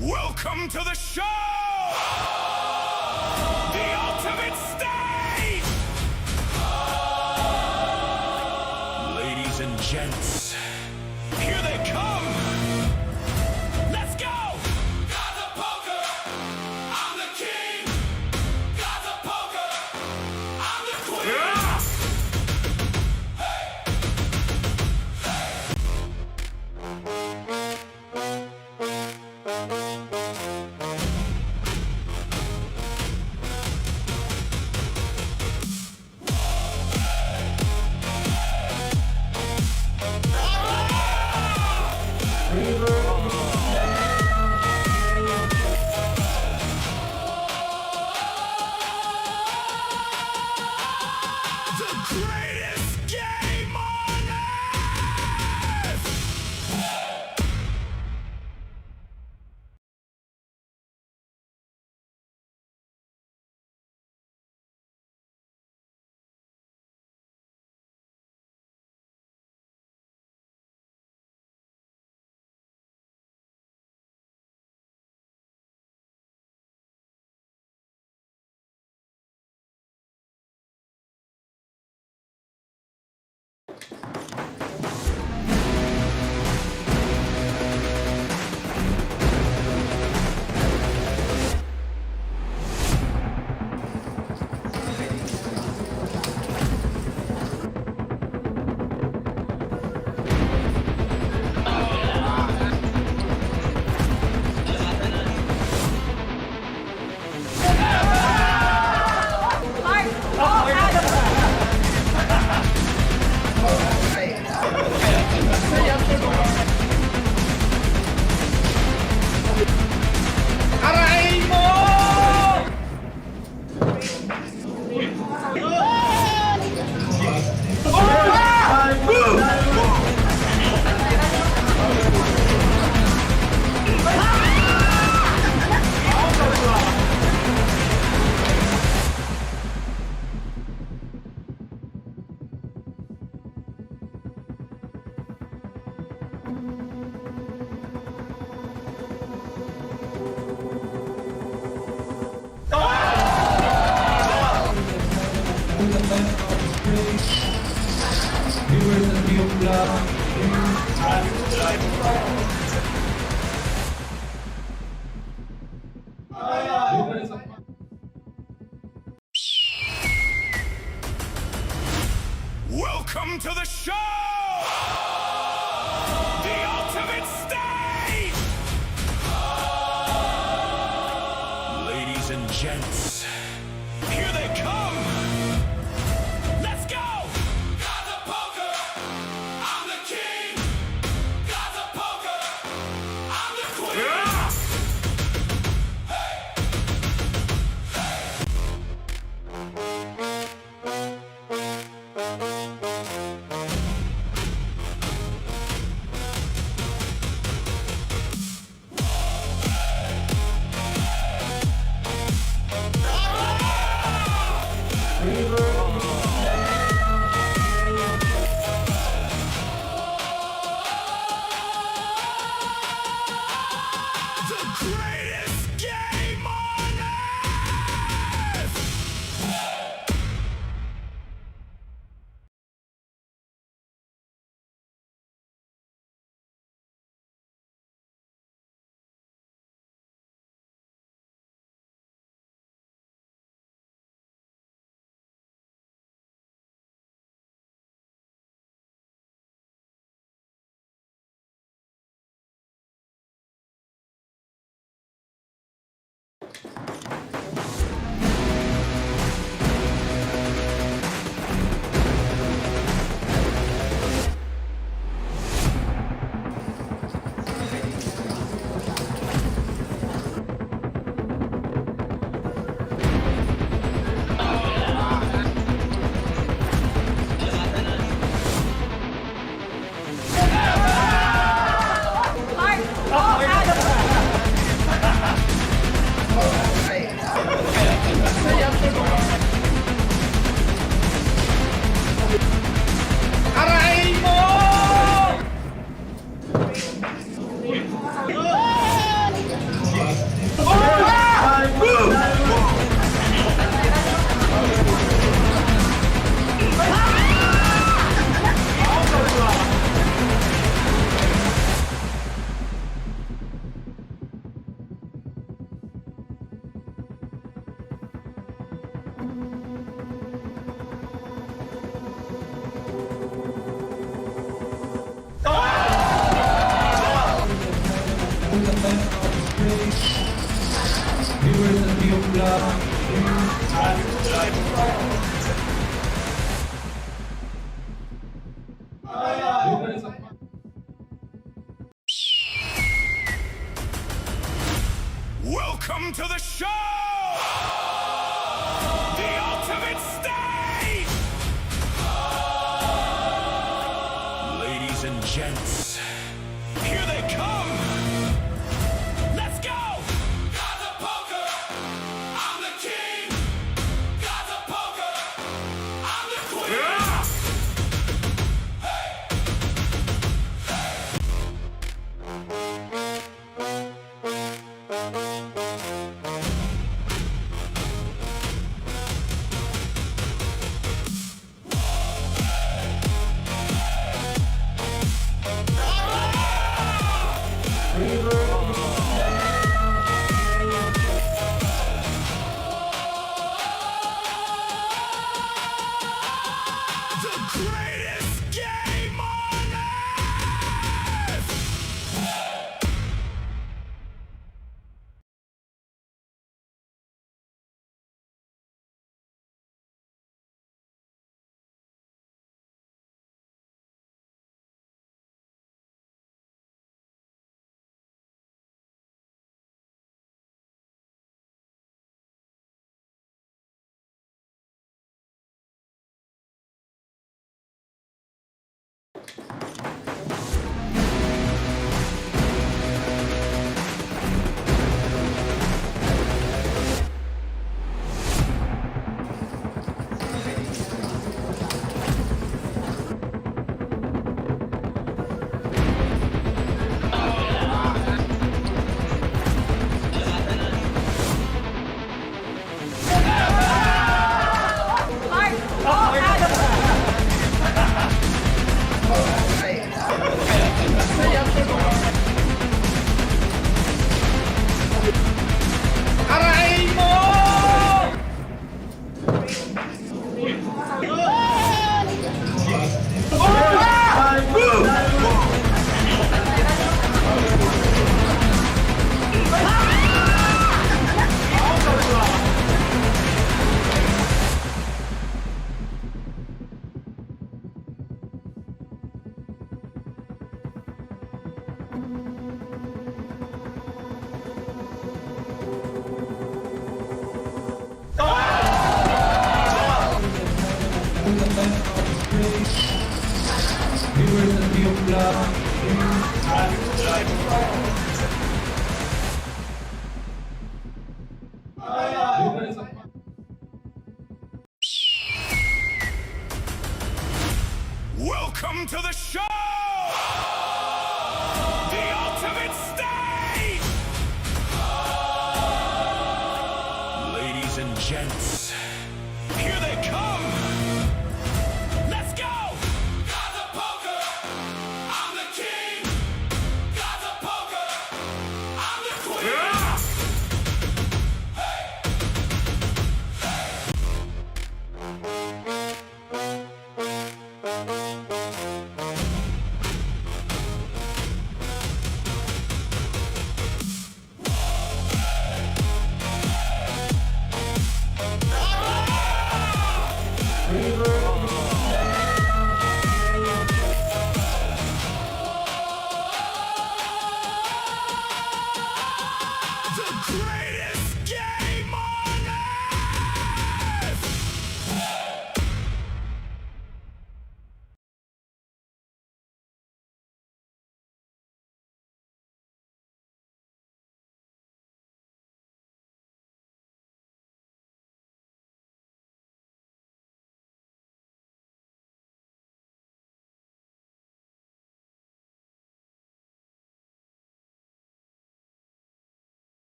Welcome to the show! The ultimate stage! Ladies and gents, here they come! Let's go! Gods of poker, I'm the king! Gods of poker, I'm the queen! The greatest game on earth! Welcome to the show! The ultimate stage! Ladies and gents, here they come! Let's go! Gods of poker, I'm the king! Gods of poker, I'm the queen! The greatest game on earth! Welcome to the show! The ultimate stage! Ladies and gents, here they come! Let's go! Gods of poker, I'm the king! Gods of poker, I'm the queen! The greatest game on earth! Welcome to the show! The ultimate stage! Ladies and gents, here they come! Let's go! Gods of poker, I'm the king!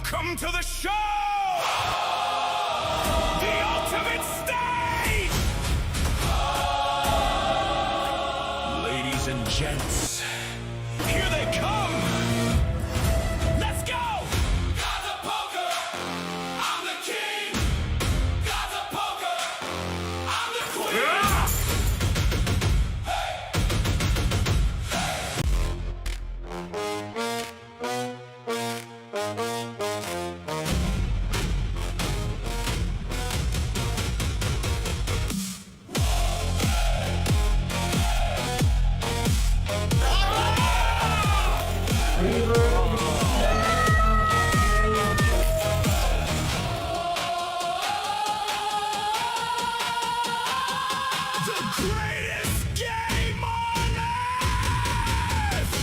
Welcome to the show! The ultimate stage! Ladies and gents, here they come! Let's go! Gods of poker, I'm the king! Gods of poker, I'm the queen! The greatest game on earth!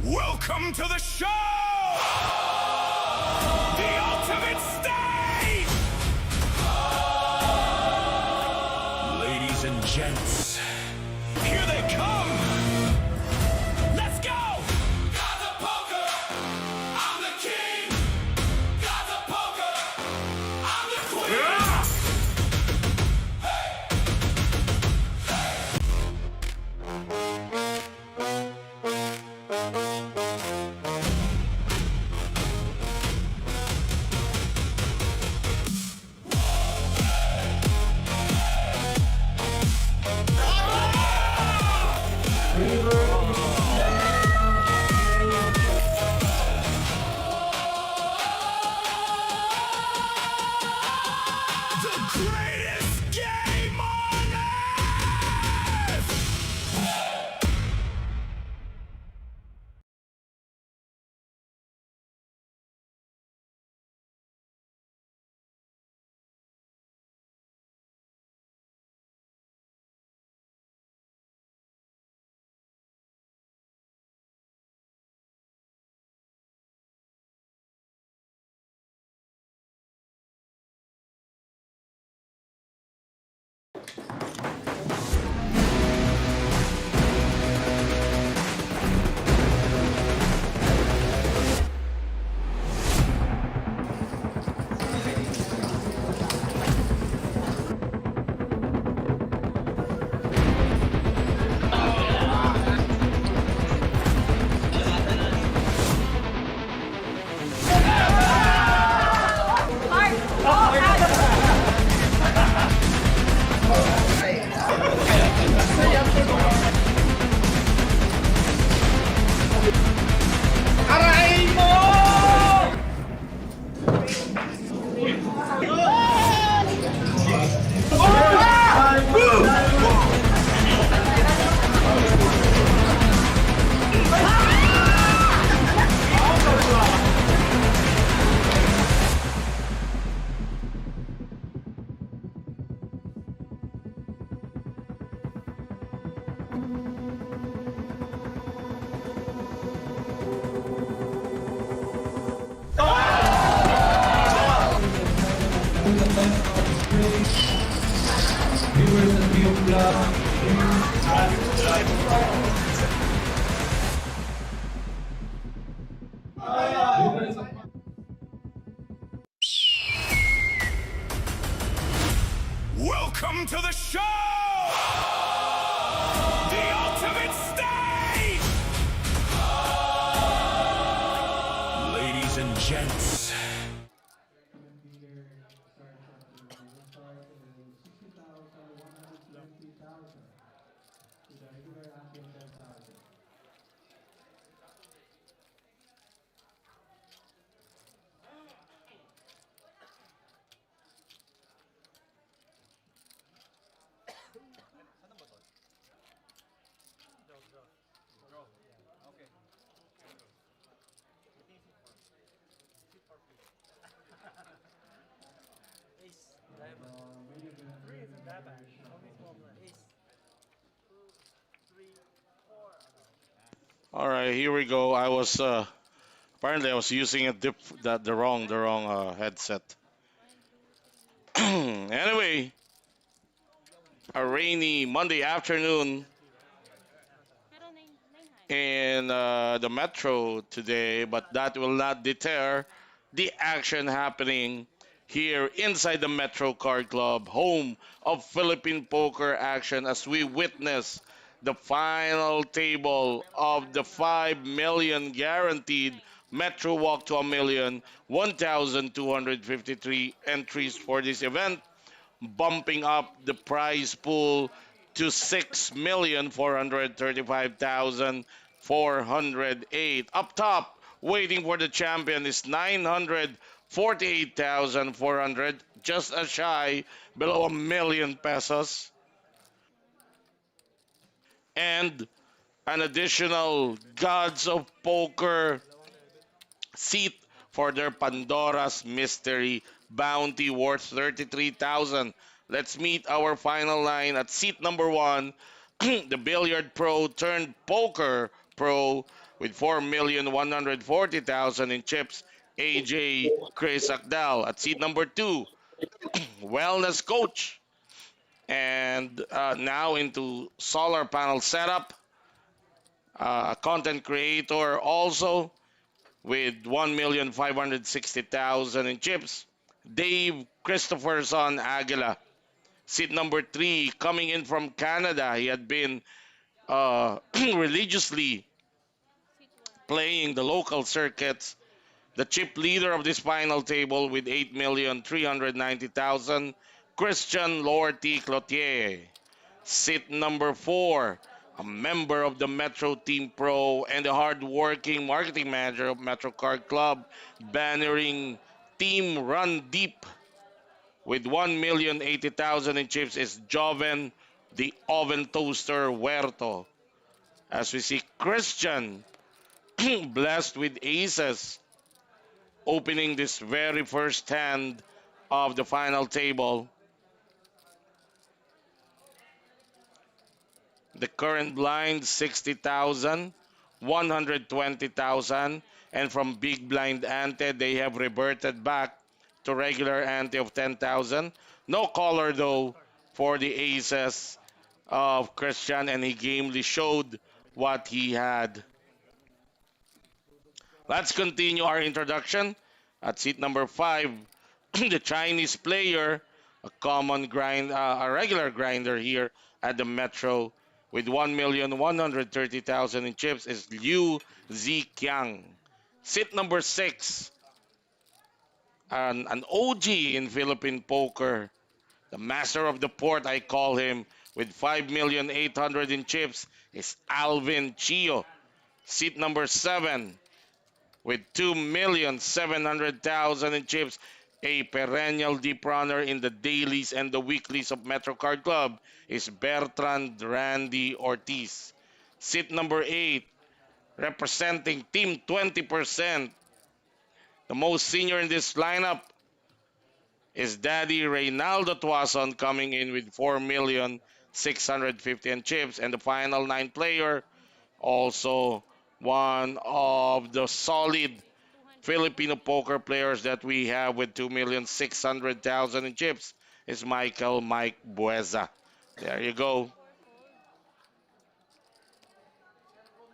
Welcome to the show! The ultimate stage! Ladies and gents, here they come! Let's go! Gods of poker, I'm the king! Gods of poker, I'm the queen! Welcome to the show! The ultimate stage! Ladies and gents. All right, here we go. I was apparently I was using the wrong headset. Anyway, a rainy Monday afternoon in the metro today, but that will not deter the action happening here inside the Metro Card Club, home of Philippine poker action, as we witness the final table of the 5 million guaranteed Metro Walk to a Million, 1,253 entries for this event, bumping up the prize pool to 6,435,408. Up top, waiting for the champion is 948,400, just a shy below a million pesos. And an additional Gods of Poker seat for their Pandora's Mystery bounty worth 33,000. Let's meet our final line at seat number 1, the billiard pro turned poker pro with 4,140,000 in chips, AJ Chris Akdal. At seat number 2, wellness coach and now into solar panel setup, a content creator also with 1,560,000 in chips. Dave Christopherson Aguila. Seat number 3, coming in from Canada. He had been religiously playing the local circuits. The chip leader of this final table with 8,390,000, Christian Lorty Cloutier. Seat number 4, a member of the Metro Team Pro and the hard-working marketing manager of Metro Card Club, bannering Team Run Deep with 1,080,000 in chips is Joven, the oven toaster Huerto. As we see Christian blessed with aces, opening this very first hand of the final table. The current blind 60,000, 120,000, and from big blind ante they have reverted back to regular ante of 10,000. No color though for the aces of Christian, and he gamely showed what he had. Let's continue our introduction at seat number 5. The Chinese player, a regular grinder here at the Metro with 1,130,000 in chips is Liu Ziqiang. Seat number 6, an OG in Philippine poker, the master of the port, I call him, with 5,800,000 in chips is Alvin Chio. Seat number 7, with 2,700,000 in chips, a perennial deep runner in the dailies and the weeklies of Metro Card Club is Bertrand Randy Ortiz. Seat number 8, representing Team 20%, the most senior in this lineup is Daddy Reynaldo Tuason, coming in with 4,650,000 in chips, and the final 9 player, also one of the solid Filipino poker players that we have with 2,600,000 in chips, is Michael Mike Bueza. There you go. Seat 4 fold.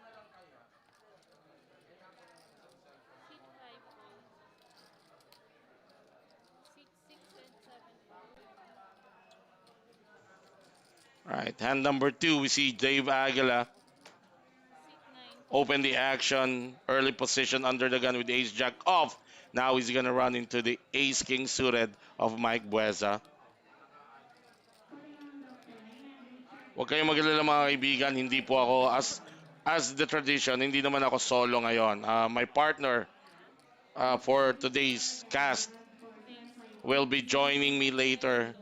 Seat 5 fold. Seat 6 and 7 fold. Right, hand number two, we see Dave Aguila Seat 9 open fold. the action, early position under the gun with ace jack off. Now he's gonna run into the ace king suited of Mike Bueza. Huwag kayong magalala mga kaibigan, hindi po ako as the tradition, hindi naman ako solo ngayon. My partner for today's cast Ace. will be joining me later.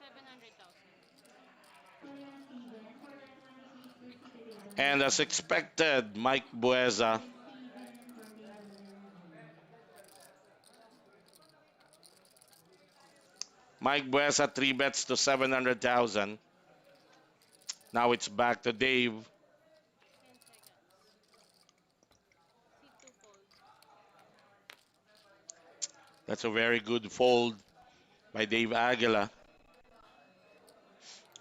700,000. 700,000. 700,000. And as expected, Mike Bueza. Mike Buesa 3 bets to 700,000. Now it's back to Dave. 10 seconds. Seat 2 fold. That's a very good fold by Dave Aguila.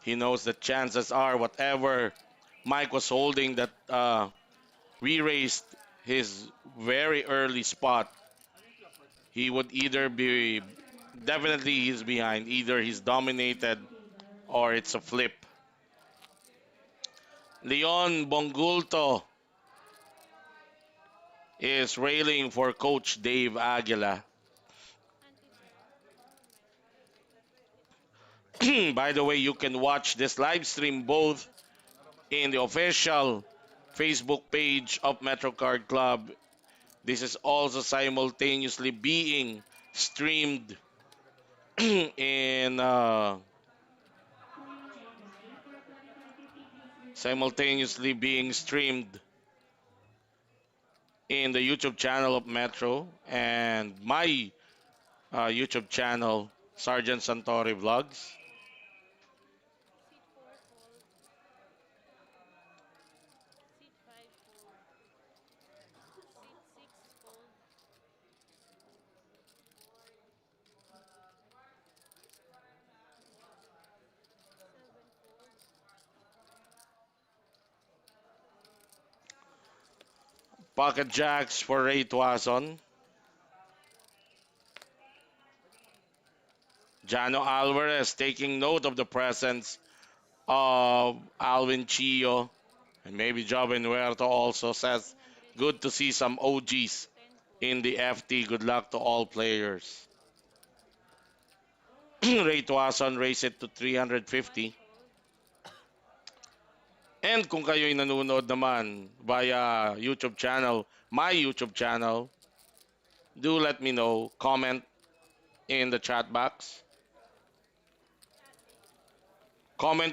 He knows the chances are whatever Mike was holding that we raised his very early spot. He would either be definitely he's behind. Either he's dominated or it's a flip. Leon Bongulto is railing for Coach Dave Aguila. Anti-draw. By the way, you can watch this live stream both in the official Facebook page of MetroCard Club. This is also streamed in simultaneously being streamed in the YouTube channel of Metro and my YouTube channel, Sergeant Santori Vlogs. Seat 4 fold. Seat 5 fold. Seat 6 fold. 7 fold. Pocket Jacks for Ray Tuason. Jano Alvarez taking note of the presence of Alvin Chio and maybe Jovin Huerto also says, 300 good to see some OGs 10 fold. in the FT. Good luck to all players. Ray Tuason raised it to 1 350. fold. And kung kayo'y nanonood naman via YouTube channel, my YouTube channel, do let me know. Comment in the chat box. Comment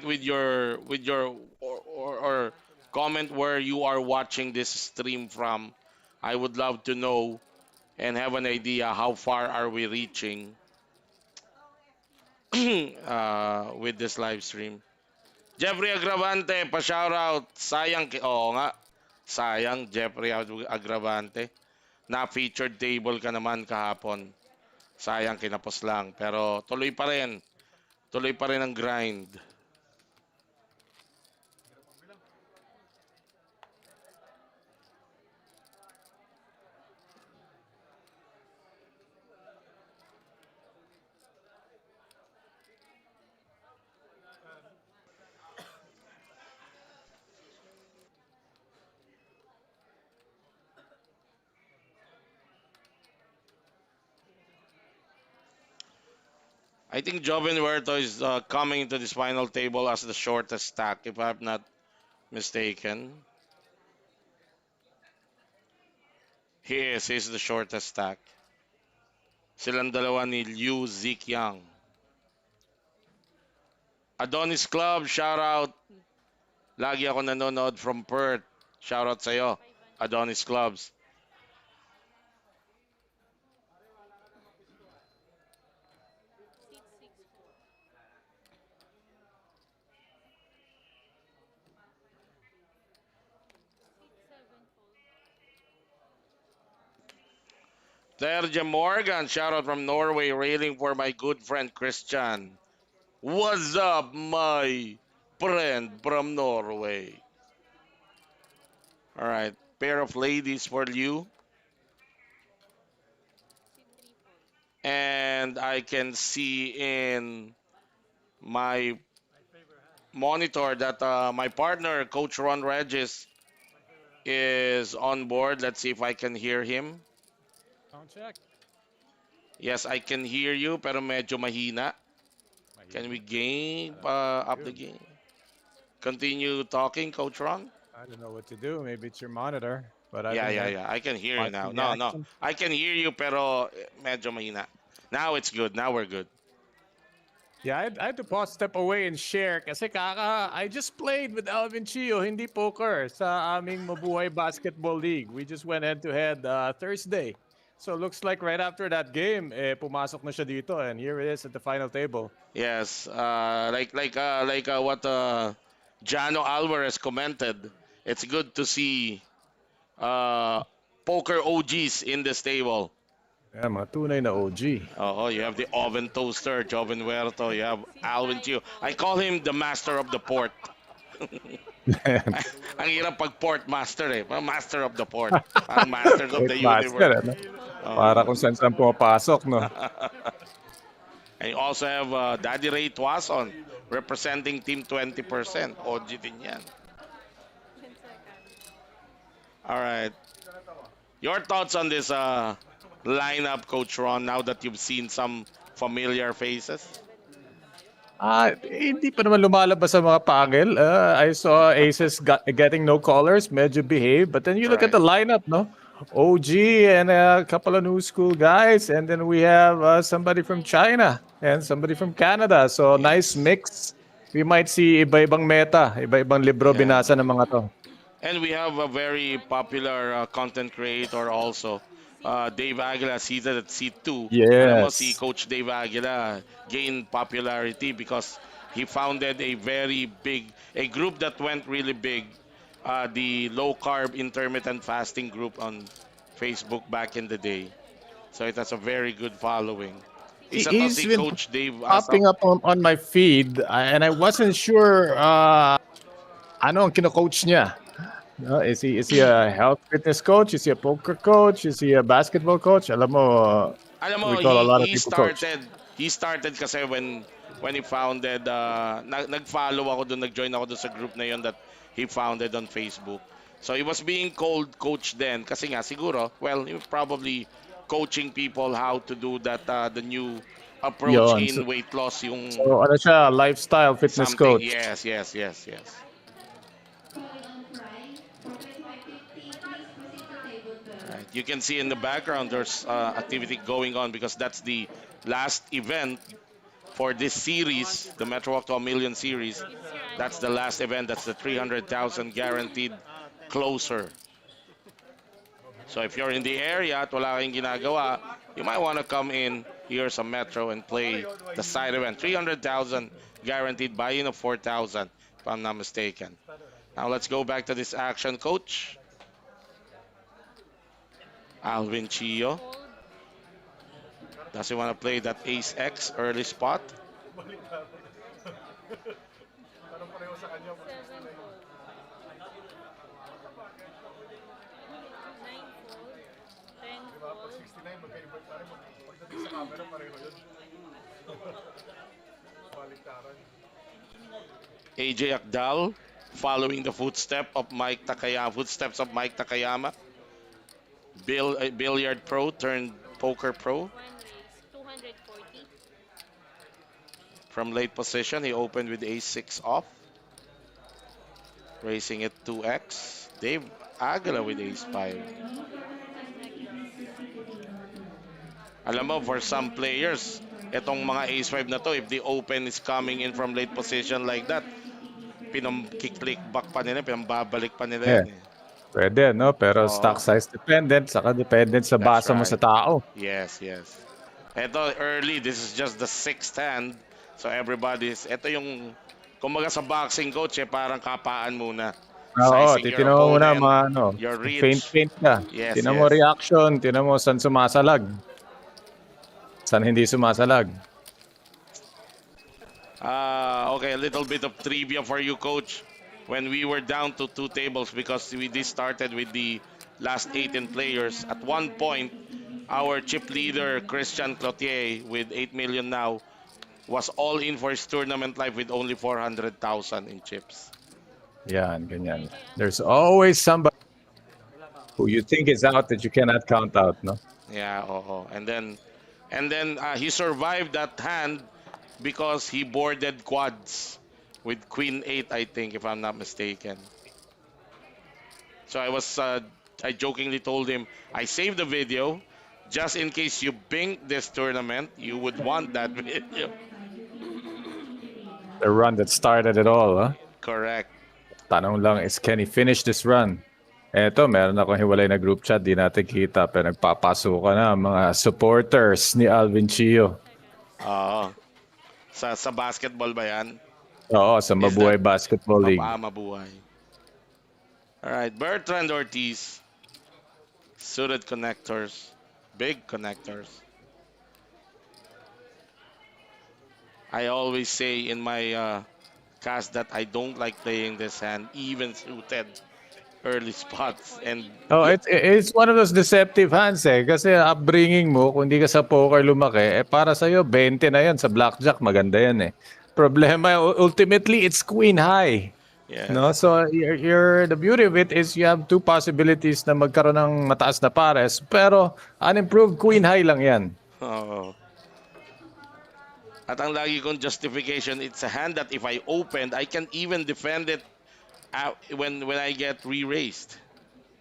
or comment where you are watching this stream from. I would love to know and have an idea how far are we reaching with this live stream. Jeffrey Agravante, pa-shoutout. Oo nga. Sayang, Jeffrey Agravante. Na-featured table ka naman kahapon. Sayang, kinapos lang. Pero tuloy pa rin. Tuloy pa rin ang grind. I think Joven Huerto is coming to this final table as the shortest stack, if I'm not mistaken. He's the shortest stack. Silang dalawa ni Liu Zikyang. Adonis Club, shout out. Lagi ako nanonood from Perth. Shout out sa'yo, 500. Adonis Clubs. Seat 6 fold. Seat 7 fold. Terje Morgan, shout out from Norway, railing for my good friend Christian. What's up, my friend from Norway? All right, pair of ladies for you. Seat 3 fold. And I can see in my monitor that my partner, Coach Ron Regis, is on board. Let's see if I can hear him. Sound check. Yes, I can hear you, pero medyo mahina. Can we Mahina. gain up the Yun. game? Continue talking, Coach Ron. I don't know what to do. Maybe it's your monitor, but I Yeah, think yeah, I'm yeah. I can hear you now. watching the No, no. action. I can hear you, pero medyo mahina. Now it's good. Now we're good. Yeah, I had to pause, step away and share kasi I just played with Alvin Chio, hindi poker, sa aming Mabuhay Basketball League. We just went head to head Thursday. So looks like right after that game, pumasok na siya dito and here it is at the final table. Yes, what Jano Alvarez commented. It's good to see uh, poker OGs in this table. Yeah, mga tunay na OG. Oh, you have the oven toaster, Joven Huerto. You have Seat Alvin 5 Chio. I fold. call him the master of the port. Ang hirap pag port master eh. Parang master of the port. Parang masters of Wait, the universe. master, ano? Fold Para 3. kung saan pumapasok, no? And you also have Daddy Ray Tuason representing Team 20%. OG din yan. 10 seconds. All right. Your thoughts on this lineup, Coach Ron, now that you've seen some familiar faces? 7 fold. Hindi pa naman lumalabas sa mga pangil. I saw Aces getting no callers, medyo behave. But then you look at Right. the lineup, no? OG and a couple of new school guys. And then we have somebody from 9 fold. China and somebody from Canada. So nice Yes. mix. We might see iba-ibang meta, iba-ibang libro Yeah. binasa ng mga to. And we have a very 1 fold. popular content creator also. Seat 2. Dave Aguila seated at seat 2. Alam mo, si Yes. Coach Dave Aguila gained popularity because he founded a very big, a group that went really big, the low carb intermittent fasting group on Facebook back in the day. So it has a very good following. Seat Isa to 5. He's si been Coach Dave Asa. popping up on my feed and I wasn't sure ano ang kino-coach niya. No, is he a health fitness coach? Is he a poker coach? Is he a basketball coach? Alam mo, Alam mo, we call a lot of he people coach. started kasi when he founded nag-follow ako doon, nag-join ako doon sa group na yon that he founded on Facebook. So he was being called coach then kasi nga siguro, well, he was probably coaching people how to do that the new approach Yon. in weight loss So yung ano siya, lifestyle fitness something. coach. Yes, yes, yes, yes. Right. You can see in the background there's activity going on because that's the last event for this series, the MetroWalk to a Million series. It's your That's the annual. last event. That's the 300,000 guaranteed closer. So if you're in the area at wala kayong ginagawa, you might want to come in here sa Metro and play the side event. 300,000 guaranteed buy-in of 4,000 if I'm not mistaken. Now let's go back to this action, coach. Alvin Chio. Fold. Does he want to play that Ace X early spot? 7 fold. 9 fold. 10 fold. AJ Akdal following the footsteps of Mike Takayama. Billiard pro turned poker pro. 1 raise. 240. From late position, he opened with ace 6 off, raising it 2x. Dave Aguila with ace 5. 10 seconds. Alam mo, for some players, itong mga ace 5 na to, if the open is coming in from late position like that, pinam-kick back pa nila, pinambabalik pa nila Yeah. yan eh. Pwede, no? Pero stock Oo, size dependent, saka dependent sa that's basa mo sa right. tao. Yes, yes. Ito early, this is just the sixth hand. So ito yung, kumbaga sa boxing coach, parang kapaan muna. Oo, sizing your titignan mo muna opponent, mga ano, your reach. faint-faint ka. Yes, Tingnan mo yes. reaction, tingnan mo saan sumasalag, saan hindi sumasalag. Okay, a little bit of trivia for you, coach. When we were down to two tables because this started with the last 18 players, at one point, our chip leader, Christian Cloutier, with 8 million now, was all in for his tournament life with only 400,000 in chips. Yan, ganyan. Ay, kaya nga. There's always somebody who you think is out that you cannot count out, no? Yeah, and then he survived that hand because he boarded quads with Queen 8, I think, if I'm not mistaken. So I jokingly told him, I saved the video just in case you bink this tournament, you would want that video. The run that started it all, huh? Correct. Tanong lang is, can he finish this run? Eto, meron akong hiwalay na group chat, di natin kita, pero nagpapasukan na ang mga supporters ni Alvin Chio. Oo. Sa basketball ba yan? Oo, sa Is that Mabuhay Basketball League. mabuhay? All right, Bertrand Ortiz. Suited connectors. Big connectors. I always say in my cast that I don't like playing this hand, even suited early spots. And Oh, look, it's one of those deceptive hands eh. Kasi upbringing mo, kung di ka sa poker lumaki, para sa'yo, 20 na yan. Sa blackjack, maganda yan eh. Problema, ultimately, it's queen high. yes. No? So, the beauty of it is you have two possibilities na magkaroon ng mataas na pares, pero unimproved queen high lang yan. Oo. At ang lagi kong justification, it's a hand that if I opened, I can even defend it when I get re-raised.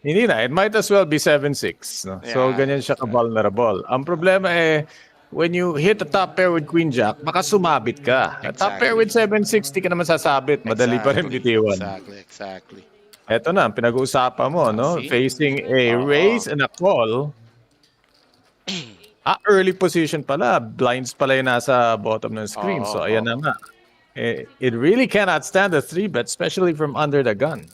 Hindi na. It might as well be 7-6. No? So, Yeah, ganyan siya that's right. ka-vulnerable. Ang problema eh, when you hit the top pair with Queen Jack, baka sumabit ka. Top pair Exactly. with 7-6, di ka naman sasabit. Madali pa rin bitiwan. Exactly. Eto na, ang pinag-uusapan mo, no? See? Facing a Oo. raise and a call. Early position pala. Blinds pala yung nasa bottom ng screen. So, ayan na Oo. nga. It really cannot stand a 3-bet, especially from under the gun.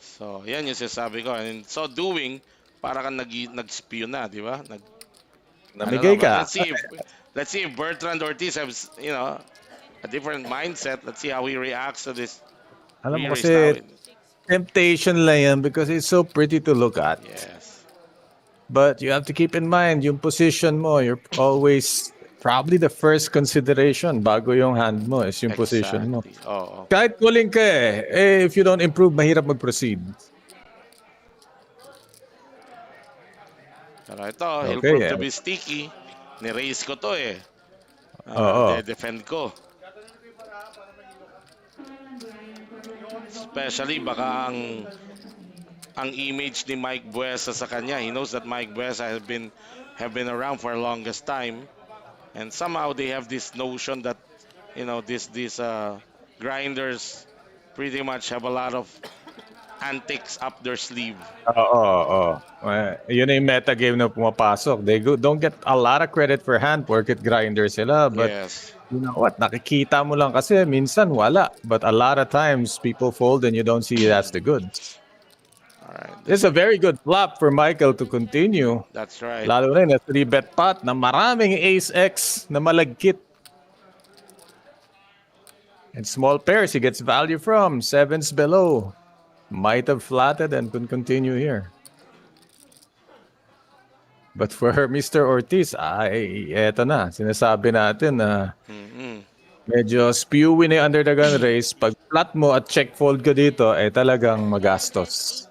So, yan yung sinasabi ko. And so doing, para kang nag-spew na, di ba? Namigay ka. Let's see if Bertrand Ortiz has, a different mindset. Let's see how he reacts to this Alam mo re-raise now. kasi, temptation lang yan because it's so pretty to look at. Yes. But you have to keep in mind, yung position mo, you're always probably the first consideration bago yung hand mo is yung position mo. Exactly. Oo. Kahit calling ka if you don't improve, mahirap mag-proceed. Pero ito, he'll Okay, prove yeah. to be sticky. Ni-raise ko to eh. Oo. De-defend ko. Especially baka ang image ni Mike Buesa sa kanya. He knows that Mike Buesa have been around for the longest time. And somehow they have this notion that these grinders pretty much have a lot of antics up their sleeve. Oo. Yun na yung meta game na pumapasok. Don't get a lot of credit for handwork at grinder sila. But Yes. you know what? Nakikita mo lang kasi minsan wala. But a lot of times people fold and you don't see that's the goods. All right. This is a very good flop for Michael to continue. That's right. Lalo na yung 3-bet pot na maraming ace-x na malagkit. And small pairs he gets value from. 7s below. Might have flatted and could continue here. But for Mr. Ortiz, eto na. Sinasabi natin na medyo spewy na yung under the gun race. Pag flat mo at check fold ka dito, talagang magastos.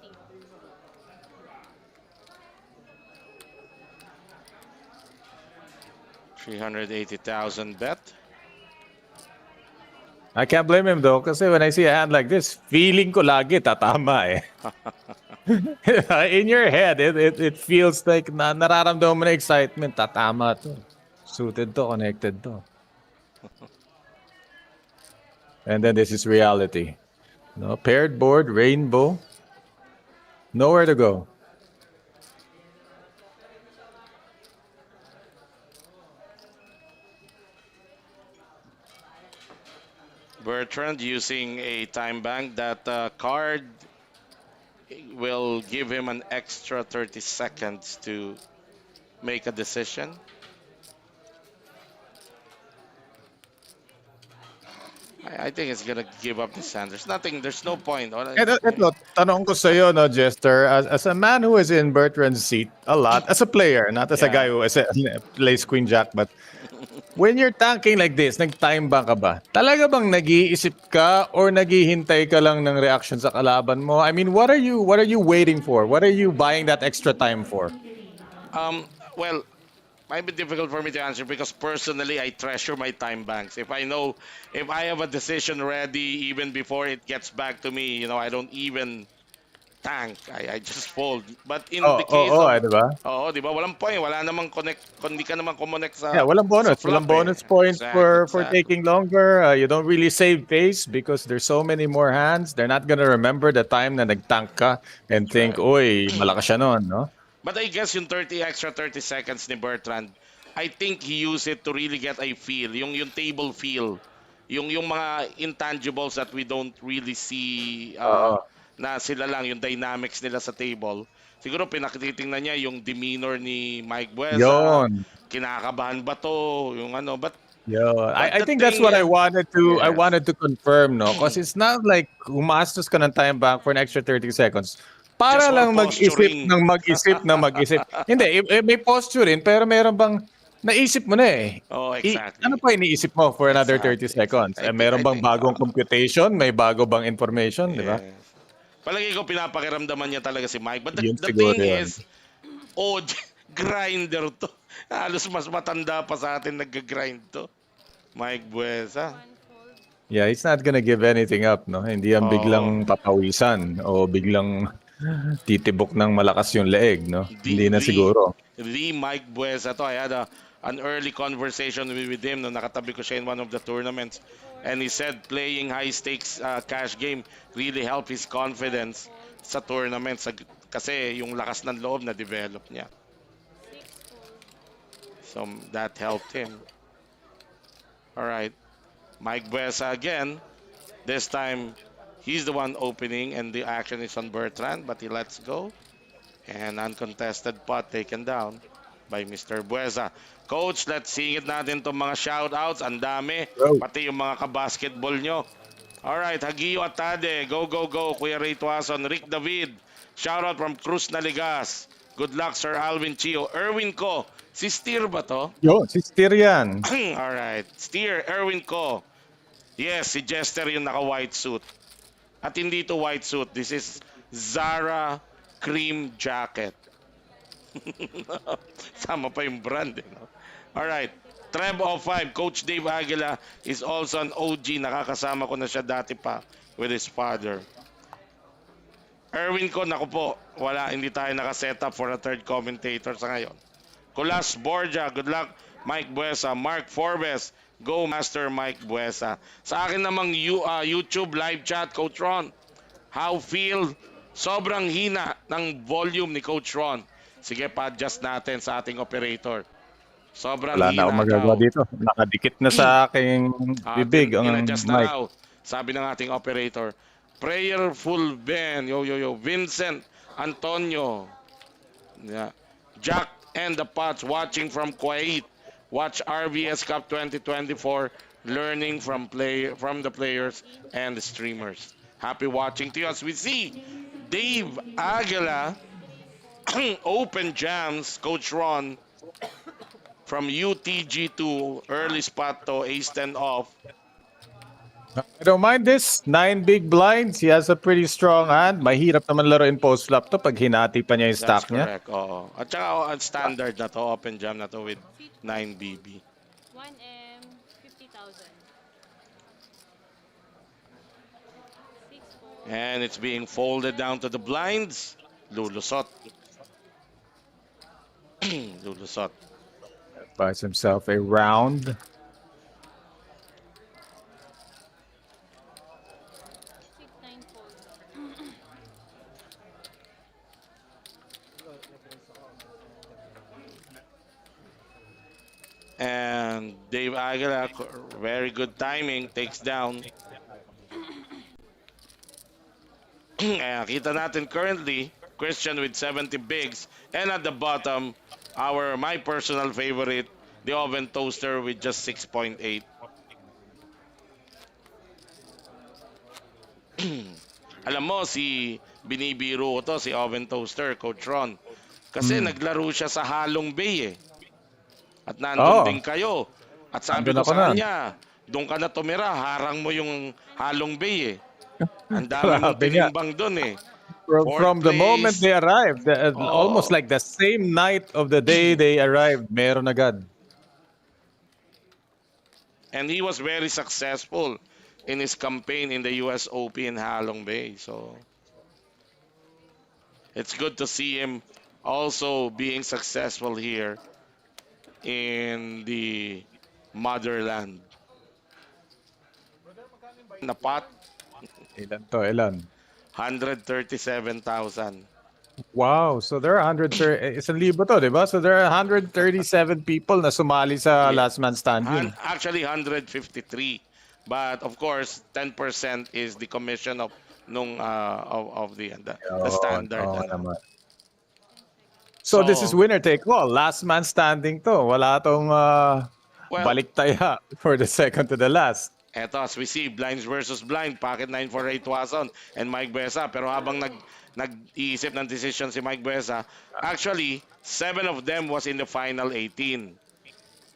380,000 bet. I can't blame him though kasi when I see a hand like this, feeling ko lagi tatama eh. In your head, it feels like nararamdaman mo na excitement, tatama to. Suited to, connected to. And then this is reality. No, paired board, rainbow. Nowhere to go. Bertrand using a time bank. That card will give him an extra 30 seconds to make a decision. I think it's gonna give up this hand. There's nothing. There's no point. Ito, tanong ko sa'yo, no, Jester, as a man who is in Bertrand's seat a lot, as a player, not as a Yeah. guy who plays Queen Jack, but when you're tanking like this, nag-time bank ka ba? Talaga bang nag-iisip ka or naghihintay ka lang ng reaction sa kalaban mo? I mean, what are you waiting for? What are you buying that extra time for? Well, might be difficult for me to answer because personally I treasure my time banks. If I have a decision ready even before it gets back to me, I don't even tank. I just fold. But in Oh, the oh, case oh, of di ba? Oo, di ba? Walang point. Wala namang connect, hindi ka naman connect Yeah, walang sa bonus. Walang flop eh. bonus points for Exactly. taking longer. You don't really save pace because there's so many more hands. They're not gonna remember the time na nag-tank ka and That's think, right. "Oy, malakas siya nun," no? But I guess yung 30 seconds ni Bertrand, I think he used it to really get a feel, yung table feel. Yung mga intangibles that we don't really see Oo. na sila lang yung dynamics nila sa table. Siguro pinakititingnan niya yung demeanor ni Mike Bueza, Yon. kinakabahan ba to, yung ano. Yeah, But I the think that's thing, what I yes. wanted to confirm, no? Because it's not like gumastos ka ng time bank for an extra 30 seconds Just para for lang mag-isip posturing. ng mag-isip na mag-isip. Hindi, may posture rin, pero meron bang naisip mo na eh. Oh, Ano exactly. pa iniisip mo for another 30 Exactly. seconds? I think Meron I bang think bagong computation? May bago bang information, di ba? yes. Palagi ko pinapakiramdaman niya talaga si Mike. But Yun the siguro thing yun. is, oh, grinder to. Halos mas matanda pa sa atin nag-grind to. Mike Buesa. One fold. Yeah, he's not gonna give anything up, no? Hindi yan Oo. biglang papawisan o biglang titibok ng malakas yung leeg, no? The, Hindi na the, siguro. the Mike Buesa to. I had an early conversation with him no nakatabi ko siya in one of the tournaments. Four. And he said playing high stakes cash game really helped his confidence Fold. sa tournaments. Kasi yung lakas ng loob na develop niya. Six fold. So that helped him. All right. Mike Buesa again. This time, he's the one opening, and the action is on Bertrand, but he lets go. And uncontested pot taken down by Mr. Buesa. Coach, let's sing it natin itong mga shoutouts. Ang dami. Bro. Pati yung mga kabasketball nyo. Alright, Hagio Atade. Go, go, go. Kuya Ray Tuason. Rick David. Shoutout from Cruz Naligas. Good luck, Sir Alvin Chio. Erwin Ko. Si Steer ba to? Yo, si Steer yan. Alright. Steer, Erwin Ko. Yes, si Jester yung naka-white suit. At hindi to white suit. This is Zara cream jacket. Sama pa yung brand. No? Alright. Treb of 5. Coach Dave Aguila is also an OG. Nakakasama ko na siya dati pa with his father. Erwin ko, naku po. Wala, hindi tayo nakaset up for a third commentator sa ngayon. Kulas Borja, good luck. Mike Buesa, Mark Forbes, go Master Mike Buesa. Sa akin namang YouTube live chat, Coach Ron. How feel? Sobrang hina ng volume ni Coach Ron. Sige, pa-adjust natin sa ating operator. Sobrang Wala na akong hina magagawa daw. dito. Nakadikit na sa aking bibig ang In-adjust na mic. raw. Sabi ng ating operator. Prayerful Ben. Yo, yo, yo. Vincent Antonio. Yeah. Jack and the Pots watching from Kuwait. Watch RVS Cup 2024. Learning from the players and the streamers. Happy watching to you as we see Dave Aguila open jams. Coach Ron from UTG2 early spot to ace 10 off. I don't mind this. 9 big blinds. He has a pretty strong hand. Mahirap naman laruin post-flop to pag hinati pa niya yung That's stack niya. correct. Oo. At saka standard na to, open jam na to with 9 BB. 1M, 50,000. Six fold. And it's being folded down to the blinds. Lulusot. Lulusot. Buys himself a round. Six, nine fold. And Dave Aguila, very good timing, takes down Kita natin currently, Christian with 70 bigs. And at the bottom, my personal favorite, the oven toaster with just 6.8. Alam mo, binibiro ko to, si oven toaster, Coach Ron. Kasi Hmm. naglaro siya sa Halong Bay eh. At nandun Oo, din kayo. At sabi andun ko ako sa nun. kanya, doon ka na tumira, harang mo yung Halong Bay eh. Ang dami mong Grabe nga. tinimbang doon eh. Fourth From the moment place. they arrived, almost Oh. like the same night of the day they arrived, meron agad. And he was very successful in his campaign in the US Open in Halong Bay. So it's good to see him also being successful here in the motherland. Napat Ilan to? Ilan? 137,000. Wow, so there are 130, isang libo to, di ba? So there are 137 people na sumali sa Yeah. last man standing. Actually 153. But of course, 10% is the commission of of the Oo, standard oo naman. So this is So, winner take all. Last man standing to. Wala tong well, baliktaya for the second to the last. eto, as we see, blinds versus blind, pocket 9 for Ray Tuason and Mike Besa. Pero habang nag-iisip ng decision si Mike Besa, actually, 7 of them was in the final 18.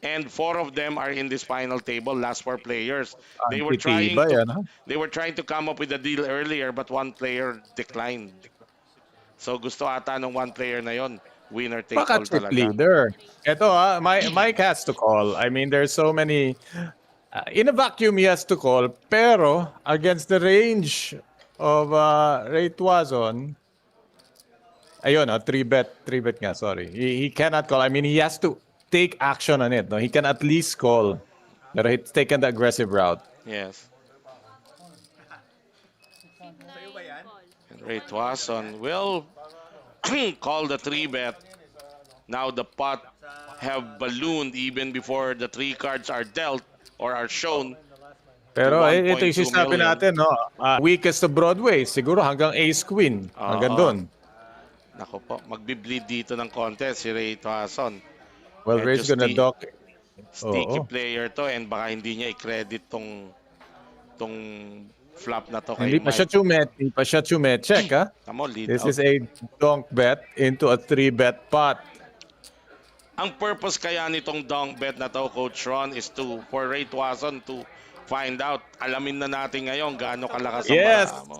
And 4 of them are in this final table, last 4 players. Ang titibay, ano? They were trying to come up with a deal earlier, but one player declined. So gusto ata ng one player na yon, winner take Baka all trip talaga. leader. Ito Mike has to call. I mean, there's so many. In a vacuum, he has to call. Pero against the range of Ray Tuazon, ayun, 3 bet nga, sorry. He cannot call. I mean, he has to take action on it. No? He can at least call. Pero he's taken the aggressive route. Yes. Big nine call. And Ray Tuason will call the 3 bet. Now the pot have ballooned even before the 3 cards are dealt or are shown. Pero ito 1.2 yung sinabi million. natin, no? Weakest to Broadway, siguro hanggang Ace Queen. Hanggang Oo. doon. Nako po, magbi-bleed dito ng contest si Ray Tuason. Well, Medyo Ray's gonna dock. Sticky Oo. player to and baka hindi niya i-credit tong flop na to kay Hindi pa siya Mike. hindi pa siya check, ha? Tamo, lead This out. is a donk bet into a 3-bet pot. Ang purpose kaya nitong donk bet na to, Coach Ron, is for Ray Tuason to find out. Alamin na natin ngayon gaano kalakas ang Yes. baraha mo.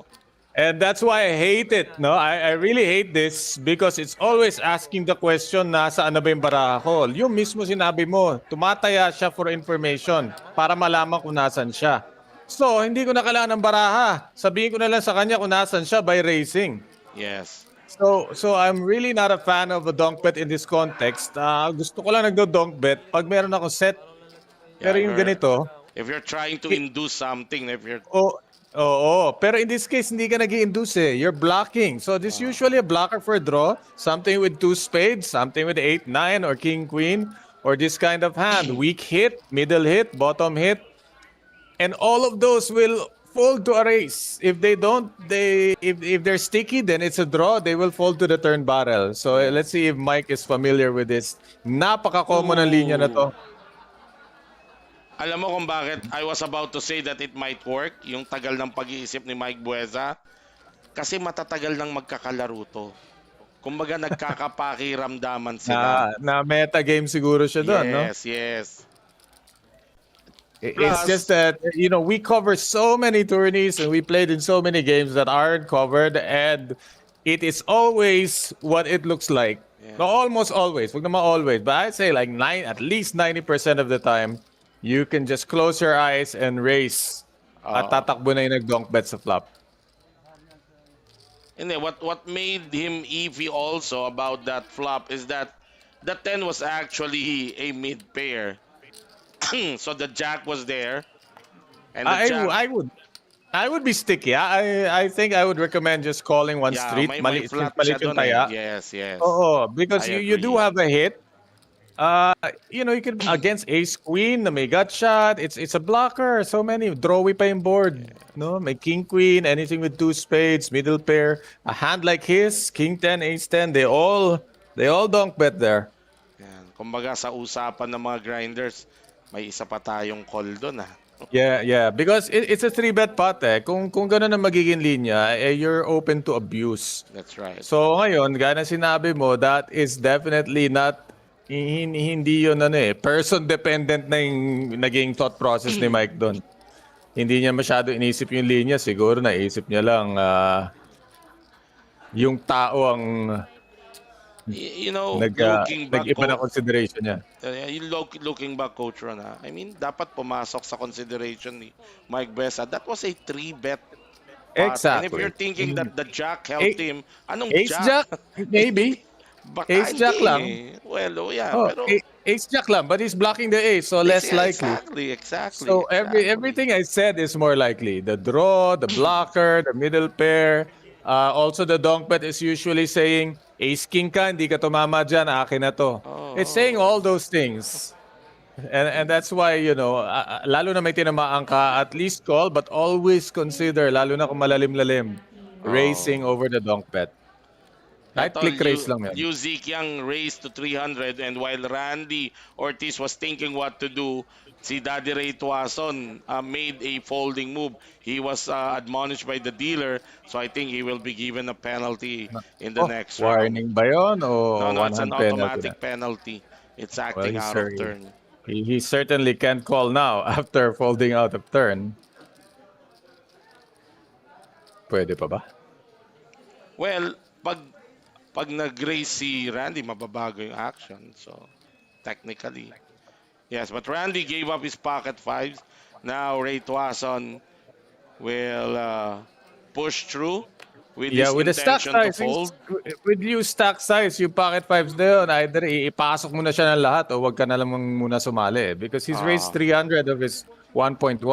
And that's why I hate it, no? I really hate this because it's always asking the question, nasaan na ba yung baraha ko? Yung mismo sinabi mo, tumataya siya for information para malaman kung nasan siya. So, hindi ko na kailangan ng baraha. Sabihin ko na lang sa kanya kung nasan siya by racing. Yes. So I'm really not a fan of a donk bet in this context. Gusto ko lang nagdo-donk bet pag meron akong set. Pero yung ganito, If you're trying to induce something, if you're oo. Pero in this case, hindi ka nag-i-induce eh. You're blocking. So this usually a blocker for a draw. Something with 2 spades, something with 8, 9, or king, queen, or this kind of hand. Weak hit, middle hit, bottom hit. And all of those will fold to a raise. If they don't, if they're sticky, then it's a draw. They will fold to the turn barrel. So let's see if Mike is familiar with this. Napaka-common ang linya na to. alam mo kung bakit I was about to say that it might work, yung tagal ng pag-iisip ni Mike Bueza, kasi matatagal nang magkakalaro to. Kumbaga nagkakapakiramdaman sila. Na meta game siguro siya doon, no? Yes, yes. It's Plus- just that, we cover so many tourneys and we played in so many games that aren't covered, and it is always what it looks like. Yeah. No, almost always. Wag naman always, but I'd say like at least 90% of the time, you can just close your eyes and race. At tatakbo na yung nag-donk bet sa flop. And then what made him iffy also about that flop is that the 10 was actually a mid pair. So the jack was there. And the jack, I would be sticky. I think I would recommend just calling one street. may Mali, flat mali siya yung dun eh. taya. Yes, yes. Oo, because I you do agree. have a hit. Uh, you can against Ace Queen na may gut shot. It's a blocker. So many drawy pa yung board. No, may King Queen, anything with two spades, middle pair. A hand like his, King 10, Ace 10, they all donk bet there. Yan. Kumbaga sa usapan ng mga grinders, may isa pa tayong call doon ah. Yeah, yeah. Because it's a three bet pot eh. Kung ganun ang magiging linya, you're open to abuse. That's right. So ngayon, gaya na sinabi mo, that is definitely not hindi yun person dependent na yung naging thought process ni Mike doon. Hindi niya masyado inisip yung linya, siguro naisip niya lang yung tao ang You know, looking back, nag-iba na consideration niya. looking back, Coach Ron, I mean, dapat pumasok sa consideration ni Mike Besa. That was a 3-bet pot. And if Exactly. you're thinking that the Jack helped him, anong Ace Jack? Jack, maybe. Baka Ace Jack hindi lang. eh. Well, oh yeah, Oh, pero Ace Jack lang, but he's blocking the ace, so less yeah, likely. exactly. So everything I said is more likely. The draw, the blocker, the middle pair. Also, the donk bet is usually saying, Ace King ka, hindi ka tumama dyan, akin na to. It's saying all those things. And that's why, lalo na may tinamaan ka, at least call, but always consider, lalo na kung malalim-lalim, racing over the donk bet. Kahit Tol, click race lang yan. Yu Zeke Yang raised to 300 and while Randy Ortiz was thinking what to do, si Daddy Ray Tuason made a folding move. He was admonished by the dealer, so I think he will be given a penalty in the next round. Warning ba yun o No, it's an one-hand penalty na? automatic penalty. It's acting Well, out of turn. He certainly can't call now after folding out of turn. Pwede pa ba? Well, pag nag-raise si Randy, mababago yung action. So, technically. Yes, but Randy gave up his pocket fives. Now, Ray Tuason will push through with his with the stack intention to size, fold. with you stack size, yung pocket fives na yun, either ipasok mo na siya ng lahat o wag ka na lang muna sumali. Because he's raised 300 of his 1.1.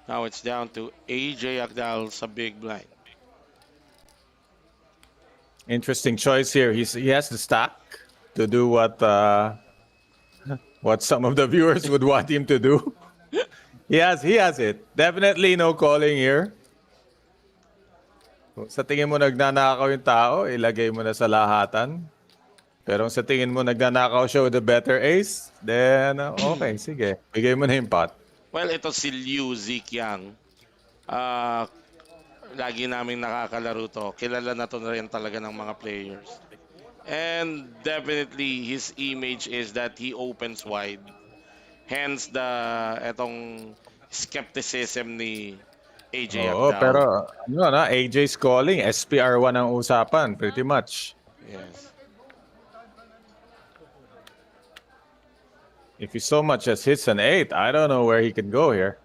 Now it's down to AJ Agdal sa big blind. Interesting choice here. He has the stack to do what some of the viewers would want him to do. He has it. Definitely no calling here. Kung sa tingin mo nagnanakaw yung tao, ilagay mo na sa lahatan. Pero kung sa tingin mo nagnanakaw siya with a better ace, then okay, sige. Bigay mo na yung pot. Well, ito si Liu Zikyang. Lagi naming nakakalaro to. Kilala na to na rin talaga ng mga players. And definitely, his image is that he opens wide. Hence, etong skepticism ni AJ Oo, Agdal. pero AJ's calling, SPR1 ang usapan, pretty much. Yes. If he so much as hits an 8, I don't know where he can go here.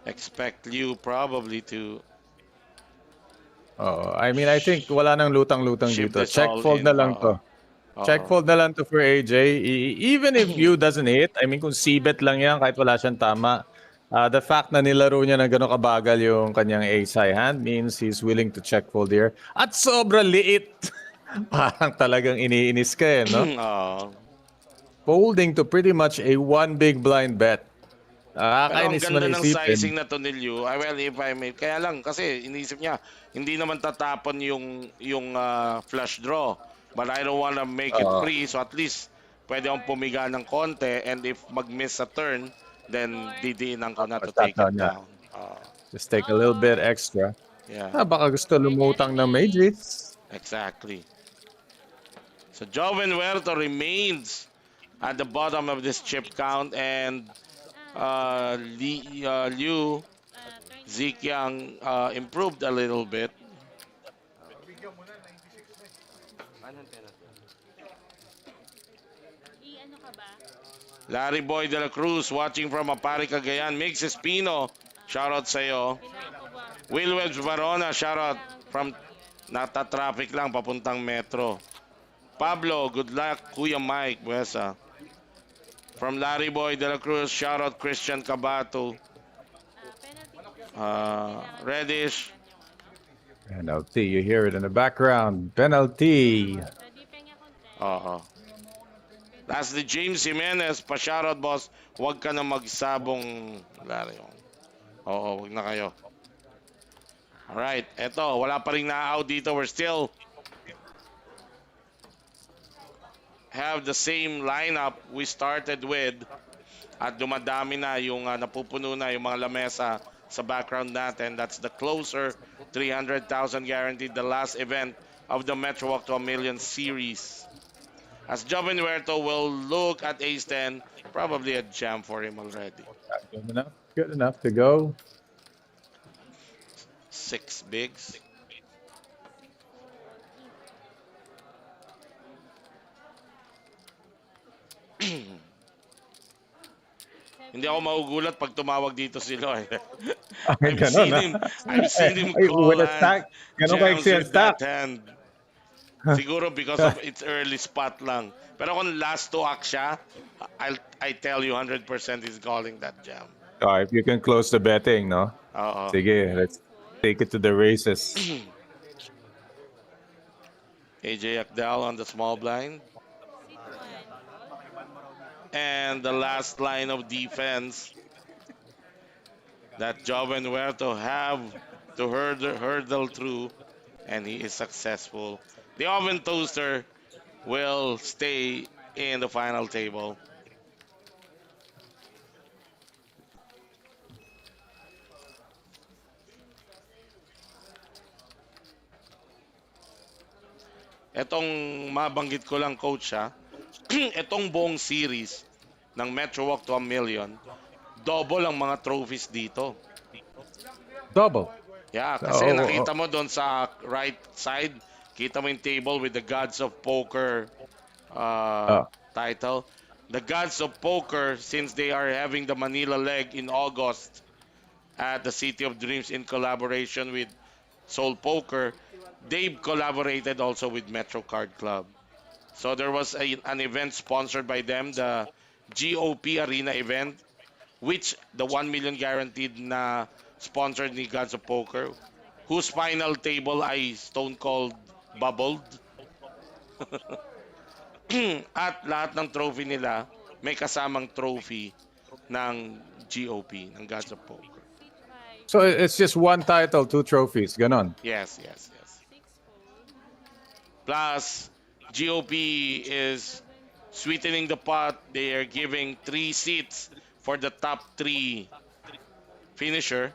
Expect Liu probably to Oh, I mean, I think wala nang lutang-lutang ship dito. this Check all fold in. na lang to. Check fold na lang to for AJ. Even if Liu doesn't hit, I mean, kung C-bet lang yan, kahit wala siyang tama, the fact na nilaro niya na gano'ng kabagal yung kanyang ace high hand means he's willing to check fold here. At sobrang liit. Parang talagang iniinis ka no? Folding to pretty much a one big blind bet. Pero ang Kakainis man ganda ng isipin. sizing na to ni Liu. Well, if I may. Kaya lang, kasi inisip niya, hindi naman tatapon yung flush draw. But I don't wanna make it free, so at least pwede akong pumiga ng konti, and if mag-miss a turn, then didiinan ko na to take it down. Just take a little bit extra. Yeah, Baka gusto lumutang ng majors. exactly. So Joven Huerto remains at the bottom of this chip count, and Liu Zikyang improved a little bit. Larry Boy de la Cruz watching from Apari, Cagayan. Mix Espino, shoutout sa'yo. Will Webs Varona, shoutout from nata-traffic lang papuntang Metro. Pablo, good luck. Kuya Mike, Buesa. From Larry Boy de la Cruz, shoutout Christian Cabato. Reddish. Penalty. You hear it in the background. Penalty. Ready pa niya content. Oo. That's the James Jimenez. Pa-shoutout, boss. Huwag ka na magsabong. Wala na yun. Oo, huwag na kayo. Alright, eto. Wala pa rin na-out dito. We're still have the same lineup we started with. At dumadami na yung napupuno na yung mga lamesa sa background natin. That's the closer, 300,000 guaranteed, the last event of the MetroWalk to a Million series. As Joven Huerto will look at Ace 10, probably a jam for him already. Good enough. Good enough to go. Six bigs. 7 Hindi ako magugulat pag tumawag dito si Loy. Ay, I've ganun seen ah. him. I've seen him Ay, call with a and stack. Ganun jams ka-exe ang with stack. that hand. Siguro because of its early spot lang. Pero kung last to act siya, I tell you 100% he's calling that jam. Oh, if you can close the betting, no? Oo. Sige, let's take it to the races. AJ Akdal on the small blind. Sit 1 fold. And the last line of defense that Joven Huerto have to hurdle through, and he is successful. The oven toaster will stay in the final table. Etong mabanggit ko lang, coach, ha. Etong buong series ng Metro Walk to a Million, double ang mga trophies dito. Double. Yeah, kasi Oh, nakita mo doon sa right side, kita mo yung table with the Gods of Poker oh. title. The Gods of Poker, since they are having the Manila leg in August at the City of Dreams in collaboration with Soul Poker, they've collaborated also with Metro Card Club. So there was an event sponsored by them, the GOP Arena event, which the 1 million guaranteed na sponsored ni Gods of Poker, whose final table ay Stone Cold bubbled. At lahat ng trophy nila, may kasamang trophy ng GOP, ng Gods of Poker. Sit 5 So it's just one title, two trophies. Ganon. Yes, yes, yes. 6 fold. Plus, GOP is 7 fold. sweetening the pot. They are giving 3 seats for the top 3 finisher.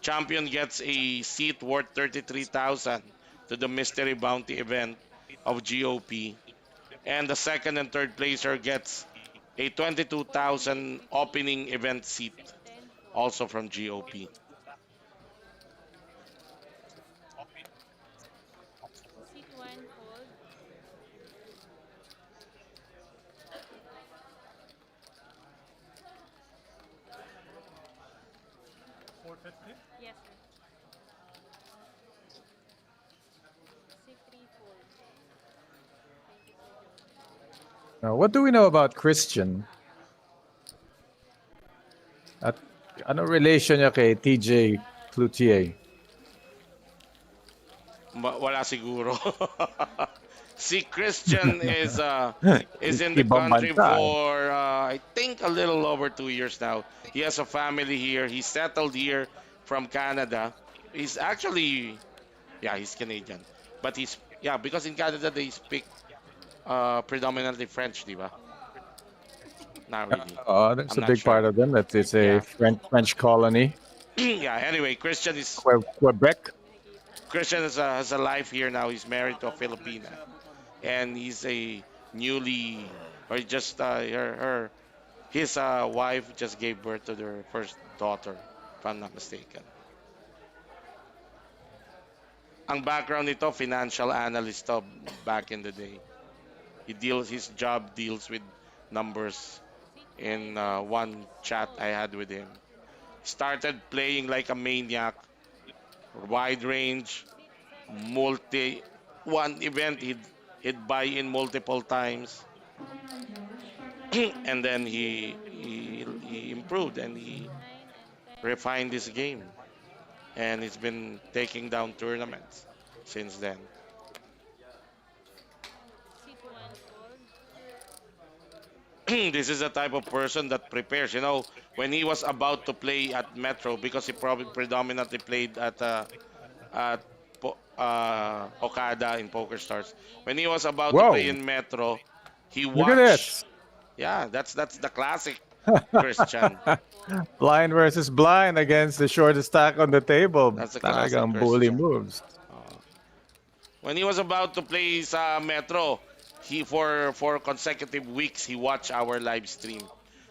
Champion gets a seat worth 33,000 to the mystery bounty event of GOP. And the second and third placer gets a 22,000 opening event seat 10 fold. also from GOP. Sit 1 fold. Yes, sir. Sit 3 fold. Thank you, sir. Now, what do we know about Christian? At ano relation niya kay TJ Cloutier? Wala siguro. Si Christian is in the Ibang country bansa. for I think a little over 2 years now. He has a family here. He's settled here from Canada. He's actually, yeah, he's Canadian, but he's, yeah, because in Canada they speak predominantly French, di ba? Not really. Oh, that's I'm a not big sure. part of them. That it's Yeah. a French colony. Yeah. Anyway, Christian is Quebec. Christian has a life here now. He's married to a Filipina, and he's a newly, or just his wife just gave birth to their first daughter, if I'm not mistaken. Ang background nito, financial analyst to back in the day. His job deals with numbers. In one chat I had with him, started playing like a maniac, wide range, multi one event he'd buy in multiple times. And then he improved and he 9 and 10. refined his game. and he's been taking down tournaments since then. C1 fold. This is the type of person that prepares. You know, when he was about to play at Metro, because he probably predominantly played at Okada in Poker Stars. In. When he was about to play Whoa! in Metro, he Look at watched. this. Yeah, that's the classic Christian. C4 fold. Blind versus blind against the shortest stack on the table. That's the classic Talagang bully Christian. moves. Uh, when he was about to play sa Metro, he for consecutive weeks he watched our live stream,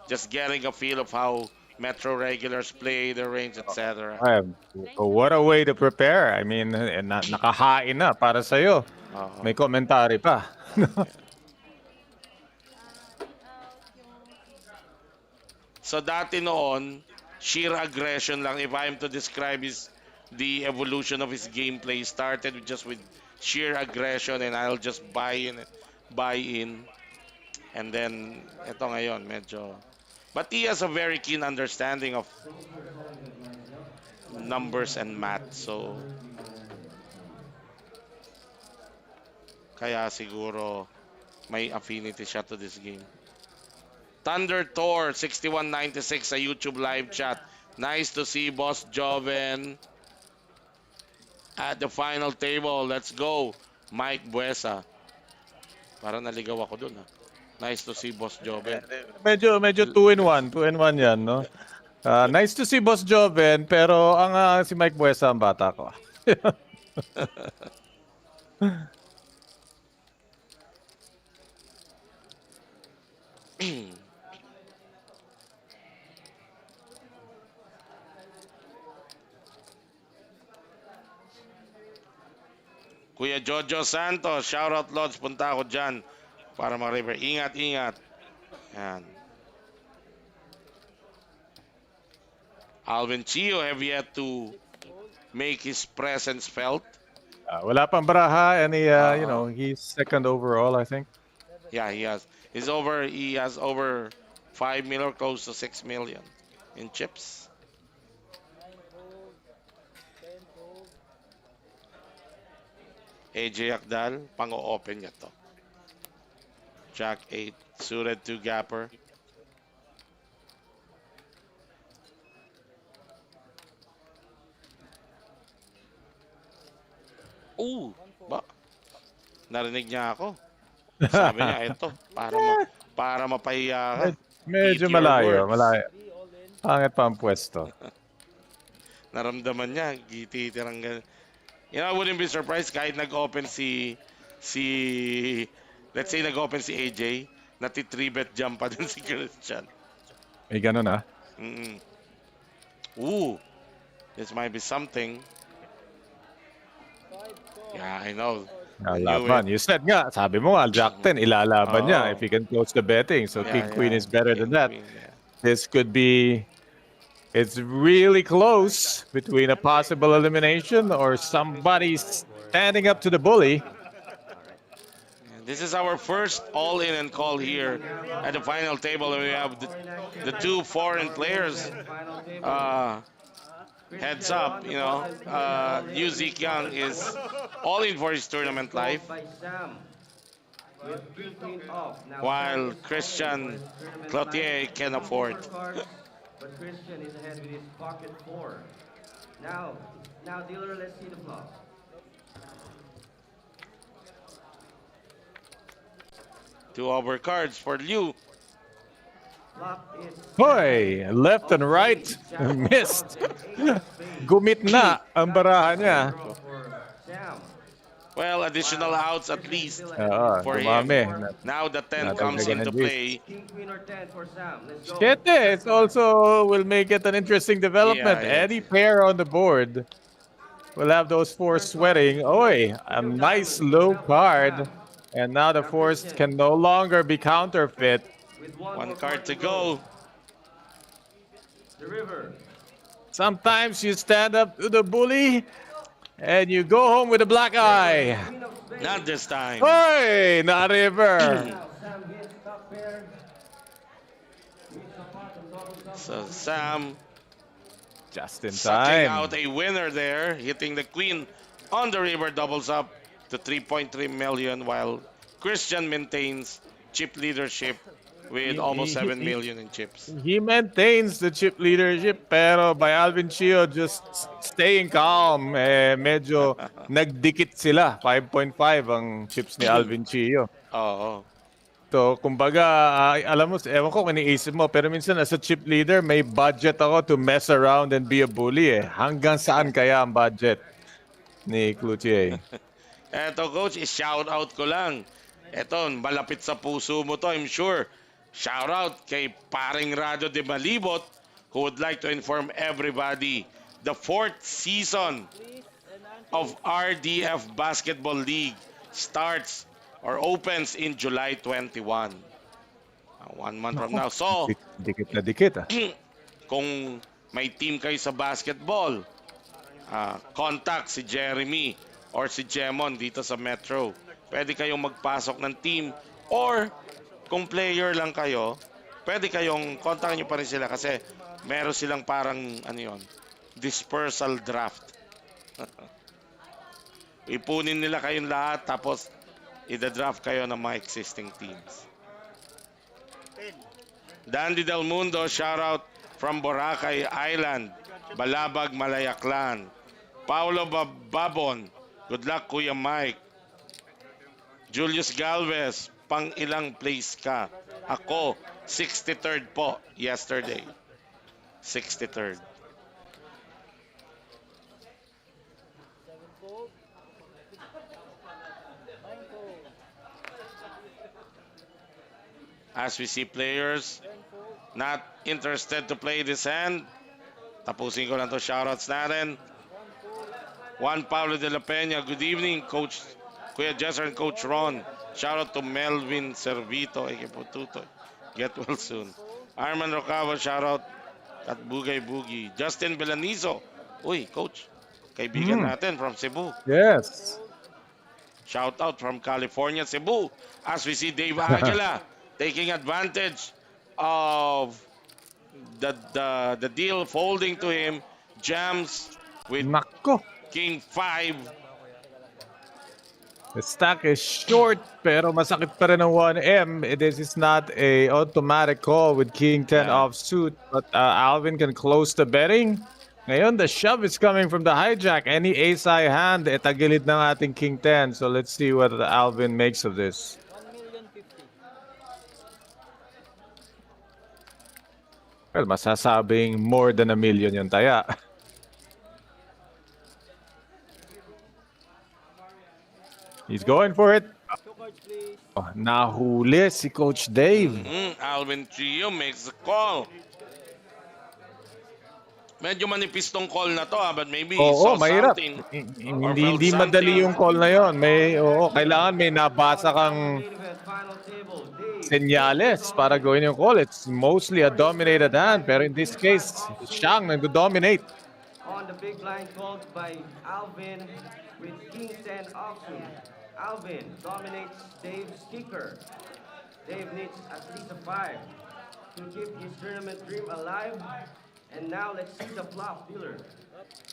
just getting a feel of how Metro regulars play, the range, etc. Ay, Blank what a second. way to prepare. I mean, nakahain na para sa'yo. Uh, May komentary pa. Read out yung so dati noon, sheer aggression lang. If I am to describe the evolution of his gameplay, started with just with sheer aggression and I'll just buy in. And then, eto ngayon, medyo. But he has a very keen understanding of numbers and math. So, kaya siguro may affinity siya to this game. Thunder Tor 6196 sa YouTube live chat. Nice to see Boss Joven at the final table. Let's go. Mike Buesa. Para naligaw ako dun ha. Nice to see Boss Joven. Medyo 2-in-1. 2-in-1 yan, no? Nice to see Boss Joven, pero ang si Mike Buesa ang bata ko. Kuya Jojo Santos, shoutout Lods, punta ako dyan para mag-river. Ingat, ingat. Yan. Alvin Chio have yet to make his presence felt. Wala pang baraha and Uh, he's second overall, I think. yeah, he has. He has over 5 million, close to 6 million in chips. AJ Akdal, pang-open niya to. Jack 8, suited to Gapper. Ooh, ba? Narinig niya ako. Sabi niya, ito, para mapahiya ka. Medyo Eat your malayo, words. malayo. Pangit pa ang pwesto. Naramdaman niya, gititirang ganun. You know, I wouldn't be surprised kahit nag-open si let's say nag-open si AJ, nati-3-bet jump pa din si Christian. May ganun ah. Mm. Ooh, this might be something. Yeah, I know. I knew Laban. it. You said nga, sabi mo nga, Jack 10, ilalaban niya Oo. if he can close the betting. So Yeah, King Queen yeah. is better King, than that. queen, yeah. This could be, it's really close between a possible elimination or somebody standing up to the bully. This is our first all-in and call here at the final table. And we have the two foreign players. Heads up, you know, Yu Zik Young is all in for his tournament life, By Sam with king queen off. Now while Sam is Christian all in for his tournament Cloutier life. can Two afford. more cards, but Christian is ahead with his pocket four. Now dealer, let's see the flop. Two overcards for Liu. Flop is Hoy, left and right, missed. Gumit na ang barahan niya. draw for Sam. Well, additional outs at least for dumami. him. Now the 10 Nadagdagan comes into ng play. King queen or 10 for Sam. Let's go. Shit, it's also will make it an interesting development. Yeah, Any pair on the board will have those four sweating. Oy, a nice low card. And now the force can no longer be counterfeit. With One more card to go. The river. Sometimes you stand up to the bully and you go home with a black eye. Queen of spades. Not this time. Oy, not river. Now Sam hits top pair. Reach the pot and double top. So Sam Just in Sucking out time. a winner there, hitting the queen on the river doubles up to 3.3 million while Christian maintains chip leadership with He, almost he, 7 he, million in chips. he maintains the chip leadership pero by Alvin Chio just staying calm. Medyo nagdikit sila. 5.5 ang chips ni Alvin Chio. Oo. So, kumbaga, alam mo, ewan ko kung iniisip mo, pero minsan as a chip leader, may budget ako to mess around and be a bully eh. Hanggang saan kaya ang budget ni Cloutier? Eto coach, i-shout out ko lang. Eto, malapit sa puso mo to, I'm sure. Shout out kay paring Rado de Malibot who would like to inform everybody the 4th season of RDF Basketball League starts or opens in July 21. 1 month from now. So, Dikit na dikit ah. kung may team kayo sa basketball, contact si Jeremy or si Jemon dito sa Metro. Pwede kayong magpasok ng team or kung player lang kayo, pwede kayong kontakin nyo pa rin sila kasi meron silang parang ano yun, dispersal draft. Ipunin nila kayong lahat tapos ida-draft kayo ng mga existing teams. Dandy Del Mundo, shoutout from Boracay Island, Balabag, Malayaklan. Paulo Babon, good luck Kuya Mike. Julius Galvez, pang ilang place ka? Ako, 63rd po yesterday. 63rd. As we see players not interested to play this hand, tapusin ko lang to shoutouts natin. Juan Pablo de la Peña, good evening, Coach Kuya Jesser and Coach Ron. Shoutout to Melvin Servito, Ekipututo. Get well soon. Arman Rocava, shoutout at Bugay Bugi. Justin Belanizo, uy, Coach, kaibigan natin from Cebu. Yes. Shout out from California, Cebu. As we see Dave Aguila taking advantage of the deal folding to him. Jams with Nako. King 5. The stack is short pero masakit pa rin ang 1M. This is not a automatic call with King 10 Yeah. offsuit. But Alvin can close the betting. Ngayon, the shove is coming from the hijack. Any ace-high hand, tagilid ng ating King 10. So let's see what Alvin makes of this. Well, masasabing more than a million yung taya. He's going for it. Oh, nahuli si Coach Dave. Alvin Trio makes the call. Medyo manipis tong call na to, but maybe he saw mahirap. something. or Hindi, felt hindi madali something. yung call na yon. Kailangan may nabasa kang senyales para gawin yung call. It's mostly a dominated hand, pero in this case, siyang nag-dominate. On the big blind called by Alvin with King 10 offsuit. Alvin dominates Dave's kicker. Dave needs at least a 5 to keep his tournament dream alive. And now let's see the flop dealer.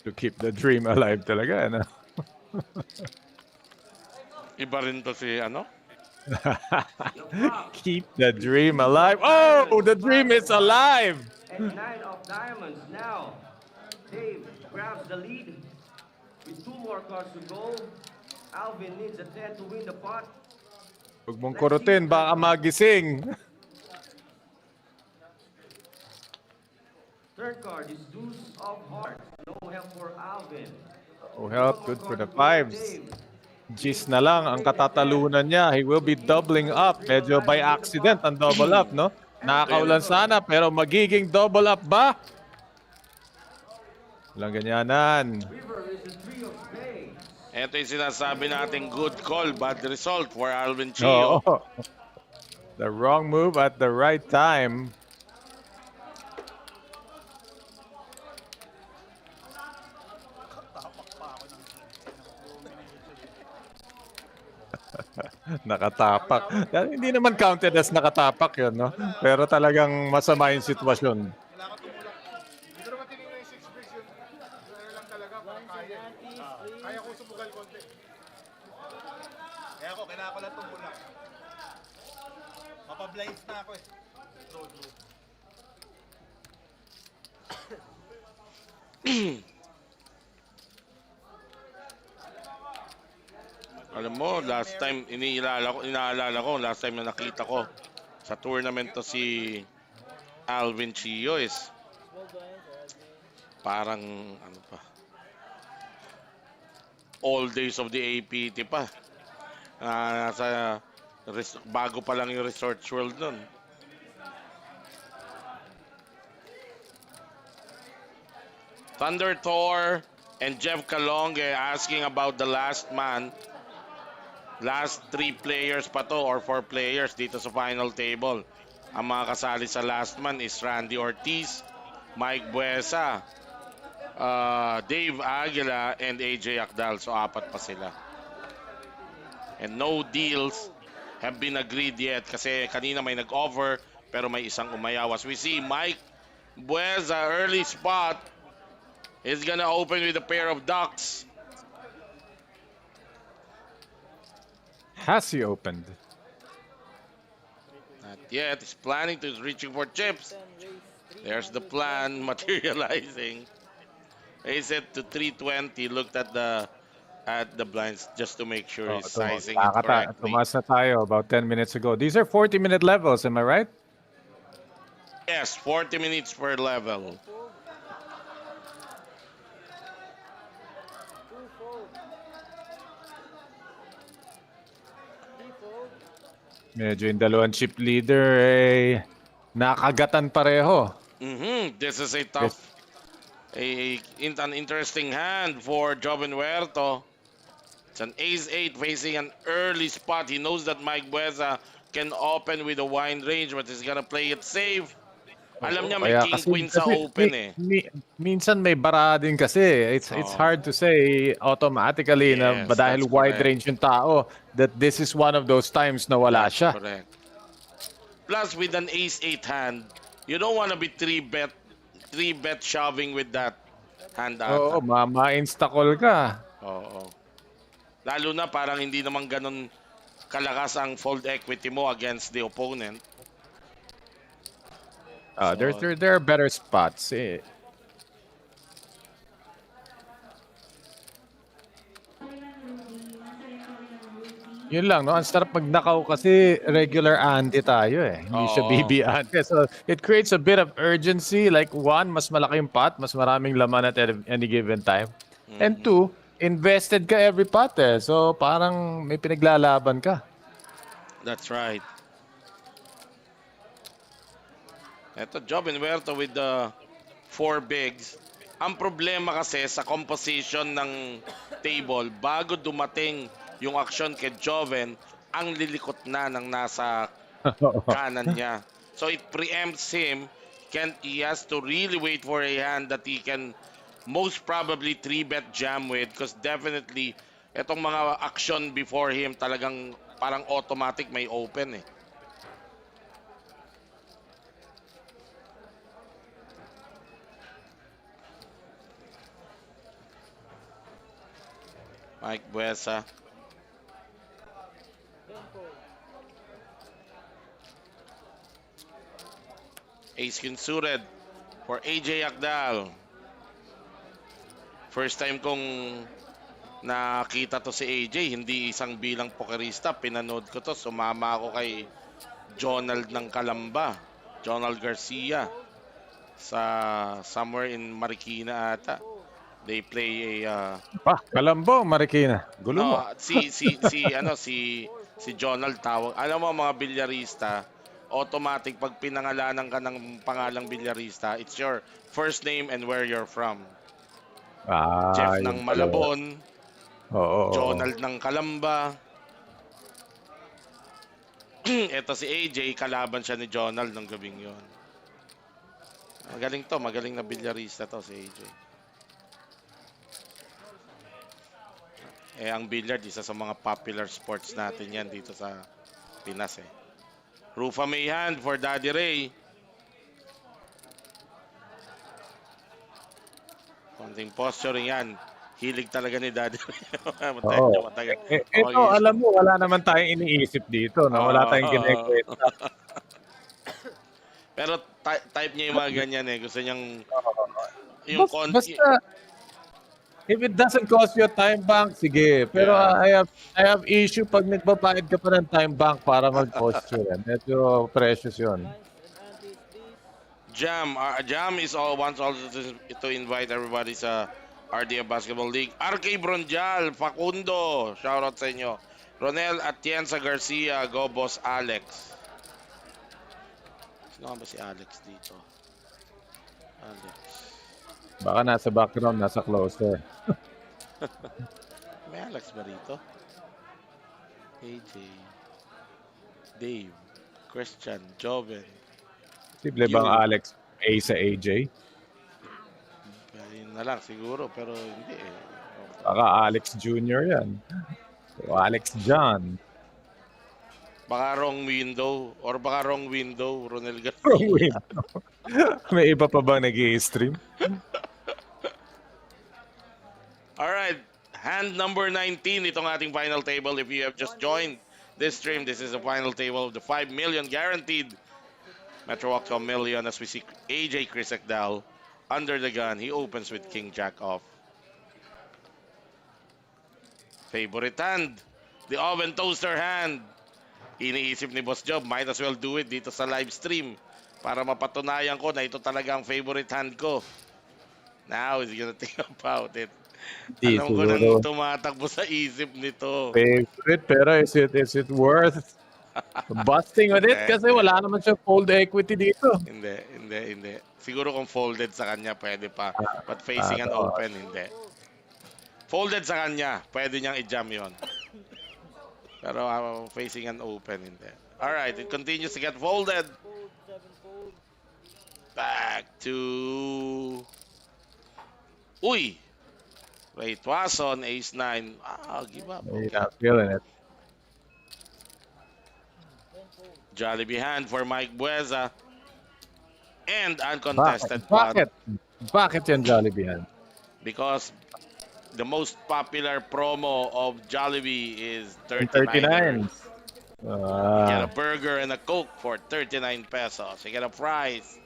To keep the dream alive talaga. Ano? Iba rin to si ano? Keep the dream alive. Oh, the dream is alive. And 9 of diamonds now. Dave grabs the lead with 2 more cards to go. Alvin needs a 10 to win the pot. Huwag mong kurutin, baka magising. Third card is deuce of hearts. No help for Alvin. Oh, help. Good for the 5s. Gis na lang ang katatalunan niya. He will be doubling up. Medyo by accident ang double up, no? Nakakaulan sana, pero magiging double up ba? Walang ganyanan. River is the 3 of spades. Ito yung sinasabi nating good call, bad result for Alvin Chio. Oo. The wrong move at the right time. Nakatapak. Hindi naman counted as nakatapak yun, no? Pero talagang masama yung sitwasyon. Blinds and antes, please. Kaya ako, kailangan ko lang tumulak. Mapablinds na ako eh. True. Alam mo, last time, inaalala ko, last time na nakita ko sa tournament to si Alvin Chio is Small blinds, Alvin. parang, ano pa, all days of the APT pa. Bago pa lang yung Resorts World nun. Thunder Thor and Jeff Kalonge asking about the last man. Last 3 players pa to or 4 players dito sa final table. Ang mga kasali sa last man is Randy Ortiz, Mike Buesa, Dave Aguila, and AJ Akdal. So 4 pa sila. And no deals have been agreed yet kasi kanina may nag-offer pero may isang umayawas. We see Mike Buesa early spot is gonna open with a pair of ducks. Has he opened? Not yet. He's planning to reaching for chips. 10 raise, 3. There's the plan materializing. He said to 320. Looked at the blinds just to make sure he's sizing it correctly. Tumaas na tayo about 10 minutes ago. These are 40-minute levels, am I right? Yes, 40 minutes per level. Fold. 2 fold. 3 fold. Medyo yung dalawang chip leader nakagatan pareho. This is a tough, an interesting hand for Joven Huerto. It's an ace-8 facing an early spot. He knows that Mike Buesa can open with a wide range, but he's gonna play it safe. Alam niya may Kaya king-queen sa open minsan may bara din kasi. It's hard to say automatically na Yes, dahil that's wide correct. range yung tao that this is one of those times na wala That's siya. correct. Plus, with an ace-8 hand, you don't want to be 3-bet shoving with that hand Oo, ata. ma-insta-call ka. Oo. Lalo na parang hindi naman ganun kalakas ang fold equity mo against the opponent. There are better spots. Yun lang, no? Ang sarap mag-knockout kasi regular ante tayo eh. Hindi siya Oo. BB ante. So, it creates a bit of urgency. Like, one, mas malaki yung pot. Mas maraming laman at any given time. And two, invested ka every pot eh. So, parang may pinaglalaban ka. That's right. Ito, Joven Huerto with the 4 bigs. Ang problema kasi sa composition ng table, bago dumating yung action kay Joven, ang lilikot na ng nasa kanan niya. So it preempts him. He has to really wait for a hand that he can most probably 3-bet jam with because definitely itong mga action before him talagang parang automatic may open eh. Mike Buesa. 10 fold. Ace Queen suited for AJ Akdal. First time kong nakita to si AJ, hindi isang bilang pokerista. Pinanood ko to, sumama ako kay Jonald ng Kalamba, Jonald Garcia, sa somewhere in Marikina ata. They play a Kalambo, Marikina. Gulo mo. si Jonald tawag. Alam mo mga bilyarista, automatic pag pinangalanan ka ng pangalang bilyarista, it's your first name and where you're from. Jeff Yun ng pala. Malabon, Oo. Jonald ng Kalamba. Ito si AJ, kalaban siya ni Jonald ng gabing yon. Magaling na bilyarista to si AJ. Ang billiard, isa sa mga popular sports natin yan dito sa Pinas eh. Rufa may hand for Daddy Ray. Konting posturing yan. Hilig talaga ni Daddy. Oo. Matagal. Ito, alam mo, wala naman tayong iniisip dito, no? Wala tayong kinekwenta. Pero type niya yung mga ganyan eh. Gusto niyang yung Basta, if it doesn't cost you a time bank, sige. Pero yeah. I have issue pag nagbabayad ka pa ng time bank para mag-posture. Medyo precious yun. Lines and antis, please. Jam is all wants also to invite everybody sa RDF Basketball League. RK Bronjal, Facundo, shoutout sa inyo. Ronel Atienza Garcia, Go Boss Alex. Sino nga ba si Alex dito? Alex. Baka nasa background, nasa closer. May Alex ba rito? AJ, Dave, Christian, Joven. Simple bang Alex A sa AJ? Yun na lang siguro, pero hindi eh. Baka Alex Jr. yan. O Alex John. Baka wrong window or baka wrong window, Ronel Wrong Garcia. window. May iba pa bang nag-i-stream? Alright, hand number 19, itong ating final table. If you have just joined this stream, this is the final table of the 5 million guaranteed MetroWalk to a million as we see AJ Chris Ekdal under the gun. He opens with King Jack off. Favorite hand, the oven toaster hand. Iniisip ni Boss Job, might as well do it dito sa live stream para mapatunayan ko na ito talaga ang favorite hand ko. Now he's gonna think about it. Di Alam ko siguro. nang tumatakbo sa isip nito. Favorite, pero is it worth busting with it? Kasi wala naman siya fold equity dito. Hindi. Siguro kung folded sa kanya, pwede pa. But facing an open, hindi. Folded sa kanya, pwede niyang i-jam yon. Pero facing an open, hindi. Alright, it continues to get folded. Fold, 7 fold. Back to... Uy! Ray Tuason, ace-9. I'll give up. You're not feeling it. Jollibee hand for Mike Bueza. And uncontested Bakit? pot. Bakit yan Jollibee hand? Because the most popular promo of Jollibee is 39. 39. You get a Ah, burger and a Coke for 39 pesos. You get a fries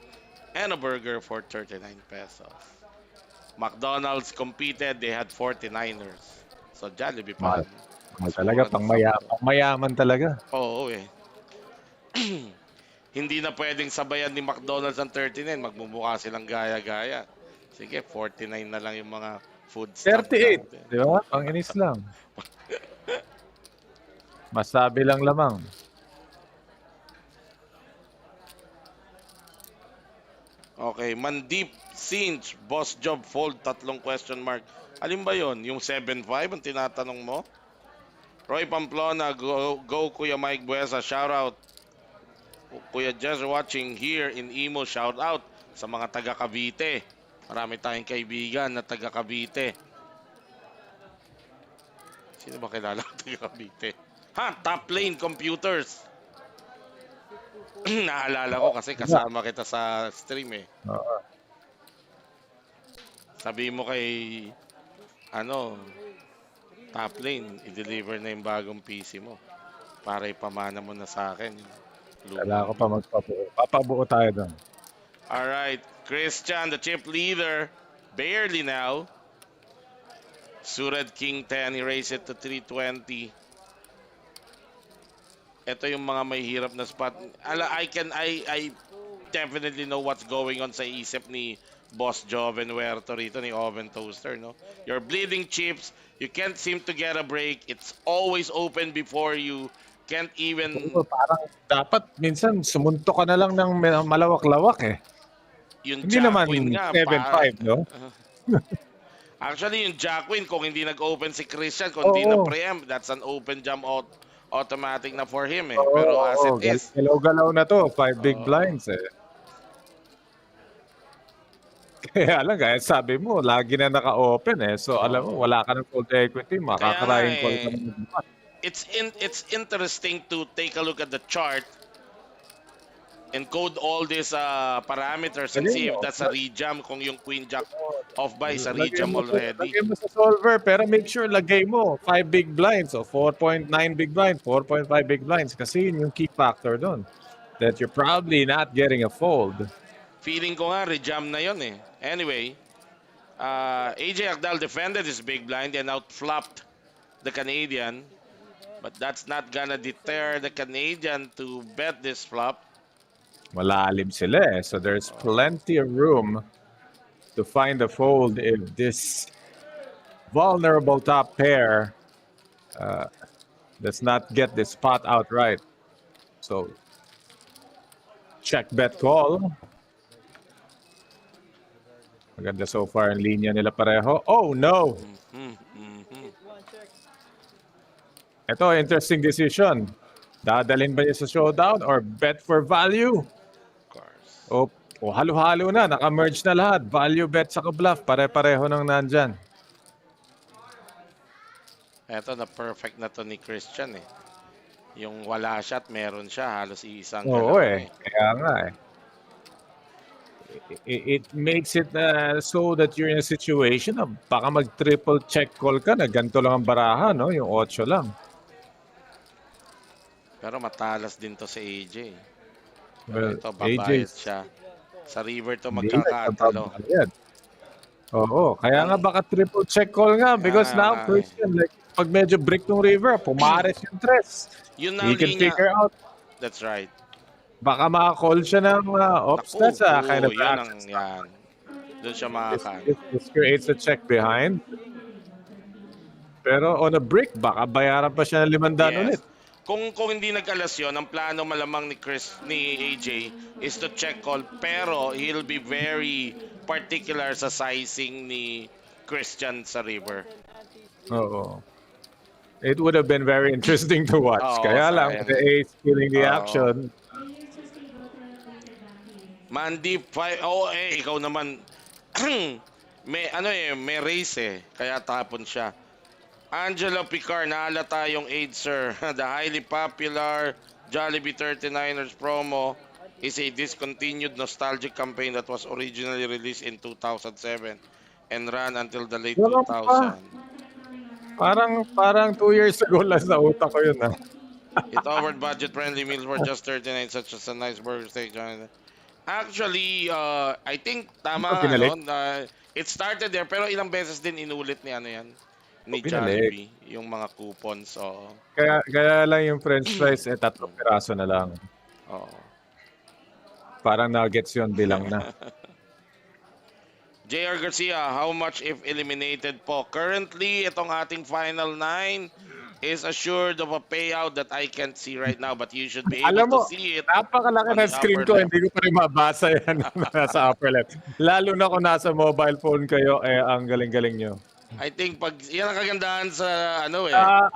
and a burger for 39 pesos. McDonald's competed, they had 49ers. So Jollibee pa. talaga, pangmayaman talaga. Oo eh. Hindi na pwedeng sabayan ni McDonald's ang 39. Magmumukha silang gaya-gaya. Sige, 49 na lang yung mga food stuff 38, natin. di ba? Panginis lang. Masabi lang lamang. Okay, Mandip Cinch, Boss Job Fold, 3 question mark. Alin ba yon? Yung 7-5 ang tinatanong mo? Roy Pamplona, go Kuya Mike Buesa, shout out. Kuya Jess watching here in Imo, shout out sa mga taga Cavite. Marami tayong kaibigan na taga Cavite. Sino ba kilala ko taga Cavite? Ha, Top Lane Computers. Naalala ko kasi kasama kita sa stream eh. Oo. Sabi mo kay Top Lane, i-deliver na yung bagong PC mo para ipamana mo na sa akin. Kailangan ko pa magpabuo. Papabuo tayo doon. Alright, Christian, the chip leader, barely now. Sured King 10, he raised it to 320. Ito yung mga may hirap na spot. I definitely know what's going on sa isip ni Boss Joven Huerto rito, ni Oven Toaster, no? You're bleeding chips, you can't seem to get a break, it's always open before you, can't even... Parang dapat minsan sumunto ka na lang ng malawak-lawak eh. Yung Hindi naman Jacqueline nga, 7-5, no? Actually, yung Jacqueline, kung hindi nag-open si Christian, kung hindi na preempt, that's an open jump automatic na for him eh. Pero as it is... Galaw-galaw na to, 5 big blinds eh. Kaya lang, kaya sabi mo, lagi na naka-open eh. So alam mo, wala ka ng cold equity, makakaraing call ka ng It's interesting to take a look at the chart encode all these parameters and Lagay see if mo. that's a rejam kung yung queen jack off by is a Lagay rejam mo sa, already. lagay mo sa solver, pero make sure lagay mo 5 big blinds o 4.9 big blinds, 4.5 big blinds kasi yun yung key factor doon. That you're probably not getting a fold. Feeling ko nga rejam na yon eh. Anyway, AJ Agdal defended his big blind and outflopped the Canadian. But that's not gonna deter the Canadian to bet this flop. Malalim sila eh. So there's plenty of room to find a fold if this vulnerable top pair does not get the spot outright. So check bet call. Maganda so far ang linya nila pareho. Oh no! Hit one check. Ito, interesting decision. Dadalhin ba niya sa showdown or bet for value? Of course. O halo-halo na. Naka-merge na lahat. Value bet sa bluff. Pare-pareho nang nandyan. Eto na perfect na to ni Christian eh. Yung wala siya at meron siya, halos isang Oo galaw eh. Kaya nga eh. It makes it so that you're in a situation na baka mag-triple check call ka na ganito lang ang baraha, no? Yung 8 lang. Pero matalas din to sa AJ. Pero Well, ito, AJ babayad siya. Sa river to hindi magkakatalo. nagbabayad. Oo, kaya nga baka triple check call nga because Kaya now, nga Christian, like, pag medyo break ng river, pumares yung tres. Yun He ang can linya. figure out. That's right. Baka maka-call siya ng ops. Naku, That's a kind of yun ang access. yan. Doon siya makakaano. This creates a check behind. Pero on a brick, baka bayaran pa siya ng 500 ulit. Yes. Kung hindi nag-alas yun, ang plano malamang ni AJ is to check call. Pero he'll be very particular sa sizing ni Christian sa river. Oo. It would have been very interesting to watch. Oo, Kaya lang, sayang. the ace killing the Oo. action. Mandy, oh ikaw naman. May race eh. Kaya tapon siya. Angela Picard, nahalata yung age, sir. The highly popular Jollibee 39ers promo is a discontinued nostalgic campaign that was originally released in 2007 and ran until the late Ganun 2000. Parang 2 years ago lang sa utak ko yun. It offered budget-friendly meals for just 39, such as a nice burger steak. Actually, I think tama Pinalik? it started there pero ilang beses din inulit ni ni Pinalik. Jollibee yung mga coupons. So, Kaya lang yung french fries, 3 piraso na lang. oo. Parang nuggets yun, bilang na. JR Garcia, how much if eliminated po? Currently, itong ating final 9 is assured of a payout that I can't see right now, but you should be able Alam mo, to see it. napakalaki on na the screen upper ko, left. hindi ko pa rin mabasa yan nasa upper left. Lalo na kung nasa mobile phone kayo, ang galing-galing nyo. I think yan ang kagandahan sa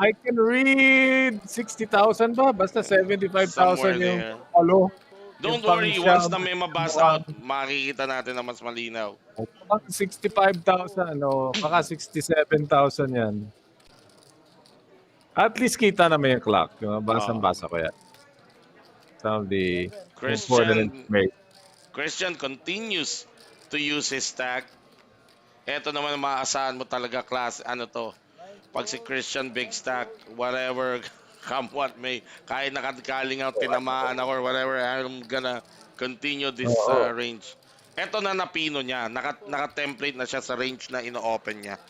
I can read 60,000 ba? Basta 75,000 Somewhere yung there. follow. Don't yung worry, pang once siyam, na may mabasa out, makikita natin na mas malinaw. Baka 65,000, baka 67,000 yan. At least kita naman yung clock. Basang-basa ko yan. Some of the important information. Christian continues to use his stack. Ito naman ang maaasahan mo talaga, class. Pag si Christian big stack, whatever, come what may, kahit nakakaling out, tinamaan ako or whatever, I'm gonna continue this range. Ito na napino niya. Naka-template na siya sa range na ino-open niya.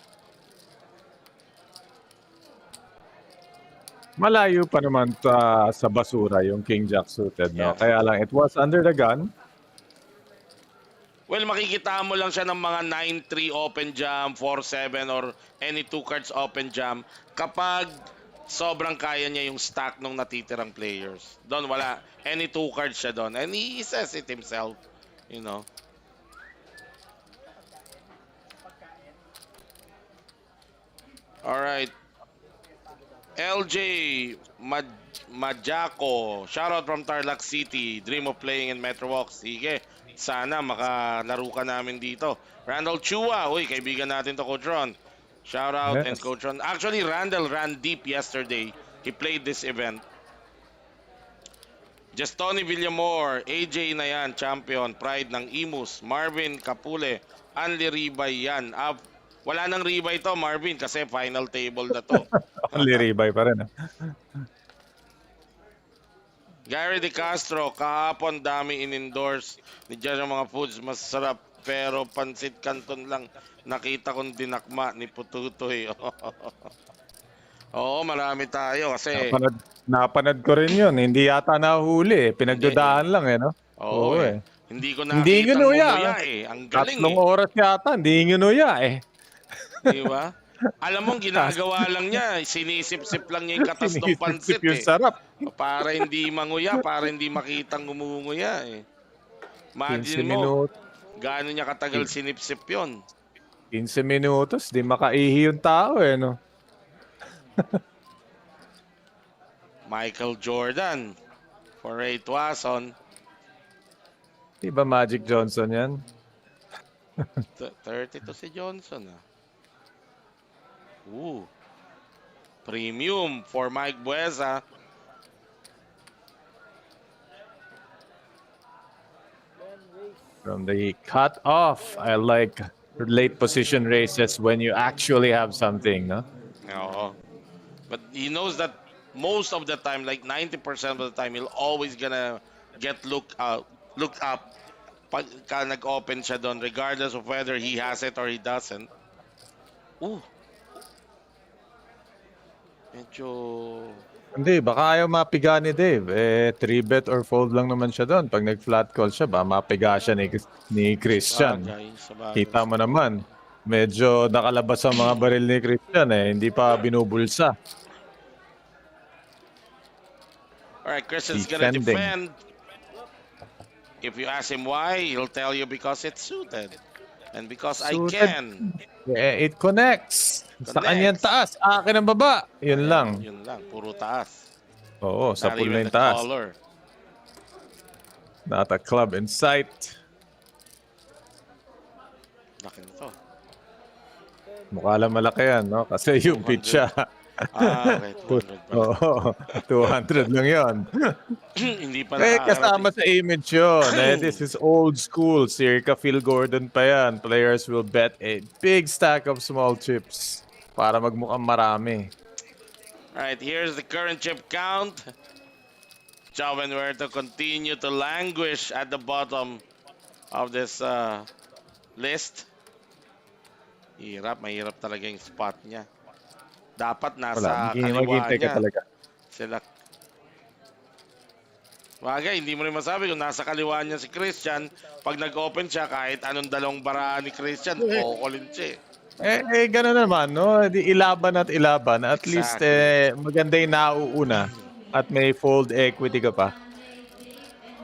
Malayo pa naman sa basura yung King Jack suited, no? Yeah. Kaya lang, it was under the gun. Well, makikita mo lang siya ng mga 9-3 open jam, 4-7 or any 2 cards open jam kapag sobrang kaya niya yung stack ng natitirang players. Doon wala, any 2 cards siya doon. And he says it himself, you know. Alright. LJ Majako, shoutout from Tarlac City. Dream of playing in MetroWalk. Sige, sana makalaro ka namin dito. Randall Chua, uy, kaibigan natin to, Coach Ron. Shoutout and Yes. Coach Ron. Actually, Randall ran deep yesterday. He played this event. Just Tony Villamor, AJ na yan, champion, pride ng Imus, Marvin Capule, Anli Ribay yan. Wala nang Ribay to, Marvin, kasi final table na to. Only ribeye pa rin. Gary De Castro, kahapon dami in-endorse ni Diyan yung mga foods masarap pero pansit canton lang nakita kong dinakma ni Pututoy. Oo, marami tayo kasi Napanood ko rin yun. Hindi yata nahuli. Pinagdudahan lang no? oo Oo eh. Hindi ko Hindi nakitang ginuya. ngumuya eh. Ang galing 3 oras yata. Hindi ginuya Di ba? Alam mo, ginagawa lang niya, sinisip-sip lang niya yung katas ng pansit Sinisip-sip yung eh. sarap. Para hindi manguya, para hindi makitang ngumunguya eh. 15 Imagine mo, minutos. gaano niya katagal sinipsip yon. 15 minutos. Di makaihi yung tao no? Michael Jordan for Ray Tuason. Di ba Magic Johnson yan? 32 si Johnson ah. Ooh. Premium for Mike Buesa. From the cut off, I like late position races when you actually have something, no? Oo. But he knows that most of the time, like 90% of the time, he'll always gonna get look up pagka nag-open siya doon, regardless of whether he has it or he doesn't. Ooh. Medyo... Hindi, baka ayaw mapiga ni Dave. 3-bet or fold lang naman siya doon. Pag nag-flat call siya, ba mapiga siya ni Christian. Sabagay. Kita mo naman, medyo nakalabas ang mga baril ni Christian hindi pa binubulsa. Alright, Christian's gonna defend. If you ask him why, he'll tell you because it's suited. And because I Suited. can. It connects. Sa kanyang taas, akin ang baba. Yun lang. Yun lang, puro taas. Oo, sa Not pool na even yung the taas. color. Not a club in sight. Laki na to. Mukha lang malaki yan, no? Kasi yung 200. pitch siya. Okay, 200 pa. Oo, 200 lang yun. Hindi pa Kasama sa image yun. This is old school. Circa Phil Gordon pa yan. Players will bet a big stack of small chips para magmukhang marami. Alright, here's the current chip count. Joven Huerta continue to languish at the bottom of this list. Mahirap talaga yung spot niya. Dapat nasa kaliwa Maghihintay ka niya. talaga. Sila. Bagay, hindi mo rin masabi kung nasa kaliwa niya si Christian. Pag nag-open siya, kahit anong dalawang baraan ni Christian, kukulin siya. Gano'n naman, no? Ilaban at ilaban. At least, maganda yung nauuna. At may fold equity ka pa.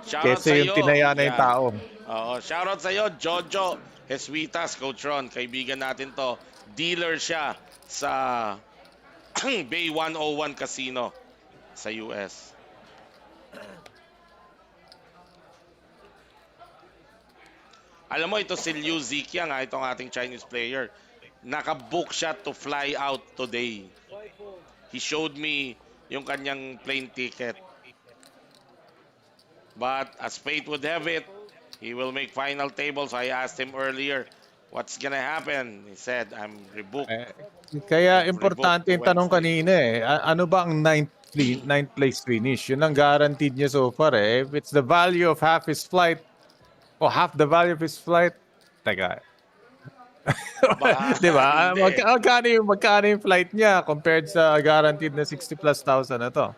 Shoutout Kesa yung tinaya na yung tao. Oo, shoutout sa'yo, Jojo Jesuitas, Coach Ron. Kaibigan natin to. Dealer siya sa Bay 101 Casino sa US. Alam mo, ito si Liu Ziqiang, itong ating Chinese player. Nakabook siya to fly out today. He showed me yung kanyang plane ticket. But as fate would have it, he will make final table. So I asked him earlier, what's gonna happen? He said, I'm rebooked. Kaya importante yung tanong kanina ano ba ang ninth place finish? Yun ang guaranteed niya so far If it's the value of half his flight, o half the value of his flight, taga. Di ba? Magkano yung flight niya compared sa guaranteed na 60,000+ na to?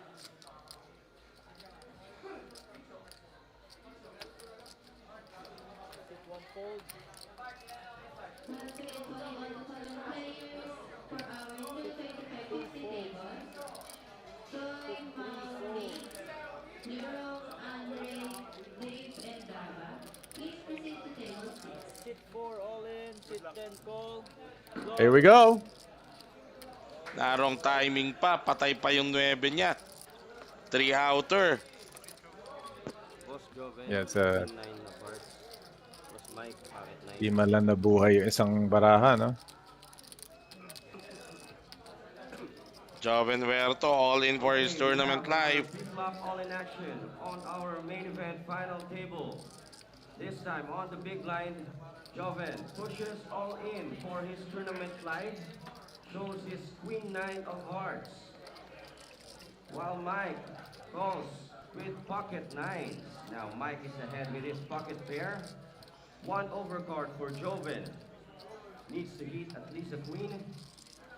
Here we go. Narong timing pa. Patay pa yung 9 niya. 3-outer. Boss Joven, Yes, 9 na board. Boss Mike, bakit 9? Di man lang nabuhay yung isang baraha, no? Joven Huerto all in for his tournament life. flop all in action on our main event final table. This time on the big blind, Joven pushes all in for his tournament life, shows his queen nine of hearts, while Mike calls with pocket nines. Now Mike is ahead with his pocket pair. One overcard for Joven. Needs to hit at least a queen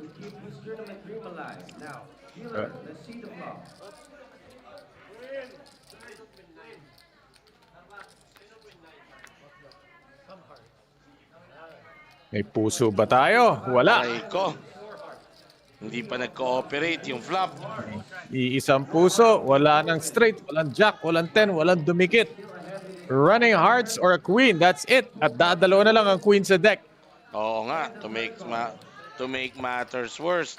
to keep his tournament dream alive. Now, Healer, let's see the flop. May puso ba tayo? Wala. Aray ko. Hindi pa nag-cooperate yung flop. Iisang puso, wala ng straight, walang jack, walang 10, walang dumikit. Running hearts or a queen, that's it. At dadalawa na lang ang queen sa deck. Oo nga, to make matters worse,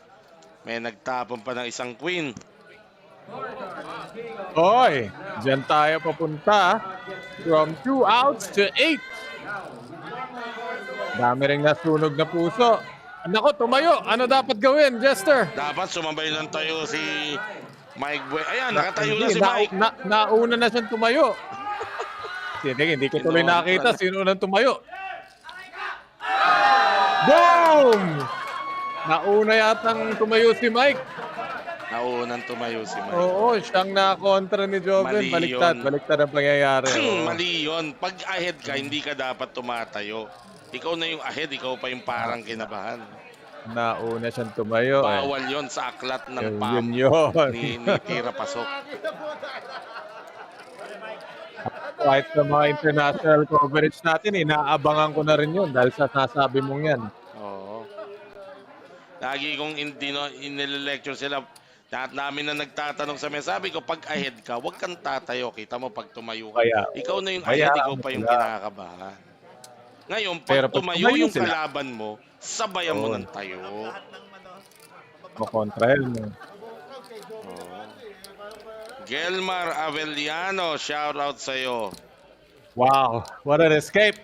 may nagtapon pa ng isang queen. Oy, dyan tayo papunta. From 2 outs to 8. Dami ring nasunog na puso. Nako, tumayo. Ano dapat gawin, Jester? Dapat sumabay lang tayo si Mike Buena. Ayan, nakatayo na si Mike. Nauna na siyang tumayo. Hindi ko tuloy nakita sino unang tumayo. Boom! Nauna yatang tumayo si Mike. Naunang tumayo si Mike. Oo, siyang nakontra ni Joven. Baliktad ang pangyayari. Mali yun. Pag ahead ka, hindi ka dapat tumatayo. Ikaw na yung ahead, ikaw pa yung parang kinabahan. Nauna siyang tumayo. Bawal yon sa aklat ng PAM Yun. ni Tira Pasok. Kahit sa mga international coverage natin, inaabangan ko na rin yun dahil sa sasabi mong yan. Oo. Lagi kong inilecture sila. Lahat namin na nagtatanong sa mga, sabi ko, pag ahead ka, huwag kang tatayo. Kita mo pag tumayo ka. Ikaw na yung ahead, ikaw pa yung kinakabahan. Ngayon, pag tumayo yung kalaban mo, sabayan mo ng tayo. Makontra mo. Gelmar Avellano, shout out sa'yo. Wow, what an escape.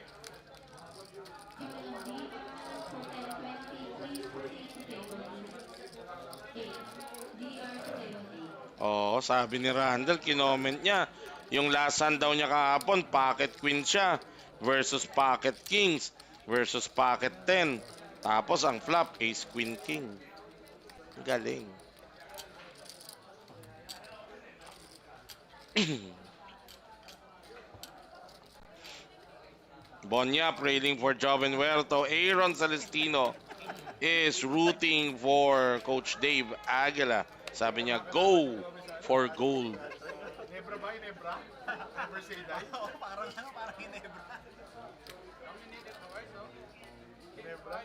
Oo, sabi ni Randall, kinoment niya, yung last hand daw niya kahapon, pocket queen siya versus pocket kings versus pocket 10. Tapos ang flop, ace queen king. Galing. Bonya praying for Joven Huerto. Aaron Celestino is rooting for Coach Dave Aguila. Sabi niya, go for gold. Nebra ba? Nebra? Never say that. Parang Nebra. Nebra.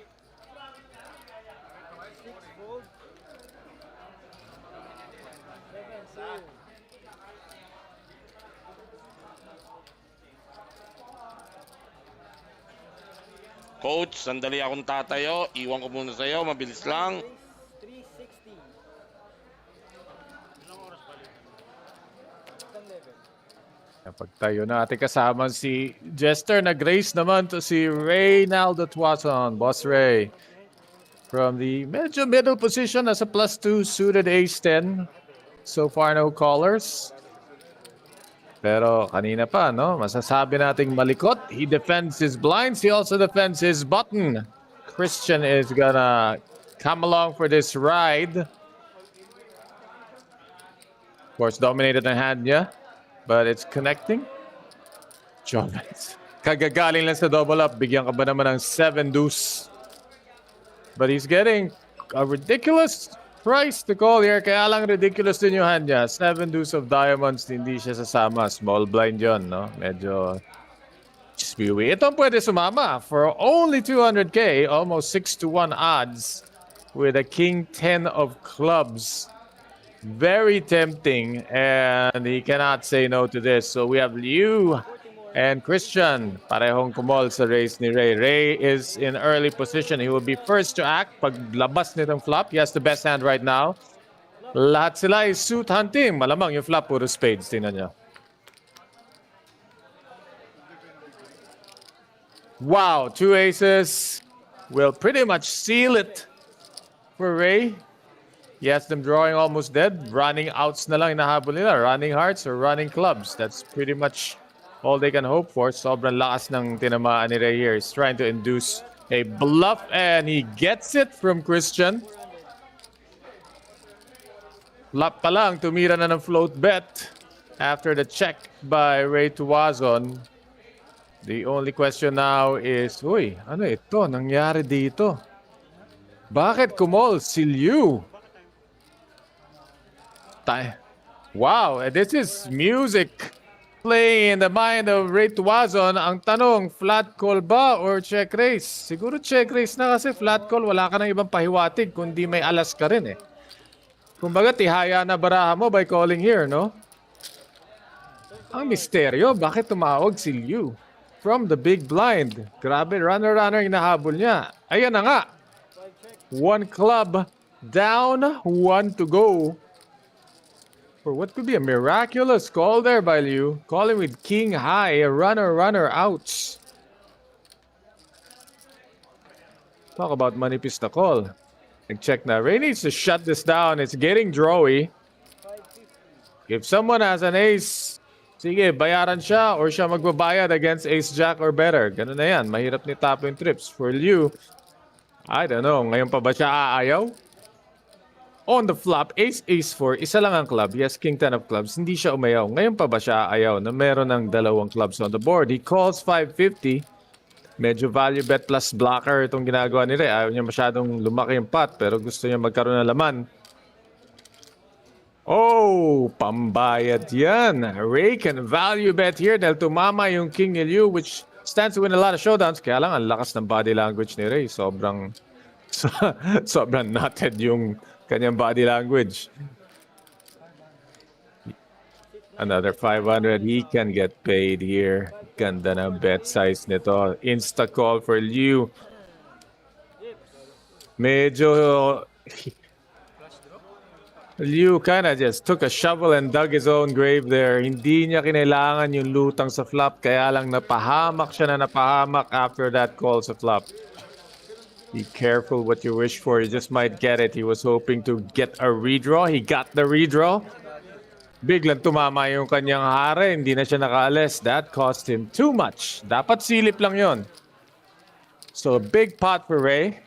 Coach, sandali akong tatayo. Iwan ko muna sa'yo. Mabilis lang. 360. Kapag tayo na ating kasama si Jester, nag-race naman to si Reynaldo Tuason. Boss Ray. From the medyo middle position as a +2 suited ace-10. So far, no callers. Pero kanina pa, no? Masasabi nating malikot. He defends his blinds. He also defends his button. Christian is gonna come along for this ride. Of course, dominated ang hand niya. But it's connecting. Jovens. Kagagaling lang sa double up. Bigyan ka ba naman ng 7 deuce? But he's getting a ridiculous price to call here. Kaya lang ridiculous din yung hand niya. 7 deuce of diamonds, hindi siya sasama. Small blind yun, no? Medyo spewy. Ito ang pwede sumama for only 200k. Almost 6-1 odds with a king 10 of clubs. Very tempting, and he cannot say no to this. So we have Liu and Christian. Parehong kumol sa race ni Ray. Ray is in early position. He will be first to act. Pag labas nitong flop, he has the best hand right now. Lahat sila is suit hunting. Malamang yung flop, puro spades. Tingnan nyo. Wow, 2 aces will pretty much seal it for Ray. He has them drawing almost dead. Running outs na lang hinahabol nila. Running hearts or running clubs. That's pretty much all they can hope for. Sobrang lakas ng tinamaan ni Ray here. He's trying to induce a bluff and he gets it from Christian. Flop pa lang, tumira na ng float bet after the check by Ray Tuazon. The only question now is, uy, ano ito? Nangyari dito? Bakit kumol si Liu? Wow, this is music playing in the mind of Ray Tuazon. Ang tanong, flat call ba or check raise? Siguro check raise na kasi flat call, wala ka ng ibang pahiwatig kundi may alas ka rin eh. Kumbaga, tihaya na baraha mo by calling here, no? Ang misteryo, bakit tumawag si Liu? From the big blind. Grabe, runner-runner hinahabol niya. Ayan na nga. One club down, one to go. For what could be a miraculous call there by Liu. Calling with king high, a runner outs. Talk about manipis na call. Nag-check na. Ray needs to shut this down. It's getting drawy. If someone has an ace, sige, bayaran siya or siya magbabayad against ace-jack or better. Ganun na yan. Mahirap ni tap yung trips. For Liu, I don't know. Ngayon pa ba siya aayaw? On the flop, ace-ace-4, isa lang ang club. Yes, king-10 of clubs. Hindi siya umayaw. Ngayon pa ba siya aayaw na meron ng dalawang clubs on the board? He calls 550. Medyo value bet plus blocker itong ginagawa ni Ray. Ayaw niya masyadong lumaki yung pot pero gusto niya magkaroon ng laman. Oh, pambayad yan. Ray can value bet here dahil tumama yung king ni Liu which stands to win a lot of showdowns. Kaya lang, ang lakas ng body language ni Ray. Sobrang knotted yung kanyang body language. Another 500. He can get paid here. Ganda ng bet size nito. Insta call for Liu. Medyo... Liu kinda just took a shovel and dug his own grave there. Hindi niya kinailangan yung lutang sa flop. Kaya lang napahamak siya na napahamak after that call sa flop. Be careful what you wish for. You just might get it. He was hoping to get a redraw. He got the redraw. Biglang tumama yung kanyang hare. Hindi na siya nakaalis. That cost him too much. Dapat silip lang yon. So, big pot for Ray.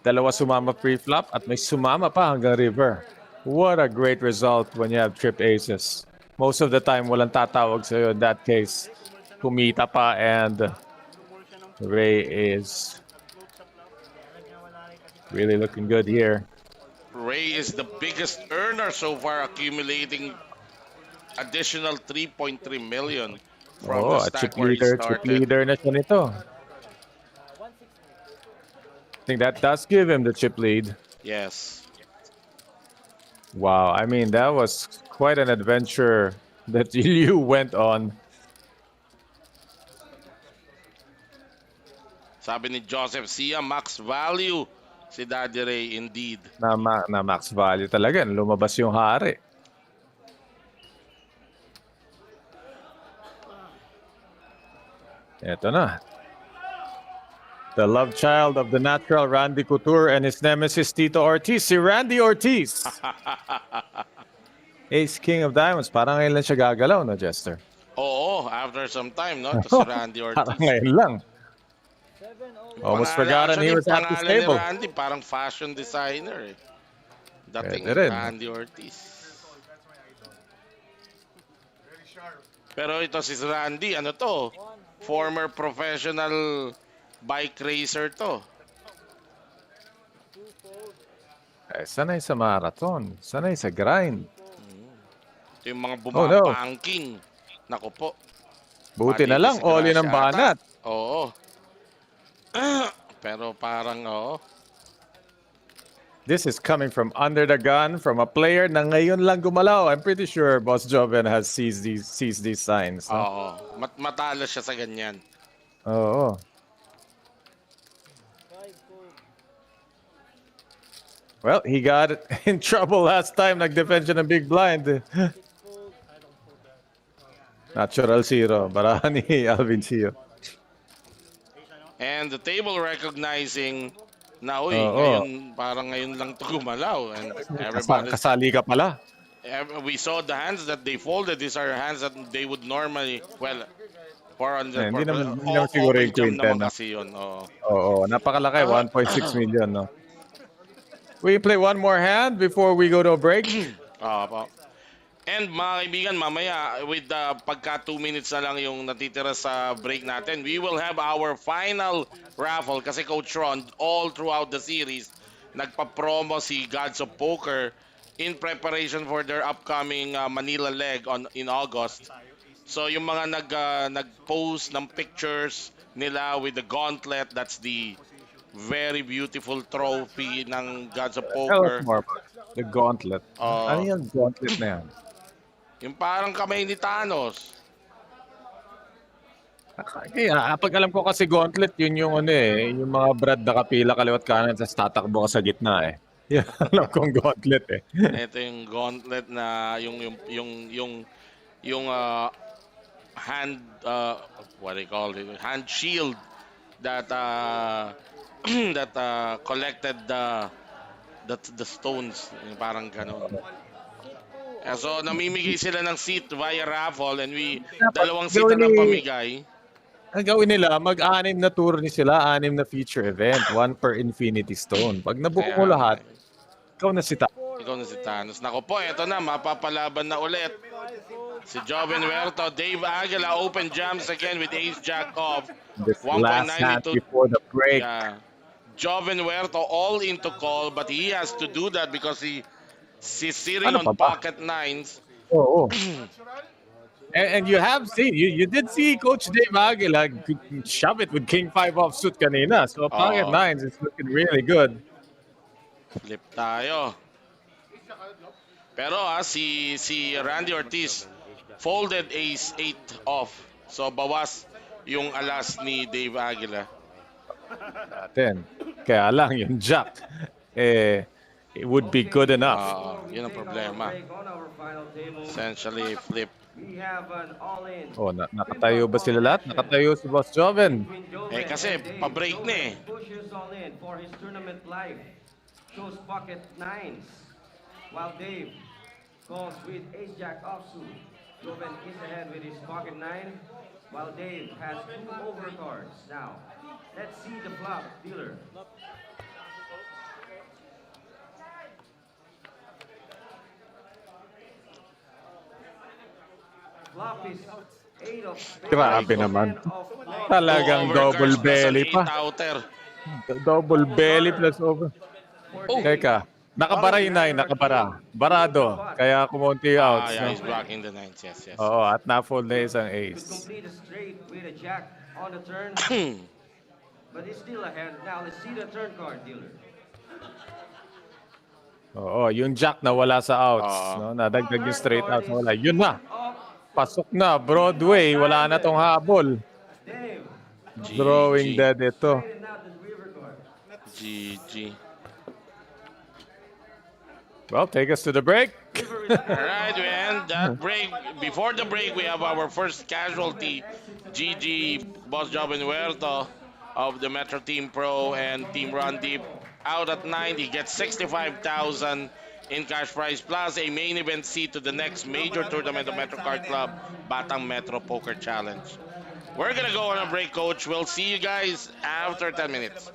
Dalawa sumama pre-flop at may sumama pa hanggang river. What a great result when you have trip aces. Most of the time, walang tatawag sa'yo in that case. Kumita pa and Ray is really looking good here. Ray is the biggest earner so far, accumulating additional 3.3 million from the stack where he started. Chip leader na siya nito. I think that does give him the chip lead. Yes. Wow, I mean, that was quite an adventure that Liu went on. Sabi ni Joseph Sia, max value si Daddy Ray indeed. Na max value talaga. Lumabas yung hari. Eto na. The love child of the natural Randy Couture and his nemesis Tito Ortiz, si Randy Ortiz. Ace King of Diamonds. Parang ngayon lang siya gagalaw, no, Jester? Oo, after some time, no? Ito si Randy Ortiz. Parang ngayon lang. Almost forgotten he was at the Pangalan table. ni Randy, parang fashion designer eh. Dating Pwede rin. Randy Ortiz. Pero ito si Randy, ano to? Former professional bike racer to. Sanay sa marathon. Sanay sa grind. Ito yung mga Oh, no. bumapangking. Naku po. Buti na lang, all in ang banat. Oo. Pero parang, oo. This is coming from under the gun from a player na ngayon lang gumalaw. I'm pretty sure Boss Joven has seized these signs. No? Oo. Matalo siya sa ganyan. Oo. Well, he got in trouble last time. Nag-defend siya ng big blind. Natural zero. Barahan ni Alvin Sio. And the table recognizing na, uy, Oo. ngayon lang to gumalaw. And everybody's, Kasali ka pala. we saw the hands that they folded. These are hands that they would normally, well, for on the Hindi naman, purpose, hindi naman siguro open yung jam Quinten, naman no? kasi yun. Oo. Oo, napakalaki, 1.6 million, no? We play one more hand before we go to a break. Po. And mga kaibigan, mamaya with pagka 2 minutes na lang yung natitira sa break natin, we will have our final raffle kasi Coach Ron all throughout the series nagpa-promo si Gods of Poker in preparation for their upcoming Manila leg on in August. So yung mga nag-post ng pictures nila with the gauntlet, that's the very beautiful trophy ng Gods of Tell us Poker. more about the gauntlet. Ano Uh, yung gauntlet na yan? yung parang kamay ni Thanos. Pag alam ko kasi gauntlet, yun yung ano eh, yung mga brad na kapila kaliwat kanan tapos tatakbo ka sa gitna eh. Yan alam kong gauntlet eh. Ito yung gauntlet na yung hand what do you call it? Hand shield that that collected the stones, yung parang ganun. So namimigay sila ng seat via raffle and Dapat dalawang seat na lang pamigay. ang gawin nila, mag-anim na tourney sila, anim na feature event, one per Infinity Stone. Pag nabuo Kaya mo nga, lahat, ikaw na si ikaw na si Thanos. Nako po, eto na, mapapalaban na ulit. Si Joven Huerto, Dave Aguila, open jams again with Ace Jack off. this last hand 1.92. before the break. Yeah. Joven Huerto all into call, but he has to do that because he's sitting Ano on pa ba? pocket nines. Oo. And you have seen, you did see Coach Dave Aguila shove it with King 5 offsuit kanina. So pocket Oo, nines is looking really good. flip tayo. Pero si Randy Ortiz folded ace 8 off. So bawas yung alas ni Dave Aguila. Natin. Kaya lang yung jack, it would be good enough. Yun ang problema. Essentially, flip. We have an all-in. Oh, nakatayo ba sila lahat? Nakatayo si Boss Joven. Kasi pa-break na eh. Pushes all in for his tournament life. Shows pocket nines. While Dave calls with ace jack offsuit. Joven is ahead with his pocket nine. While Dave has two overcards. Now, let's see the flop dealer. Flop is 8 of spades. Grabe naman. Of clubs. Talagang Two double overcards plus an belly pa. 8-outer. Double belly plus over. Oh. Teka, nakabara yung nine, nakabara. Barado. Kaya kumonti outs. Yeah, No? he's blocking the nines. Yes, yes. Oo, at na-fold na isang Could ace. complete a straight with a jack on the turn. But he's still ahead. Now let's see the turn card dealer. Oo, yung jack na wala sa outs. No? Nadagdag yung straight outs. Wala. Yun na. Pasok na. Broadway. Wala na tong habol. Dave. Drawing dead ito. And now the river card. GG. Well, take us to the break. Alright, we end that break. Before the break, we have our first casualty, GG Boss Joven Huerto of the Metro Team Pro and Team Run Deep out at 90. Gets 65,000 in cash prize plus a main event seat to the next major tournament of Metro Card Club, Batang Metro Poker Challenge. We're gonna go on a break, Coach. We'll see you guys after 10 minutes.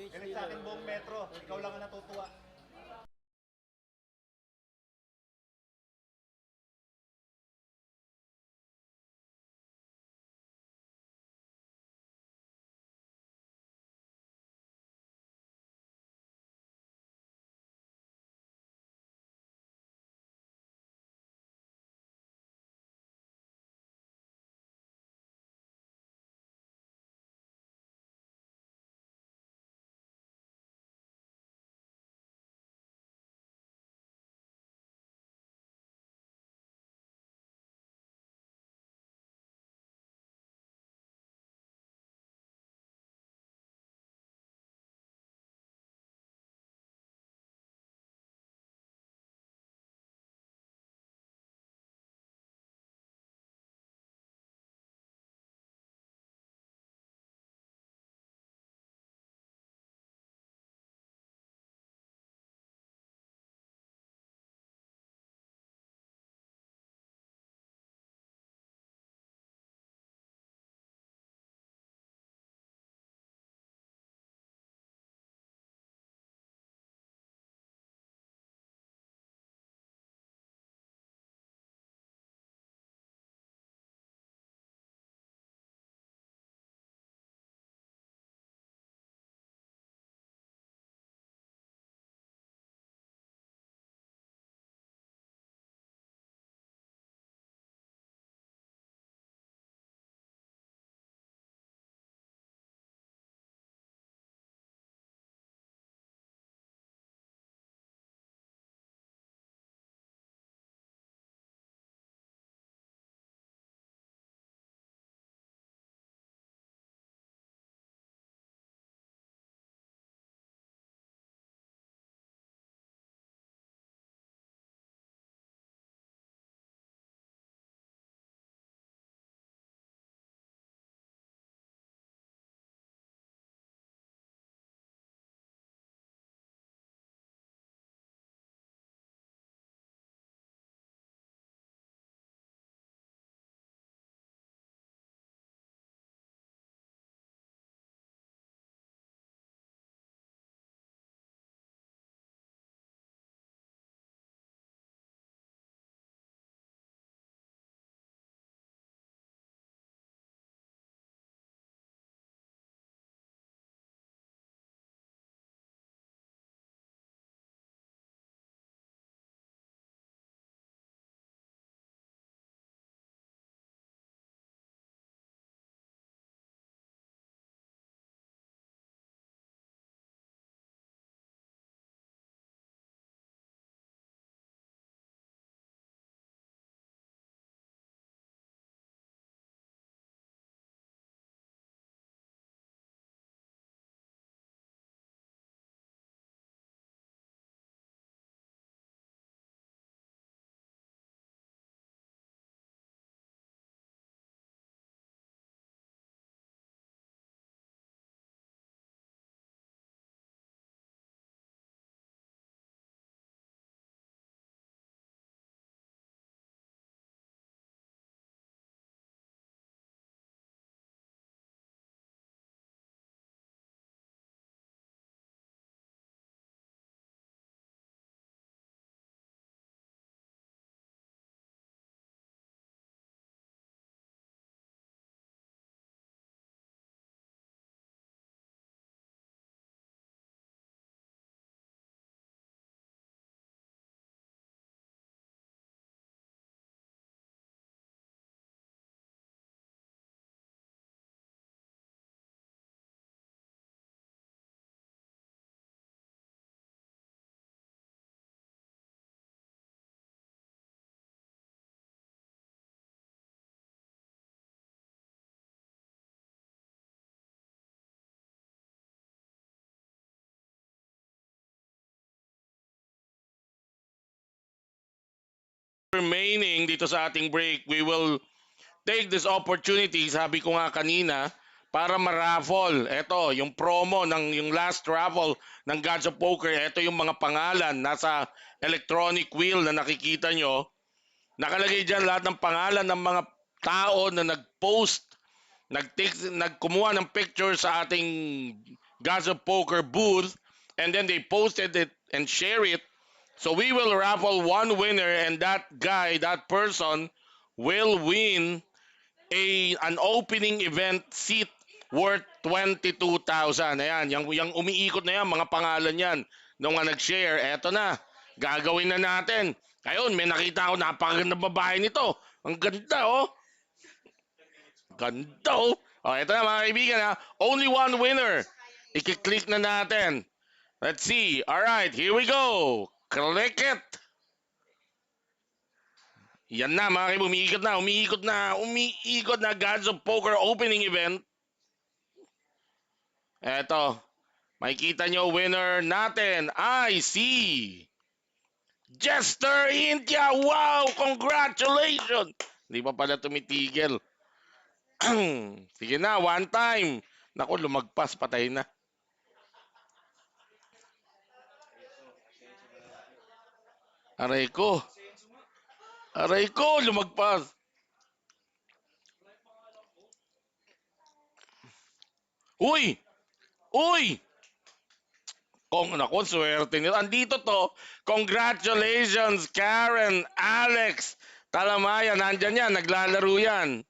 Galing sa akin buong metro. Ikaw lang ang natutuwa. remaining dito sa ating break, we will take this opportunity, sabi ko nga kanina, para ma-raffle. Ito, yung promo ng yung last raffle ng Gods of Poker. Ito yung mga pangalan nasa electronic wheel na nakikita nyo. Nakalagay dyan lahat ng pangalan ng mga tao na nag-post, nagkumuha ng picture sa ating Gods of Poker booth, and then they posted it and share it. So we will raffle one winner, and that guy, that person, will win an opening event seat worth 22,000. Ayan, yung umiikot na yan, mga pangalan yan. Nung nga nag-share, eto na, gagawin na natin. Ayun, may nakita ako, napakaganda babae nito. Ang ganda, oh. Ganda, oh. Oh, eto na mga kaibigan, ha. Only one winner. I-click na natin. Let's see. Alright, here we go. Click it. Yan na mga kaibigan, umiikot na Gods of Poker opening event. Eto, makikita nyo winner natin ay si Jester India. Wow, congratulations. Hindi pa pala tumitigil. Sige na, one time. Naku, lumagpas, patay na. Aray ko. Aray ko, lumagpas. Uy! Uy! Naku, swerte nito. Andito to. Congratulations, Karen, Alex, Talamaya. Nandyan yan, naglalaro yan.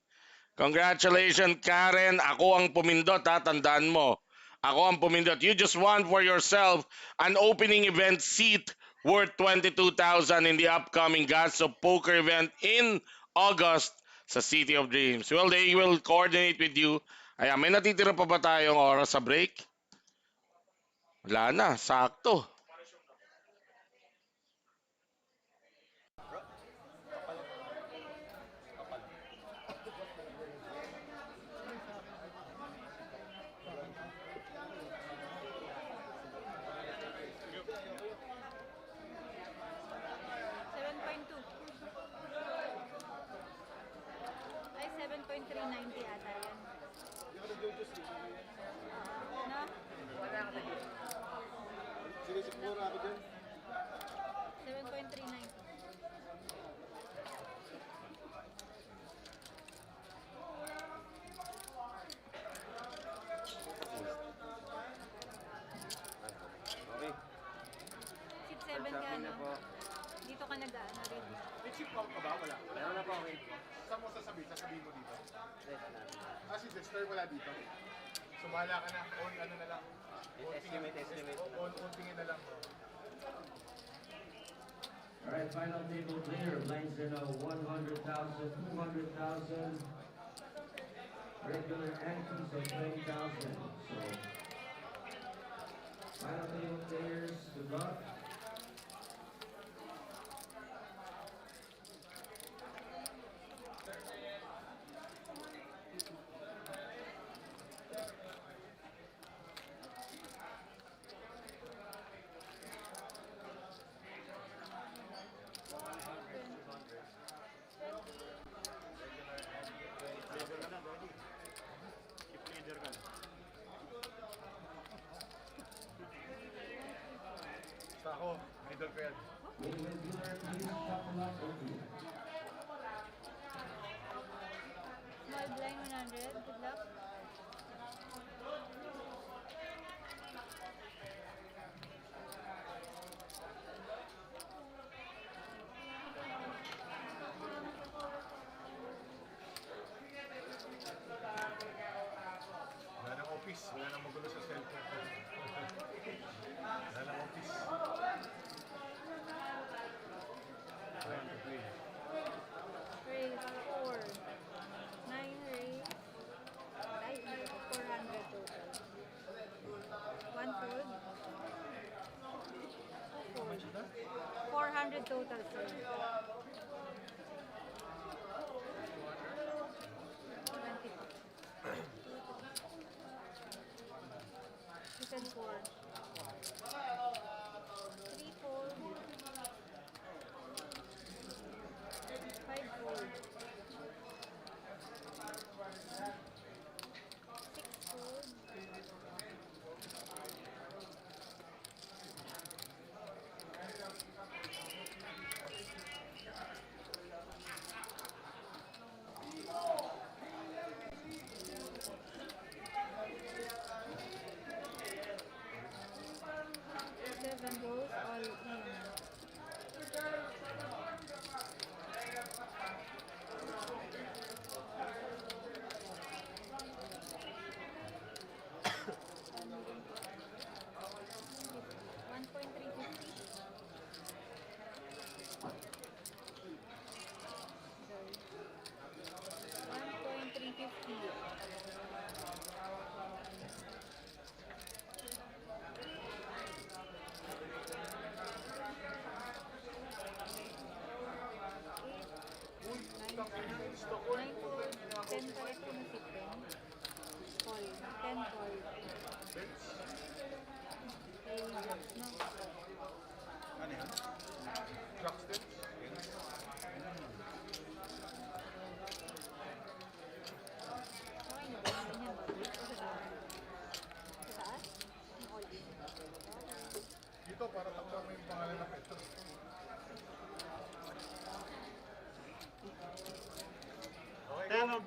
Congratulations, Karen. Ako ang pumindot, ha. Tandaan mo. Ako ang pumindot. You just won for yourself an opening event seat worth 22,000 in the upcoming Gods of Poker event in August sa City of Dreams. Well, they will coordinate with you. Ayan, may natitira pa ba tayong oras sa break? Wala na, sakto. Ay, 7.390 ata yan. No? Sinisiguro ako dyan. 7.390. Okay. Seat 7 ka, Sabi na no? po. Dito ka nag-ano rin. May chip out ka ba? Wala. Meron na po, okay. Saan mo sasabihin? Sasabihin mo dito. Yes, natin. Si Dexter wala dito. So bahala ka na. On ano na lang. Estimate. On tingin na lang. Alright, final table clear. Blinds are now 100,000, 200,000. Regular antiques of 20,000. So, final table players, good luck. Basta ako, idol ko yan. Small blind 100. Good luck. Wala nang office. Wala nang magulo sa cellphone. Wala nang office. Wala nang play. Raise 4. 9 raise. Ay, 400 total. 1 fold. 400 total, sir. 20. You said 4. 3 fold.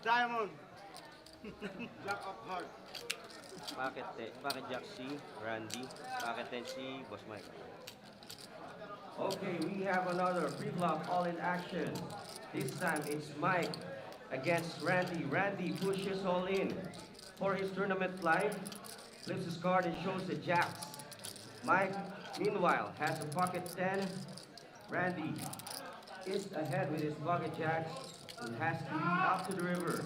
Diamond. Jack of heart. Packet Jack C, Randy. Packet 10 C, Boss Mike. Okay, we have another pre-flop all in action. This time it's Mike against Randy. Randy pushes all in. For his tournament flight, flips his card and shows the jacks. Mike, meanwhile, has a pocket 10. Randy is ahead with his pocket jacks and has to be out to the river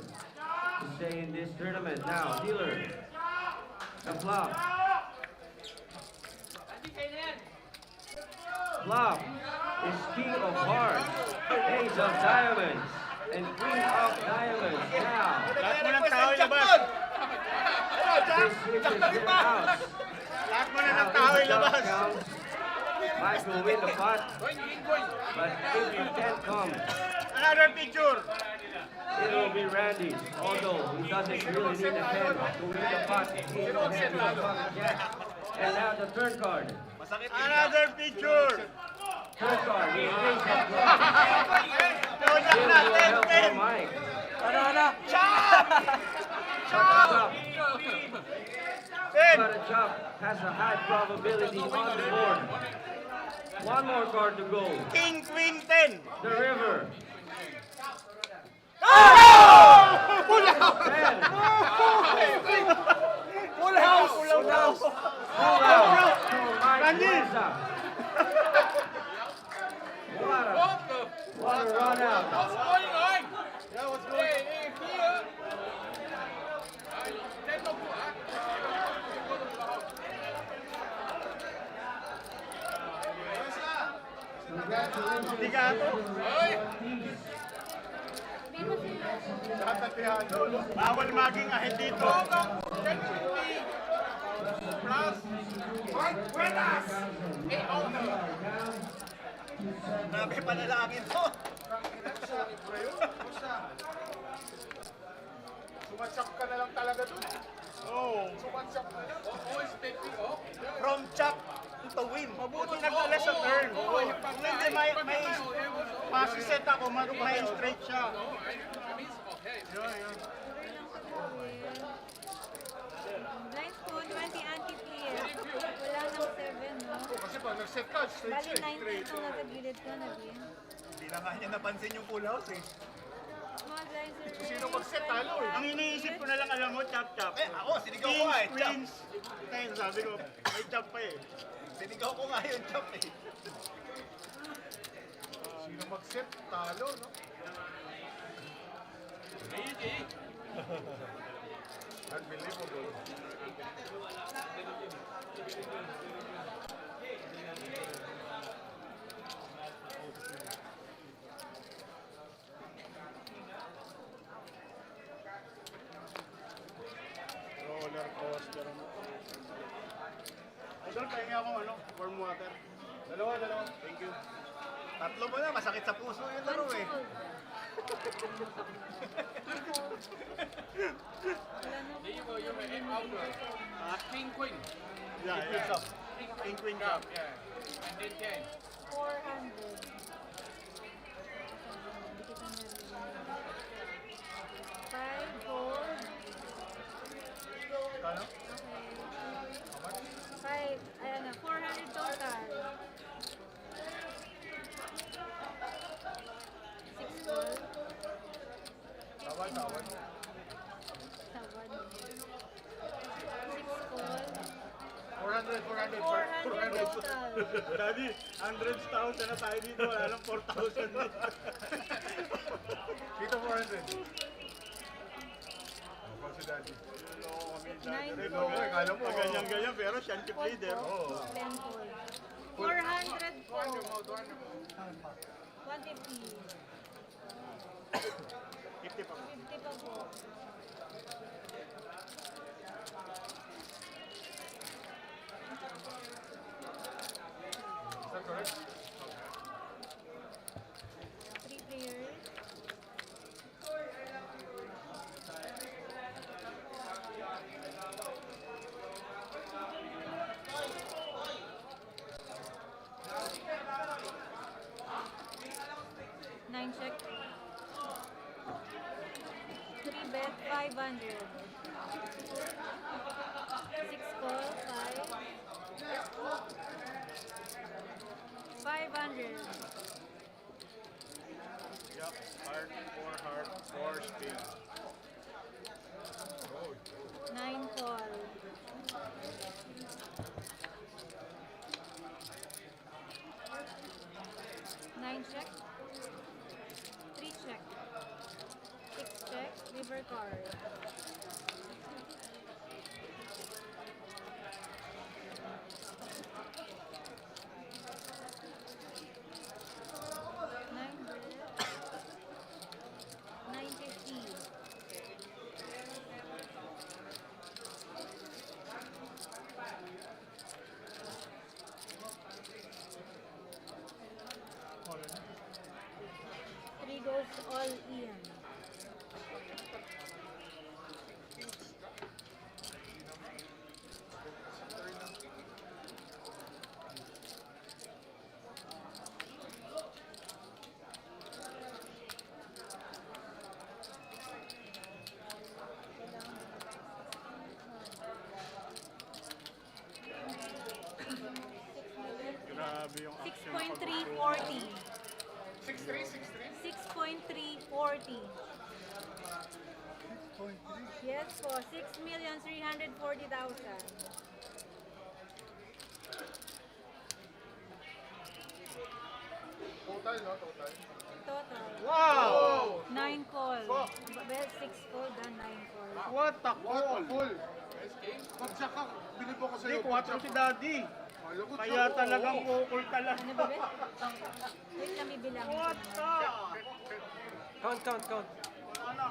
to stay in this tournament. Now, dealer, the flop. Flop is king of hearts, ace of diamonds, and queen of diamonds. Now, Lahat mo ng tao ilabas. this switches their house. Lahat mo na Now, ng tao if the dog ilabas. counts, Mike will win the pot. But if the 10 comes, Another picture. it will be Randy. Although he doesn't really need a 10 to win the pot. He's ahead with the pocket jack. And now the turn card. Another picture. Turn card is ace of clubs. Project Still na, no help 10, from Mike. Chop! Chop! Ten. But a chop has a high probability on the board. One more card to go. King, Queen, 10. The river. Full house. 10. Full house. Full house. Full out. So Mike Randy. wins up. What a run out. Yeah, what's going on? Ligato. Lahat ng tihado. Bawal maging ahit dito. Plus. Grabe panalangin to. Sumatsap ka na lang talaga dun. Oo. Sumatsap ka na. From chop to win. Mabuti nagdala sa turn. Kung hindi may masiset ako, may straight siya. Yun. Blind spoon, 20 anti-pair. Wala nang 7, no? Kasi pag nag-set ka, straight Bali, siya. 9 itong nasa gilid ko na din. Hindi na nga niya napansin yung full house eh. Small blinds are Sino mag-set talo eh. Ang iniisip ko na lang alam mo, chop-chop. Ako, sinigaw ko nga eh, chop. Queens, ten, sabi ko, may chop pa eh. Sinigaw ko nga yung chop eh. Sino mag-set? Talo, no? Unbelievable. Roller coaster. Idol, pahinga akong warm water. Dalawa. Thank you. Tatlo mo na, masakit sa puso yung laro eh. King Queen. Yeah, yeah. King Queen cup. 400. Five, four. Kano? Five, ayan na, 400 total. 6 call. Tawad. Tawad. 6 call. 400. 400 total. Daddy, hundreds thousand na tayo dito. Wala lang 4,000 dito. Dito 400. Ako si Daddy. Nine Oo, kala mo. Ganyan-ganyan, pero siya ang chip leader. Oo. 10 call. 400 po. 150. 50 pa po. 50 pa po. Is that correct? 3 players. Nine check. 500. 6 call, 500. Jack, heart, 4 spin. 9 call. 9 check. 3 check. 6 check. River card. 950. 3 goes all in. Grabe yung action. 6.340. 6-3. 6.340. Yes po, 6,340,000. Total, no? Total. Total. Wow! 9 call. Well, 6 call, then 9 call. What a call! Full. Pagsak ka, binibo ko sa'yo. Hindi, 4 si Daddy. Kaya talagang kukul ka lang. Ano ba, Beth? Wait lang, bibilangin ko What naman. the? Count. Wala na.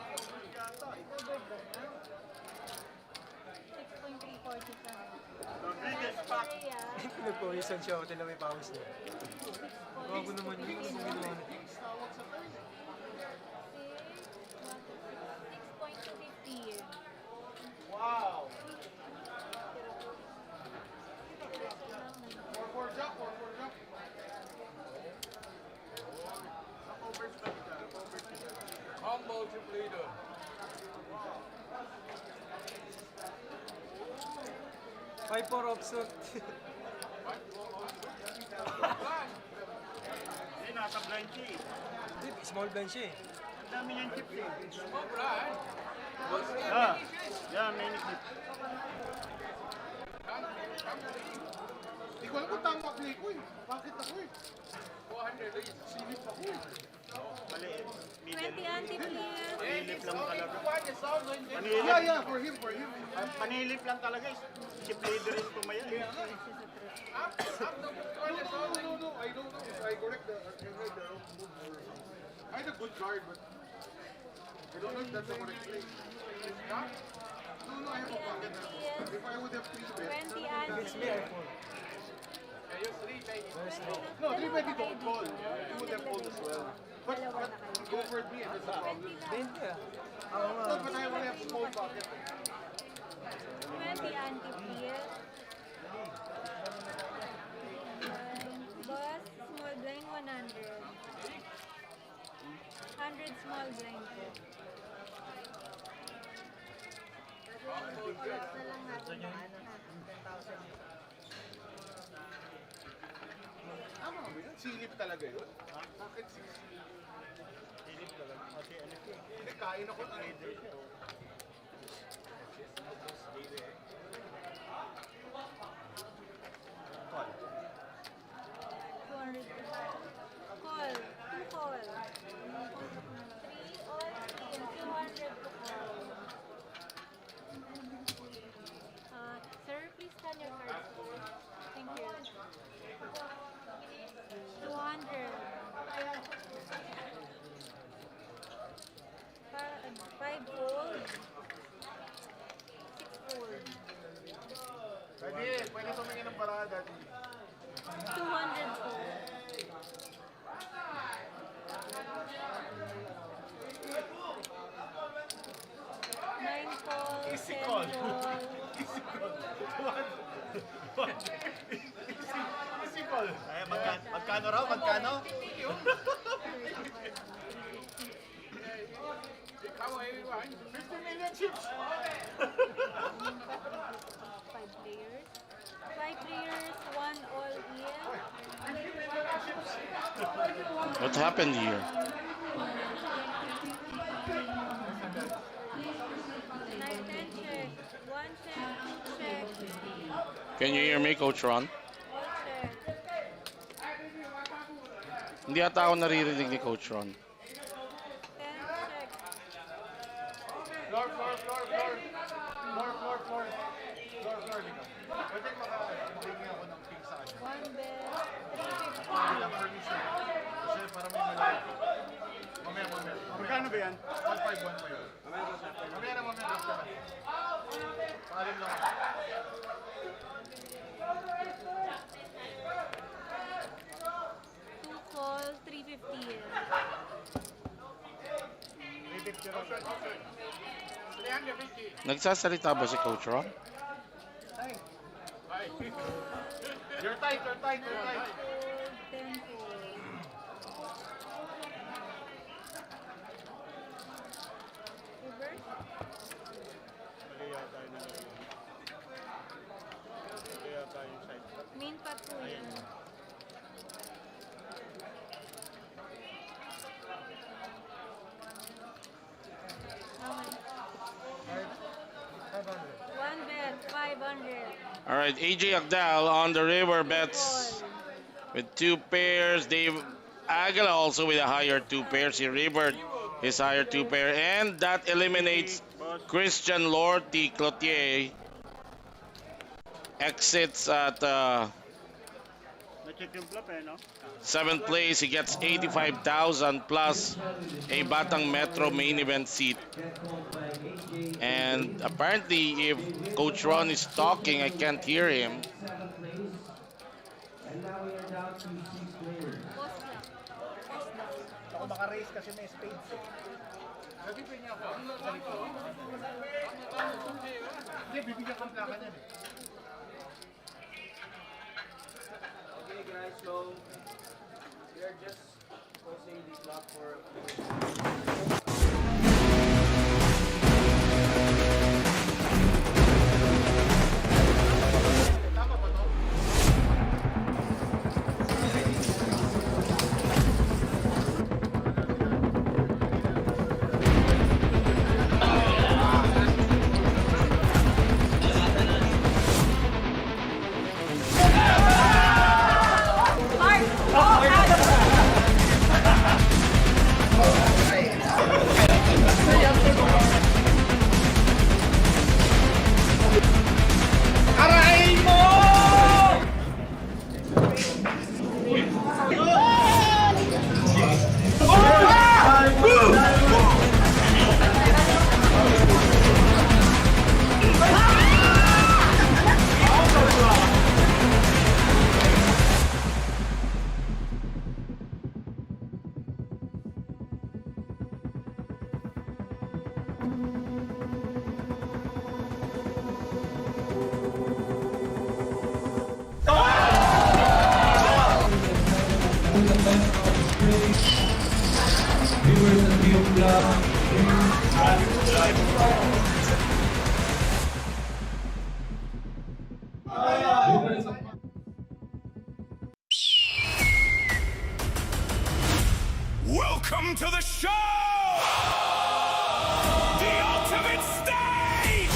6.340 ka. The biggest pack. Pinagpawisan siya ako, tila may pawis niya. Bago naman yun, ano ginawa niya? 6.250. Wow! 4-4 Jack. Overspend ka. Combo leader. Five for offset. Hindi, nasa blind siya eh. Hindi, small blind siya eh. Ang dami niyang chips eh. Ah. Yeah, many chips. Hindi ko alam kung tama play ko eh. Bakit ako eh? 400 lead. Silip ako eh. Maliit. 20 anti please. Panilip lang talaga. Yeah, for him. Panilip lang talaga eh. Si Play-Doh rin tumaya eh. No. I don't know if I correct I read the wrong move or... I had a good card, but... I don't know if that's the correct play. No, I have a pocket. If I would have 3 bet... 20 anti It's me, I fall. No, 3 bet you don't call. You would have called as well. But you offered me and that's the problem. 20 ah. Oo nga. No, but I only have small pocket. 20 anti please. Boss, small blind 100. 100 small blind po. Plus na lang natin na ano. Tama ba yun? Silip talaga yun? Bakit silip? Silip talaga. Kasi ano siya eh. Hindi, kain ako ng either. Call. 200. Call. 2 call. 3 all in. 200 to call. Sir, please scan your cards. Thank you. 200. 5 fold. 6 fold. Pwede tumingin ng parada dati. 200 fold. 9 call. Easy 10 call. call. Easy call. Ay, magkano raw? Magkano? 50 million chip. What happened here? Night 10 check. 1 check. 2 check. Can you hear me, Coach Ron? All check. Hindi ata ako naririnig ni Coach Ron. 10 check. Floor, floor, floor, floor. Floor, floor, floor. Floor, floor, Lika. Pwede makabigyan ako ng ping sa kanya. 1 bet. Hindi lang permission. Kasi para may malaki. Mamaya, mamaya. Magkano ba yan? 1.5, 1.5. Mamaya na, mamaya na. Paalim lang ako. 2 call. 350. 350 raw. 350. Nagsasalita ba si Coach Ron? You're tight, you're tight, you're tight. 10 call. Reverse. Main pot po yan. Okay. 1 bet. 500. All right, AJ Agdal on the river bets Call. with 2 pairs. Dave Aguila also with a higher 2 pairs. He rivered his higher 2 pair, and that eliminates Christian Lorty Cloutier. Exits at Na-check yung flop eh, no? 7th place. He gets 85,000 plus a Batang Metro main event seat. And apparently, if Coach Ron is talking, I can't hear him. And now we are down to 6 players. Post lang. Post lang. Ako maka-raise kasi may spades eh. Hindi, bibigyan ka ng plaka niyan eh. Okay guys, so we are just posting the clock for Tama ba to? Welcome to the show! The ultimate stage!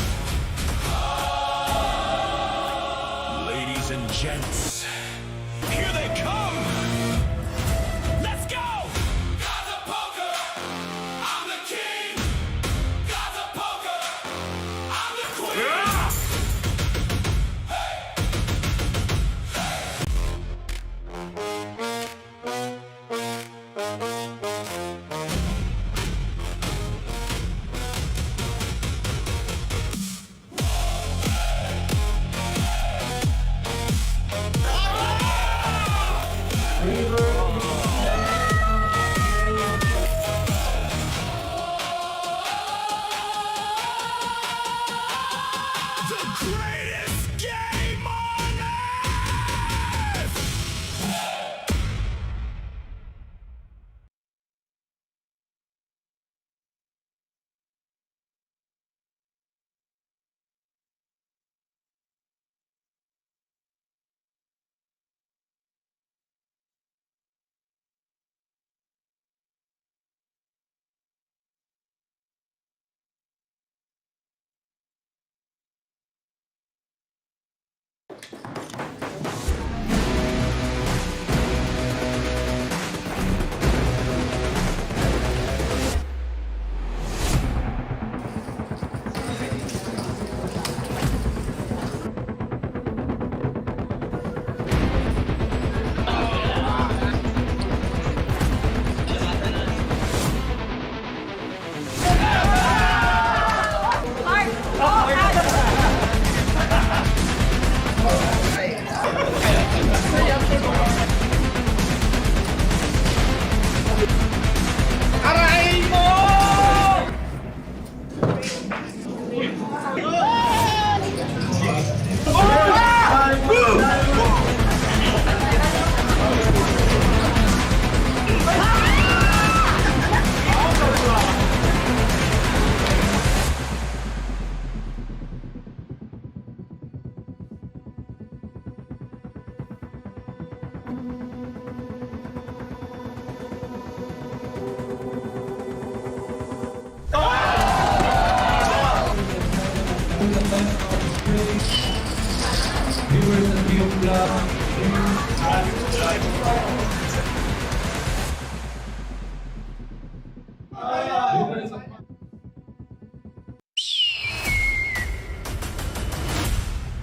Ladies and gents, here they come! Let's go! God's a poker! I'm the king! God's a poker! I'm the queen!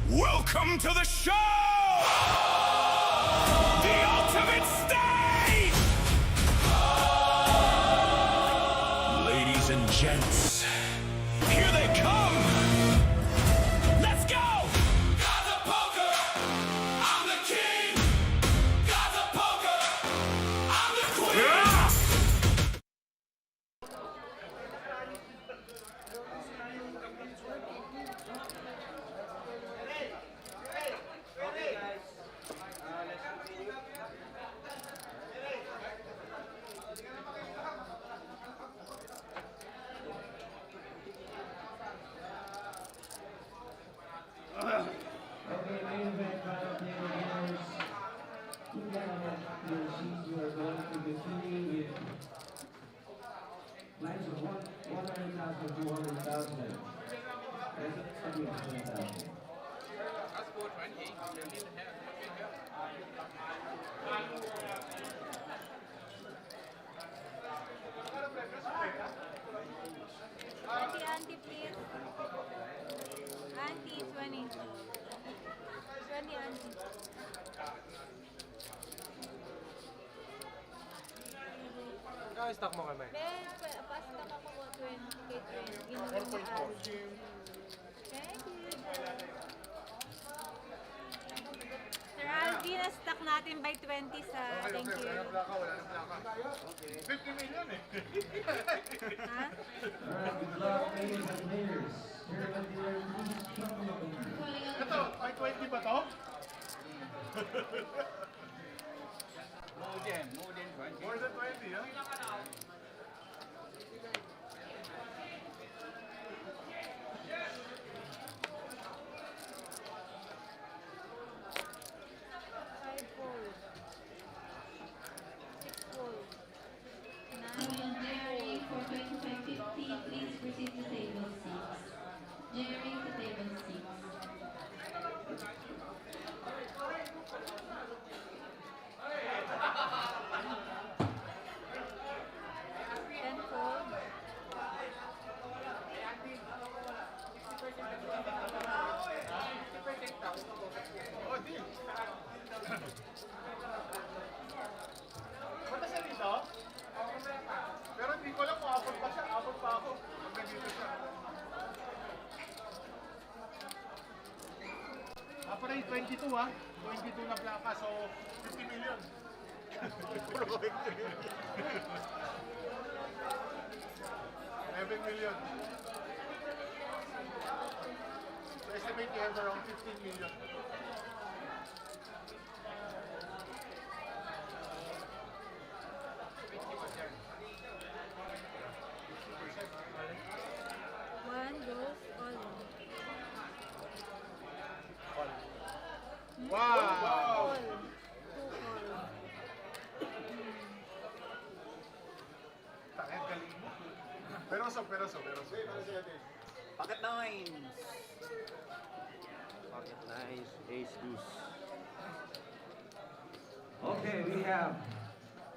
Welcome to the show! The ultimate stage! Ladies and gents, here they come! Let's go! Gods of poker, I'm the king! Gods of poker, I'm the queen! Okay, guys. Let's continue. Okay, main event final table winners. You gotta have your seats. You are going to be filling with lines of 100,000 to 200,000. That's a 20,000. That's 420. You need to have Auntie, please. Auntie, 20. 20, auntie. Kaka-stock mo kami. Ben, pasta ka po 20 kay 20. Inuwi mo auntie. Thank you. Sir Alvin, na-stock natin by 20 sa thank you. Wala nang plaka, wala nang plaka. 50 million eh. Ha? Alright, good luck, ladies and players. Here are the please come up with me. Ito, may 20 ba to? more than 20. More than 20, ha? Five fold. 6 fold. 9 Jerry, for 2550, please proceed to table 6. Jerry to table 6. 10 fold. Oh, di. Punta siya dito? Pero hindi ko lang kung abot pa siya. Abot pa ako. Pag nandito siya. Pala yung 22 ha. 22 na plaka. So, 50 million. Puro 50 million. 11 million. So, estimate you have around 15 million. One goes all. Wow! All. 2 all. Takay, galing mo. Peroso. Pocket nines. Pocket nines, ace deuce. Okay, we have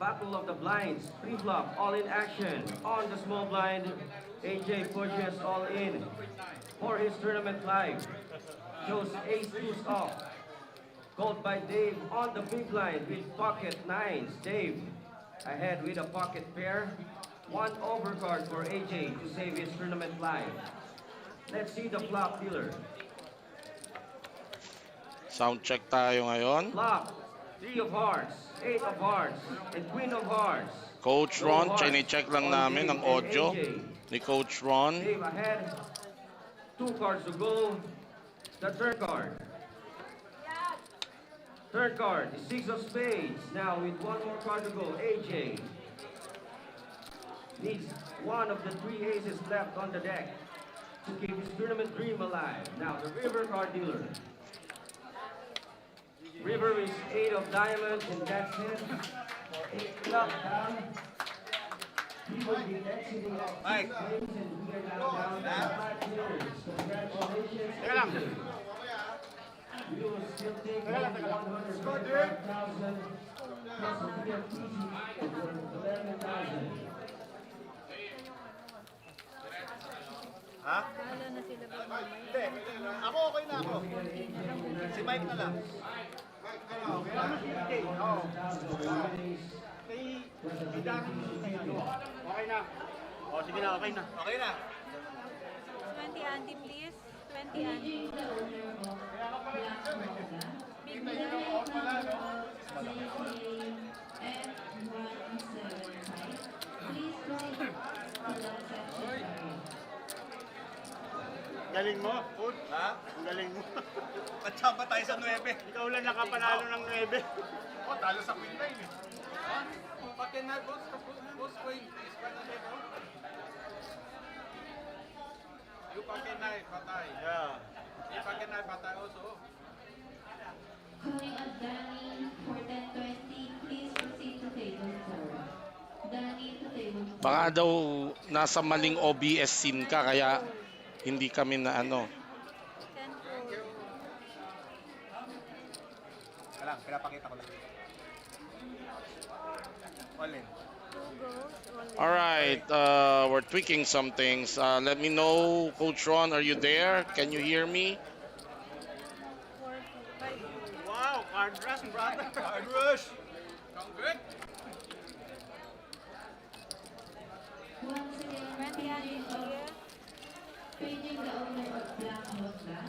Battle of the Blinds, pre-flop, all in action. On the small blind, AJ pushes all in for his tournament live. Shows ace deuce off. Called by Dave on the big blind with pocket nines. Dave ahead with a pocket pair. One overcard for AJ to save his tournament live. Let's see the flop dealer. Sound check tayo ngayon. Flop, 3 of hearts, 8 of hearts, and queen of hearts. Coach No Ron, hearts chine-check lang on namin Dave ang and audio AJ. ni Coach Ron. Dave ahead, 2 cards to go. The third card. Third card is 6 of spades. Now with 1 more card to go, AJ needs one of the 3 aces left on the deck to keep his tournament dream alive. Now the river card dealer. River is 8 of diamonds, and that's it. 8 o'clock down. He will be exiting at 6 lanes, and we are now down to 5 players. Congratulations. Teka lang. We will still take 125,000 plus a PFTC for 11,000. Ha? Bahala na sila ba mamaya? Hindi. Ako okay na ako. Si Mike na lang. Okay na. O, sige na, okay na. Okay na. 20 Andy, please. 20 Andy. Paging the owner of Black Mamba, Big with the Black. plate number JKF175, please proceed to the section target. Galing mo, Food. Ha? Ang galing mo. Patsamba tayo sa 9. Ikaw lang nakapanalo ng 9. Oh, talo sa queen line eh. Pakai na bos queen. You pakai knife patay. Yeah. You pakai knife patay also. Calling up Danny for 1020, please proceed to table 4. Danny to table 4. Baka daw nasa maling OBS scene ka kaya hindi kami na ano. 10 fold. Alam, pinapakita ko lang. All in. 2 goes. All right, we're tweaking some things. Let me know, Coach Ron, are you there? Can you hear me? 4 5 Wow, card rush, brother. Card rush. Come good. Once again, 20 Andy, please. paging the owner of Black Mamba,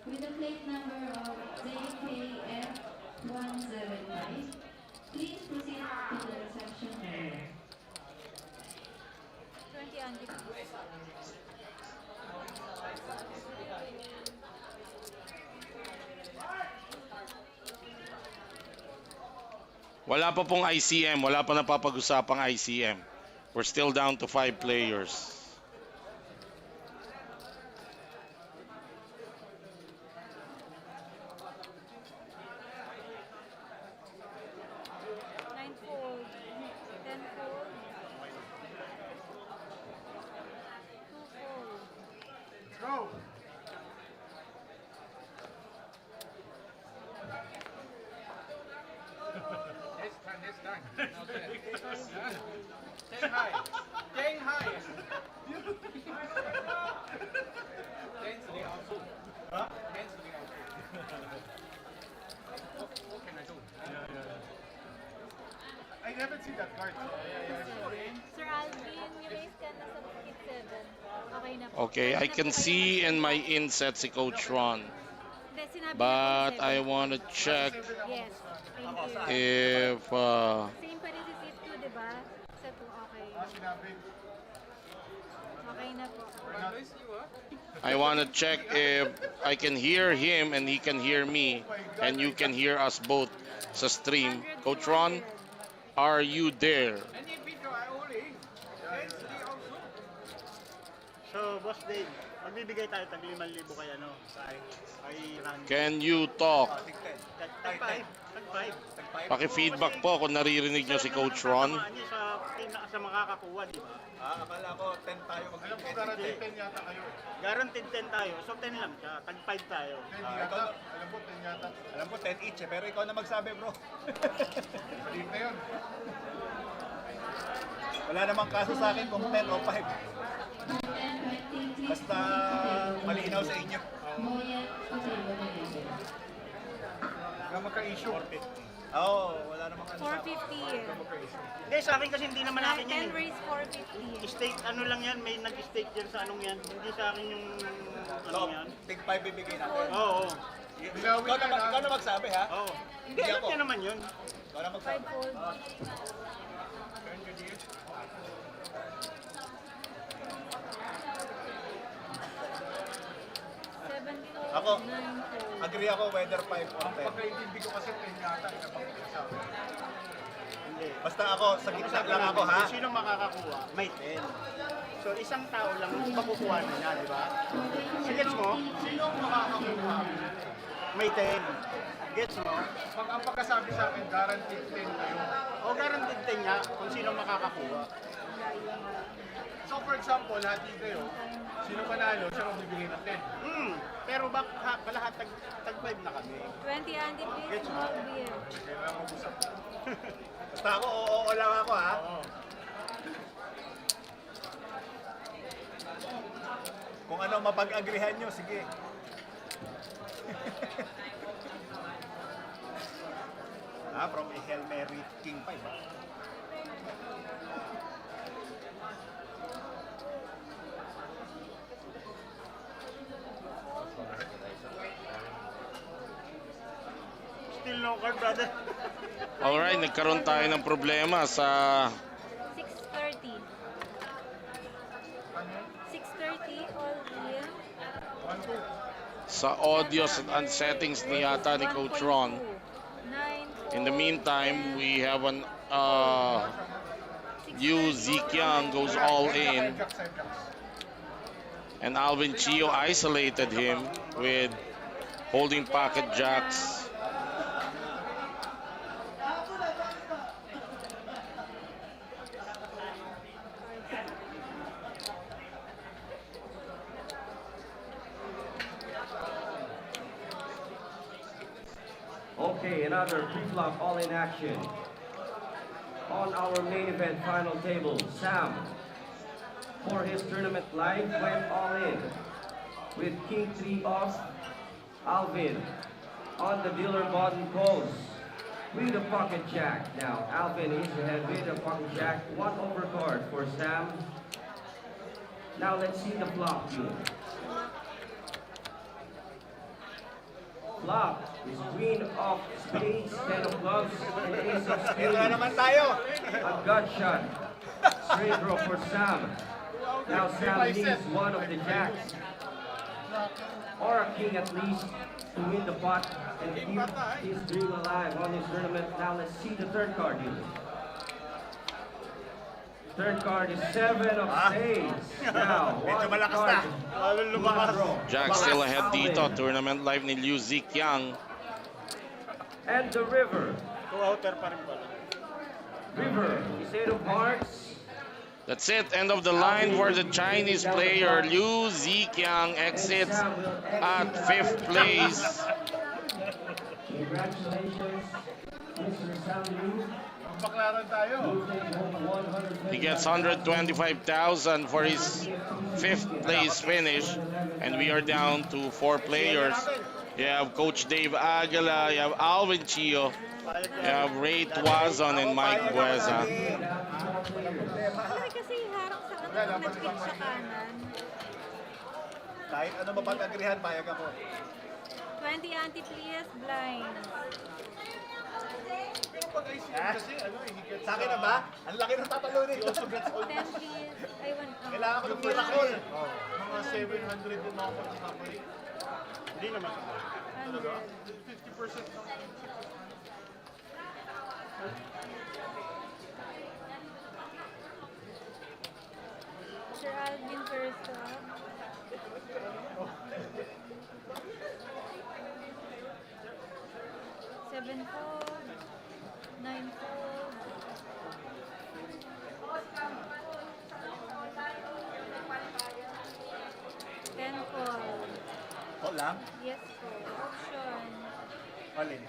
with the plate number of JKF175, please proceed to the reception area. 20 Andy, please. Wala pa pong ICM, wala pa napapag-usapang ICM. We're still down to 5 players. Nine fold. 10 fold. 2 fold. Go! Next time. Okay. Stay high. Stay high. Densely also. Huh? Densely also. What can I do? I haven't seen that card. Sir Alvin, erase ka na sa kit 7. Okay na po. Okay, I can see in my inset si Coach Ron. Hindi, sinabi na But po I ni 7. want to check Yes, thank you. if Same pa rin si Seat 2, di ba? Sa 2, okay. Sinabi. Okay na po. Noise you ah. I want to check if I can hear him and he can hear me and you can hear us both sa stream. Coach Ron, are you there? Any video I only. Densely also. So, Boss Dave, magbibigay tayo tag 5,000 kay ano, kay Randy. Can you talk? Tag 5. Paki-feedback po kung naririnig nyo si Coach Ron. Sa makakakuha, di ba? Akala ko 10 tayo Alam ko guaranteed 10 yata kayo eh. Guaranteed 10 tayo. So 10 lang siya. Tag 5 tayo. 10 yata. Alam ko 10 yata. Alam ko 10 each eh, pero ikaw na magsabi, bro. Maliit na yun. Wala namang kaso sa akin kung 10 o 5. 1020, please Basta malinaw sa inyo. Moya to table 11. Wala magka-issue. Oo, wala namang ano. 450. Hindi, sa akin kasi hindi naman akin yan 10 eh. raise 450. Stake, ano lang yan, may nag-stake dyan sa anong yan. Hindi sa akin yung ano yan. Big 5 bibigay natin. Oo. Bilawin na na. Ikaw na magsabi ha? Oo. Hindi, alam niya naman yun. Ikaw na magsabi. 5 fold. Ako, 9 fold. agree ako whether 5 or 10. Pagkaintindi ko kasi 10 yata. Ina bang pinasabi. Hindi. Basta ako, sa gitna lang ako ha. Kung sino makakakuha, may 10. So isang tao lang makukuha niya, di ba? Sige mo, sino ang makakakuha? May 10. Gets mo? Pag ang pagkasabi sa akin, guaranteed 10 kayo. O guaranteed 10 nga kung sino makakakuha. So for example, hati kayo, sino panalo, siya magbibigay ng 10. Pero lahat tag 5 na kami. 20 Andy, please. Gets mo? Small beer. Kailangan mag-usap. Basta ako, oo lang ako ha. Oo. Kung ano mapag-agrihan nyo, sige. From a Hail Mary King 5 ha. Still no card, brother. Alright, nagkaroon tayo ng problema sa 6:30. 6:30, all in. sa audio and settings ni yata ni Coach Ron. 9. In the meantime, we have an Yu Zikyang goes all in, and Alvin Chio isolated him with holding pocket jacks. Okay, another pre-flop all-in action. On our main event final table, Sam, for his tournament life, went all in with King 3 off. Alvin on the dealer button calls with a pocket jack. Now, Alvin is ahead with a pocket jack, 1 overcard for Sam. Now, let's see the flop view. Flop is queen of spades, 10 of clubs, and ace of Ito spades. na naman tayo. A gut shot. Straight draw for Sam. Now Sam needs one of the jacks. Or a king at least to win the pot and keep his dream alive on this tournament. Now let's see the third card here. Third card is 7 of spades. Now, Medyo one malakas na. card. Lalong lumakas. Jack still ahead dito. Tournament live ni Liu Zikyang. And the river. Two-outer pa rin pala. River is 8 of hearts. That's it. End of the line for the Chinese player. Liu Zikyang exits at 5th place. Congratulations, Mr. Sam Liu. Baklaran tayo. He gets 125,000 for his 5th place finish, and we are down to 4 players. You have Coach Dave Aguila, you have Alvin Chio, you have Ray Tuazon, and Mike Buesa. Kasi harang sa kanan, nag-pitch sa kanan. Kahit ano mapag-agrihan, payag ako. 20 Andy, please. Blind. Pero pag ICM kasi, higit Sa akin na ba? Ang laki ng tatalunin. 10 please. I want... Kailangan ko ng miracle. mga 700 yung mga pagkakabalik. Hindi naman. 50% ng Sir Alvin first. 7-4, 9-4. Ten call. Call lang? Yes po. Option. All in.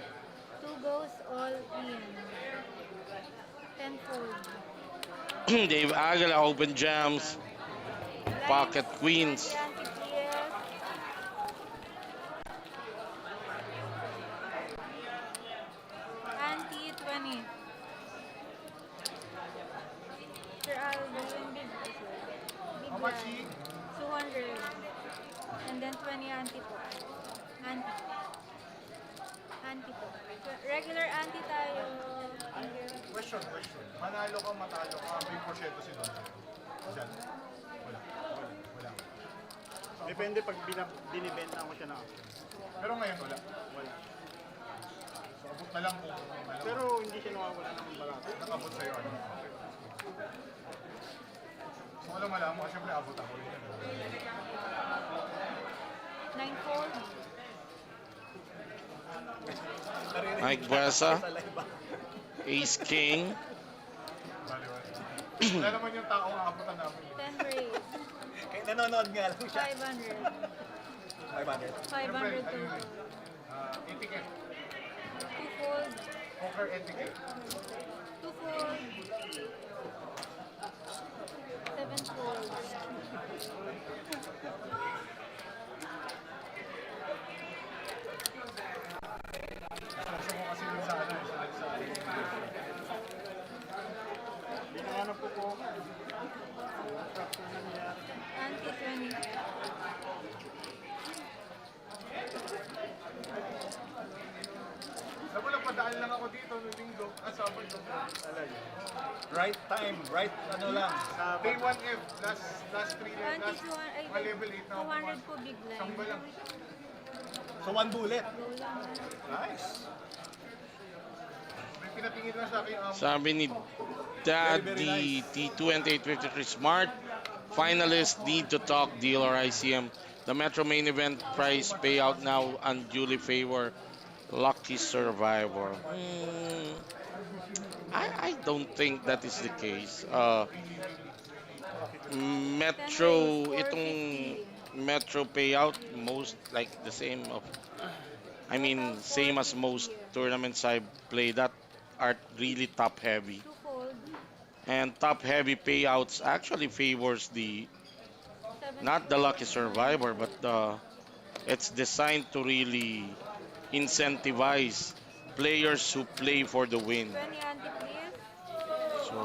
2 goes all in. 10 fold. Dave Aguila open jams, pocket queens. Anti 20. Sir Alvin, big How much blind. 200. And then 20 anti po. Anti. Anti po. Regular anti tayo. Question. Manalo ka, matalo ka, may porsyento si Don. Diyan. Wala. Depende pag binibenta mo siya na. Pero ngayon wala. Wala. So abot na lang kung ano. Pero hindi siya nawawala ng barato. Nakabot sa'yo ano. So walang malaman mo, siyempre abot ako rin. 9 fold. Mike Buesa, Ace King, Wala naman yung tao ang abutan namin. 10 raise. Kaya nanonood nga lang siya. 500. 500. 500 total. Etiquette. 2 fold. Poker etiquette. 2 fold. 7 fold. Gusto mo kasi dun sa ano, Binahanap ko po. Ante 20. Sabi lang, padaan lang ako dito noong linggo. Sabado. Alay. Right time, right ano lang. Day 1F, last 3 Ante last 200. Ay, mga level 8 na ako. 200 po big blind. Samba lang. So one bullet. Go lang. Nice. May pinatingin lang sa akin sabi ni Daddy T2853 Smart, finalists need to talk deal or ICM. The Metro main event prize payout now unduly favor lucky survivor. I don't think that is the case. Metro, itong Metro payout, most like the same of, I mean, same as most tournaments I play that are really top heavy. 2 fold. And top heavy payouts actually favors the, 7 not the lucky survivor, but it's designed to really incentivize players who play for the win. 20 ante please. So,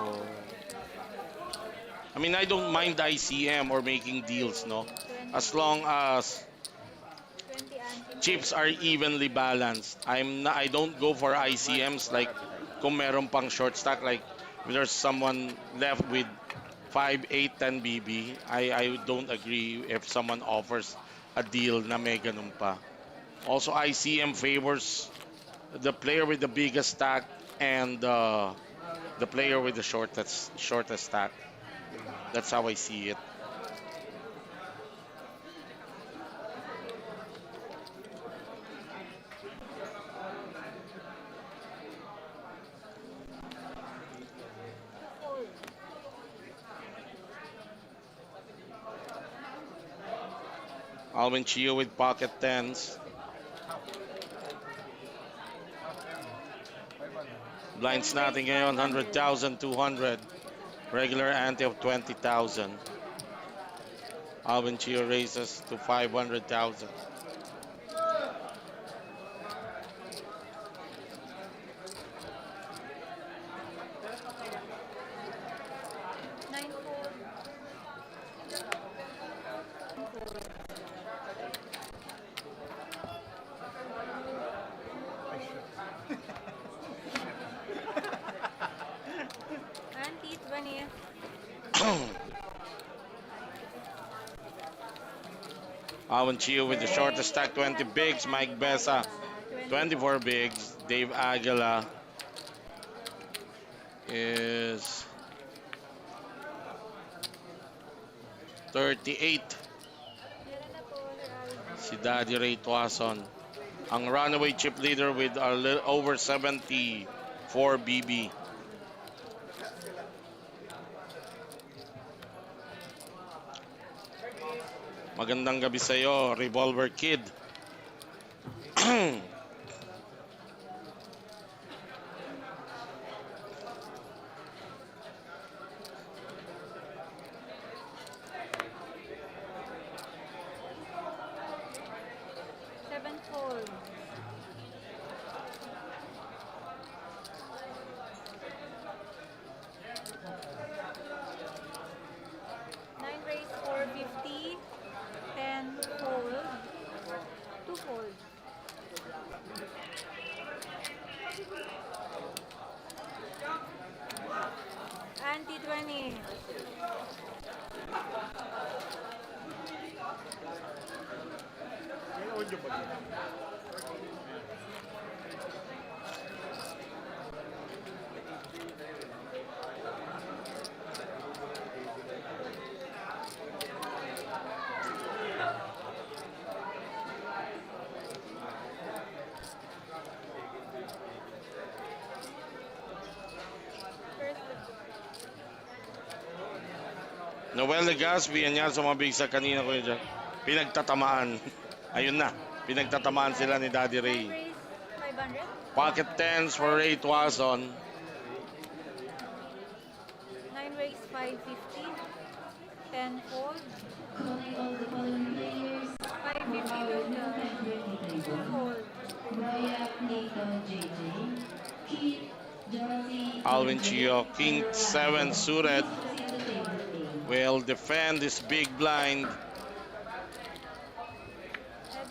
I mean, I don't mind ICM or making deals, no? 20. As long as 20 ante. chips are evenly balanced. I don't go for ICMs like kung meron pang short stack, like if there's someone left with 5, 8, 10 BB, I don't agree if someone offers a deal na may ganun pa. Also, ICM favors the player with the biggest stack and the player with the shortest stack. That's how I see it. Fold. Alvin Chio with pocket tens. Blinds natin ngayon, 100,000, 200. Regular ante of 20,000. Alvin Chio raises to 500,000. 9 fold. Ante 20. Alvin Chio with the shortest stack, 20 bigs. Mike Besa, 24 bigs. Dave Aguila is 38. Meron na po, Sir Alvin. Si Daddy Ray Tuason, ang runaway chip leader with a little over 74 BB. Magandang gabi sa iyo, Revolver Kid. Seven fold. Nine raise 450. 10 fold. 2 fold. Ante 20. May audio ba yun? Noel Legaspi, yan yan sumabig sa kanina ko yun dyan. Pinagtatamaan. Ayun na. Pinagtatamaan sila ni Daddy 9 Ray. race 500. Pocket tens for Ray Tuason. 9 race 550. 10 fold. Calling all the following players. 550 with the 2 fold. Brian, Nathan, JJ, Keith, Josie, Alvin Chio, King 7 suited. proceed to table A. Will defend this big blind. Heads up.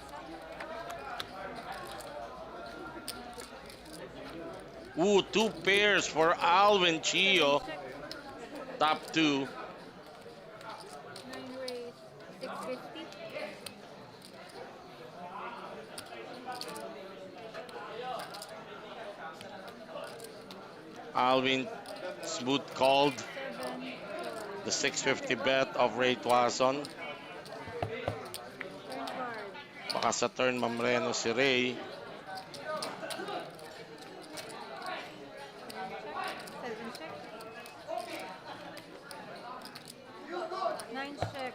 Ooh, 2 pairs for Alvin Chio. Check. Top 2. 9 race 650. Alvin smooth called 7. the 650 bet of Ray Tuason. Turn card. Baka sa turn mamreno si Ray. 7 check. 9 check.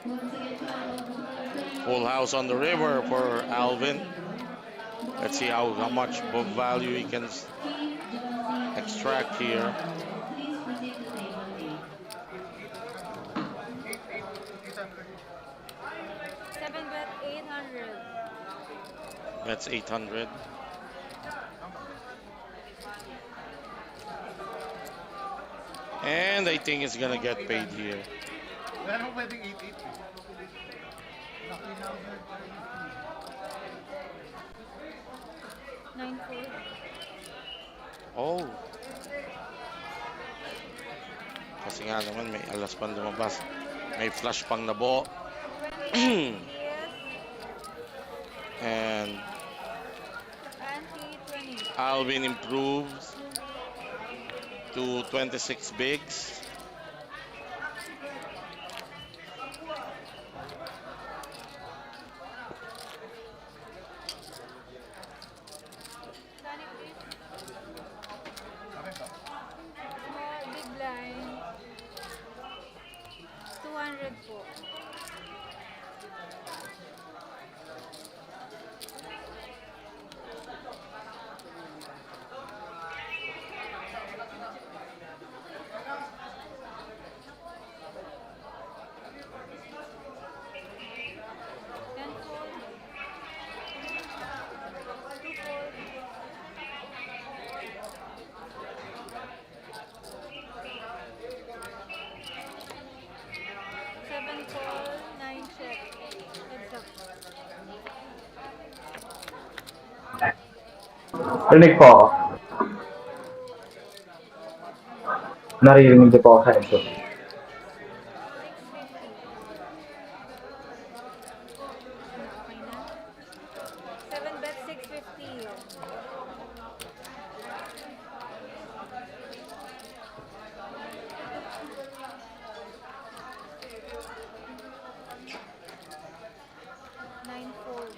Once again, call all the following players. Full house on the river for Alvin. Let's see how much book value he can Keith, Josie, extract here. please proceed to table A. 7 bet 800. That's 800. And I think it's gonna get paid here. Wala naman pwedeng 8-8. 9 fold. Oh. Kasi nga naman may alas pang lumabas. May flash pang nabo. 20 yes. And Anti 20. Alvin improves to 26 bigs. Sunny please. Small big blind. 200 po. Ten fold. 2 fold. Seven call, 9 check. Heads up. Rinig po ako. Naririnig din po ako sa headset. 650. Okay na. 7 bet 650. Nine fold.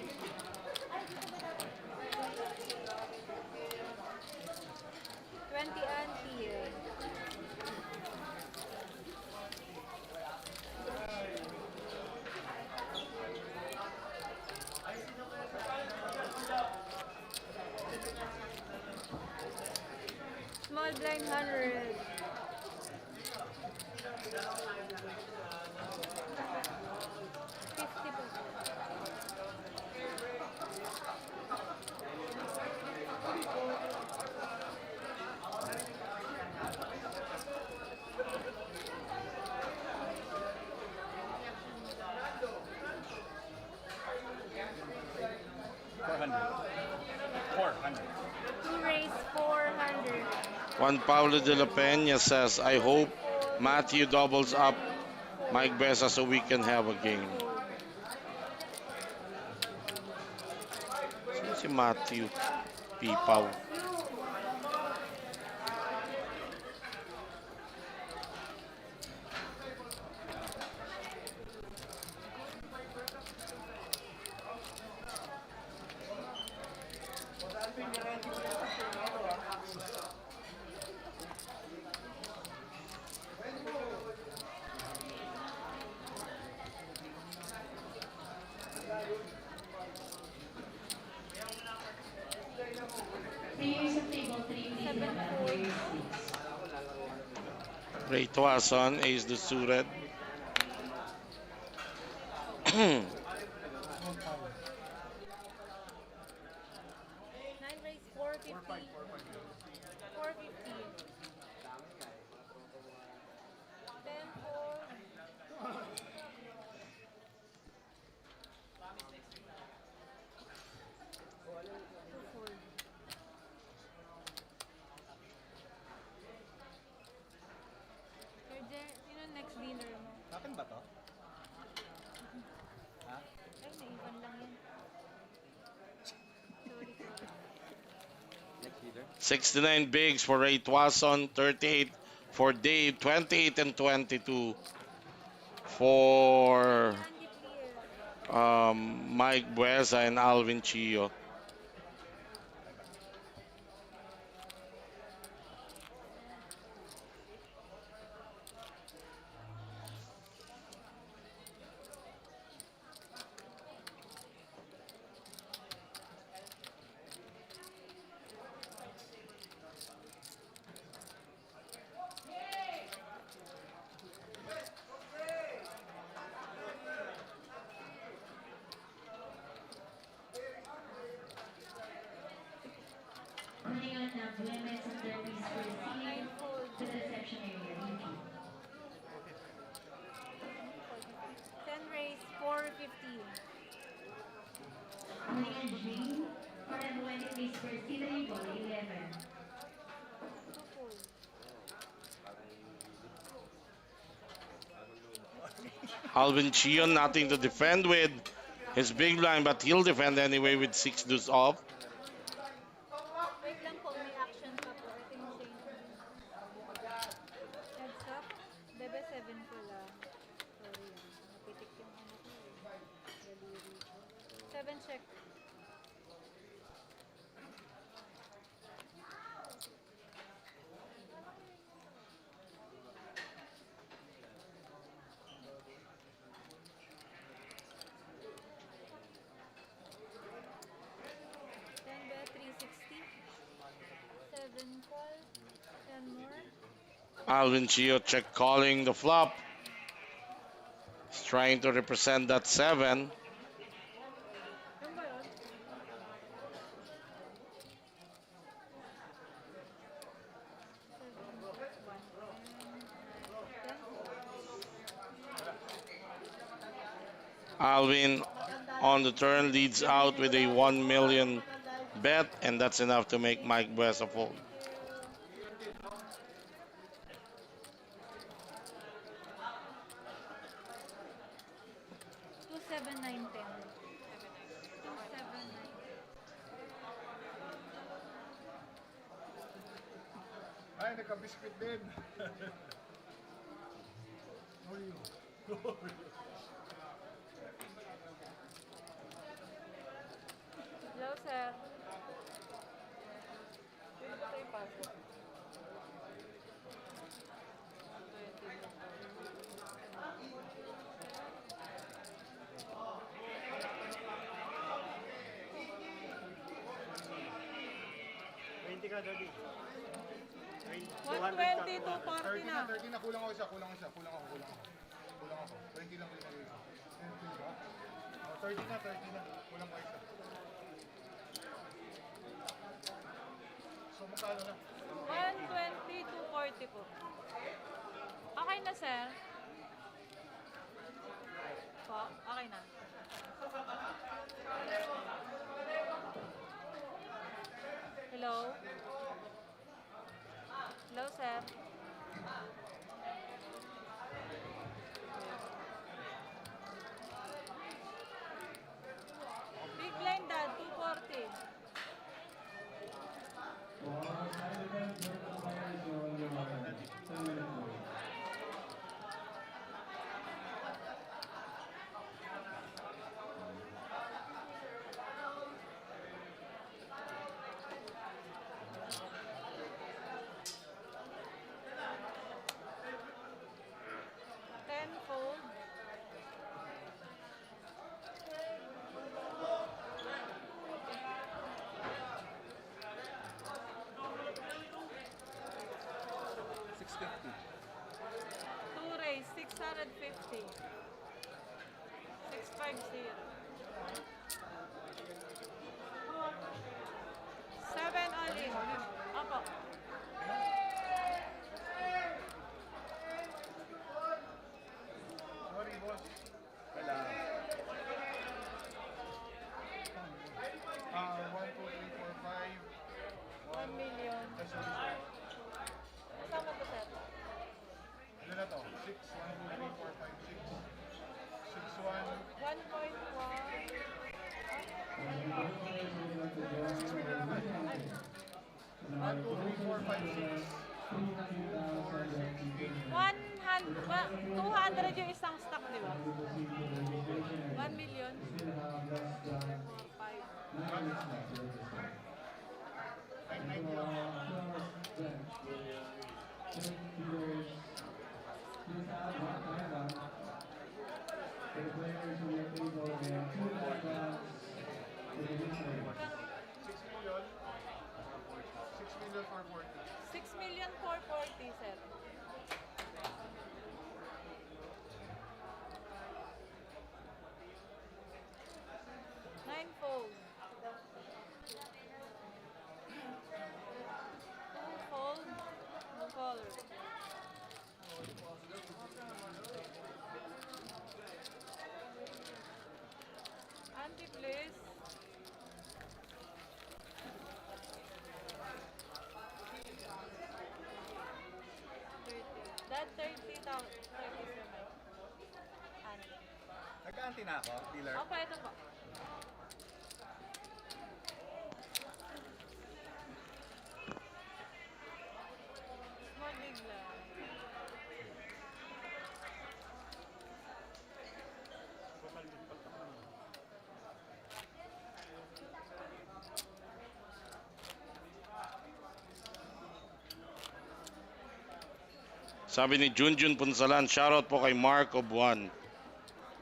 20 anti. Small blind 100. 50 po. Two race 400. Juan Pablo de la Peña says, I hope Matthew doubles up Mike Besa so we can have a game. Sino si Matthew Pipaw? Ray Tuason, ace the suited. 9 race 450. 450. 10 fold. 2 fold. Sino next dealer mo? Akin ba to? Ay, naiwan lang yan. Sorry, sorry. 69 bigs for Ray Tuason, 38 for Dave, 28 and 22 for Andy Clear. Mike Buesa and Alvin Chio. Running out now, limits of 30s for 9 seating fold. to the reception area. Thank you. 10 race 450. Running on G, 420 please for seating ball 11. 2 fold. Alvin Chio, nothing to defend with his big line, but he'll defend anyway with 6 deuce off. Wait lang po, may action pa po. Ito yung change. Heads up. Bebe 7 ko lang. Sorry ah. Napitik yung ano ko eh. Daliri. 7 check. Ten bet 360. 7 call. 10 more. Alvin Chio check calling the flop. He's trying to represent that 7. Yung ba yun? 7, 1, 10. Alvin on the turn leads out with a 1 million bet, and that's enough to make Mike Buesa fold. Two, 7, 9, 10. 2, 7, 9. Ay, nagka-biscuit din. Oreo. Hello, sir. Pwede ba tayo pasok? Ka, Daddy. 120 to 40 na. 30 na, kulang ako isa. Kulang ako. 20 lang pinag 20 ba? 30 na. Kulang ako isa. So, magkano na? 120 to 40 po. Okay na, sir. Po, okay na. Hello? Hello, sir. Big blind, dad. 240. Tenfold. 650. 650. 7 all in. Opo. Sorry, boss. Kailangan. 1, 2, 3, 4, 5. 1 million. Sorry. Kasama to, sir. Ano na to? 6, 1, 2, 3, 4, 5, 6. 6, 1. 1.1. 1, 2, 3, 4, 5, 6. 200 yung isang stock, di ba? 1 million. 5. 6 million 440, sir. Ninefold. Twofold. No color. Auntie, please. That 30,000. 30 Auntie. Nagka-anti na ako, dealer. Opo, ito po. Small big lang. Sabi ni Junjun Punsalan, shoutout po kay Mark of One.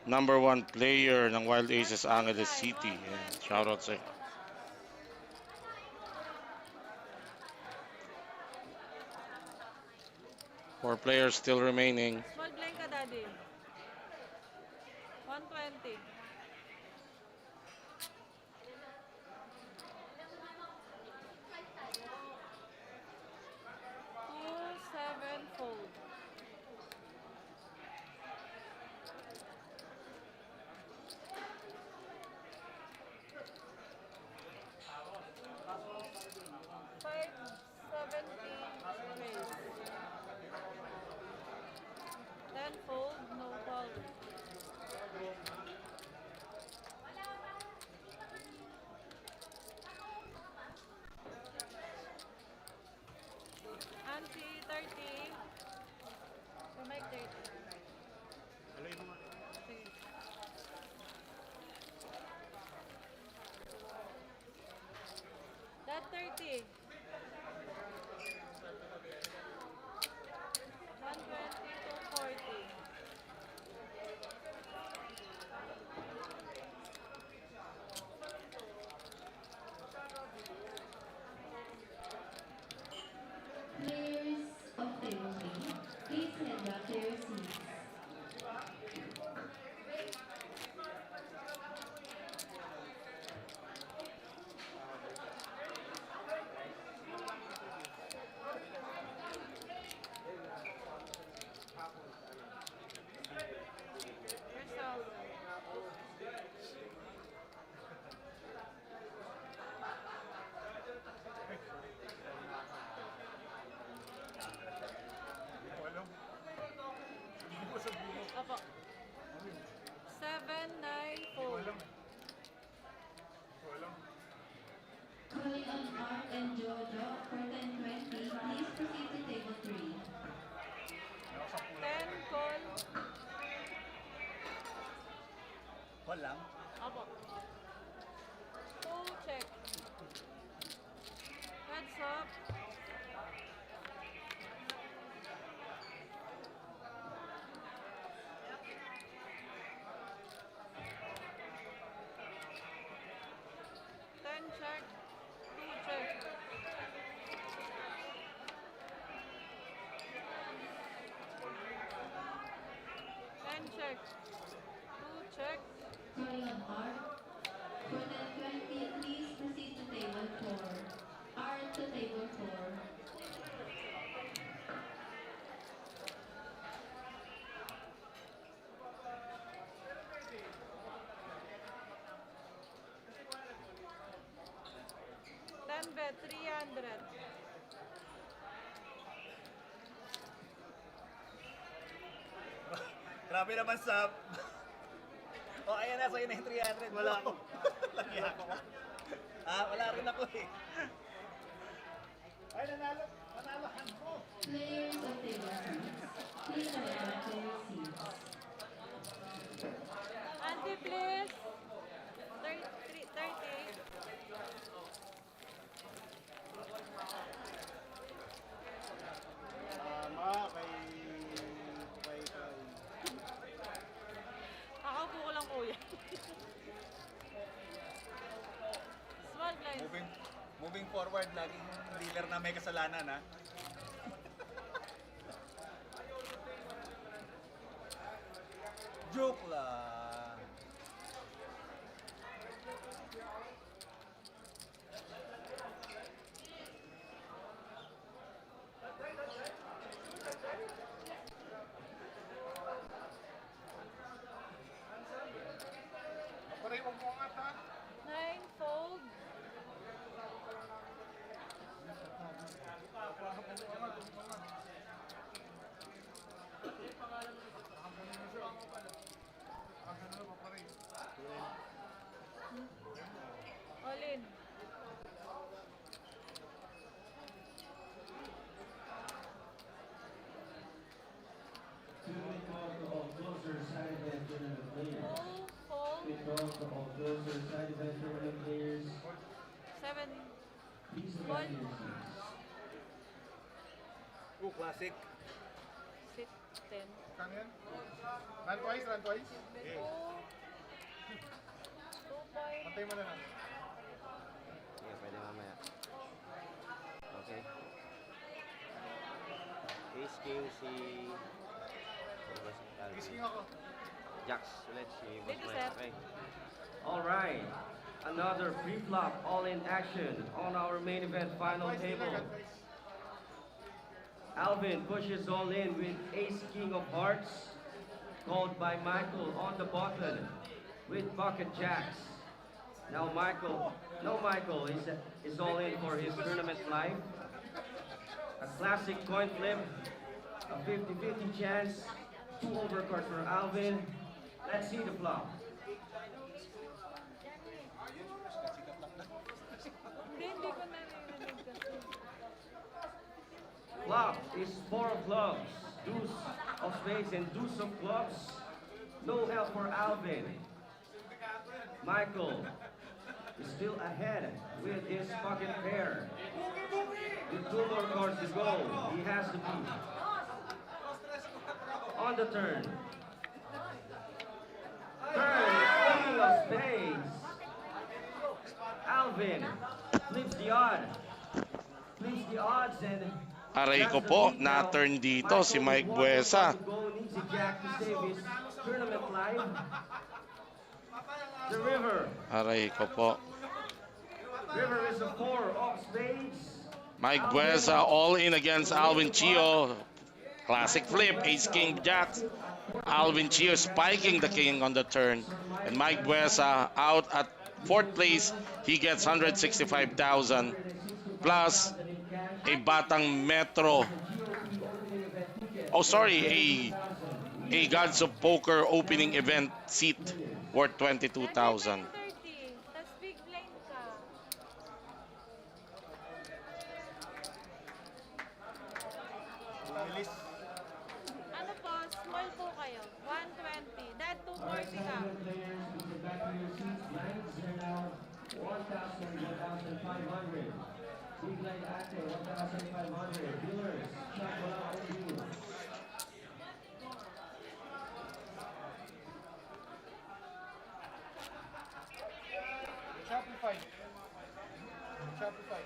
Number 1 player ng Wild Aces Angeles City. Yeah, shoutout sa'yo. 4 players still remaining. Small blind ka, daddy. 120. 7-fold. 570 10-fold, no color. Auntie, 30. So, make 30. Sige. That 30. 120 to 40. Players of table game, please head back to your seats. Yourself. Opo. 7-9-4. Calling on Art and Jojo for 1020, please proceed to table 3. 10 call. Call lang. Opo. 2 check. Heads up. Ten check. 2 check. check. Two check. Calling on Art. For 1020, please proceed to table 4. Art to table 4. 10 bet, 300. Grabe naman sa... Oh, ayan na, sa'yo na yung 300. Wala ako. Lagi ako. Wala rin ako eh. Ay, nanalo. Nanalohan ko. Players of table 6, please arrive back to your seats. Auntie, please. 30. Kakaupo ko lang, kuya. Small blind. Moving forward, laging dealer na may kasalanan, ha? Joke lang. Pareho mo angat ha. 9 fold. All in. Full fold. 7. One. Classic. Sit. 10. Kano yan? Run twice, run twice. Okay. 2 point. Pantay mo na lang. Okay, pwede mamaya. Okay. Ace King si... Gising ako. Jax ulit si Boss Dito, Mike. sir. Okay. All right. Another pre-flop all-in action on our main event final Twice, table. run twice. Alvin pushes all in with Ace King of Hearts, called by Michael on the button with Pocket Jacks. Now Michael is all in for his tournament life. A classic coin flip, a 50-50 chance, 2 overcards for Alvin. Let's see the flop. Hindi ko narinig kasi. Flop is 4 of clubs, deuce of spades and deuce of clubs. No help for Alvin. Michael is still ahead with his pocket pair. With 2 more cards to go, he has to be on the turn. Turn, king of spades. Alvin flips the odds and Aray ko po, na-turn dito si Mike Buesa. needs a jack to save his tournament life. The river. Aray ko po. River is a 4 of spades. Mike Buesa all in against Alvin Chio. Classic flip, Ace King Jacks. Alvin Chio spiking the king on the turn. And Mike Buesa out at 4th place. He gets 165,000 plus a Batang Metro. Oh, sorry, a Gods of Poker opening event seat worth 22,000. 30. Tas big blind ka. Bilis. Ano po, small po kayo. 120. Dad, 240 ka. Big blind active, 1,500. Dealers, check wala on you. Shopify. Shopify.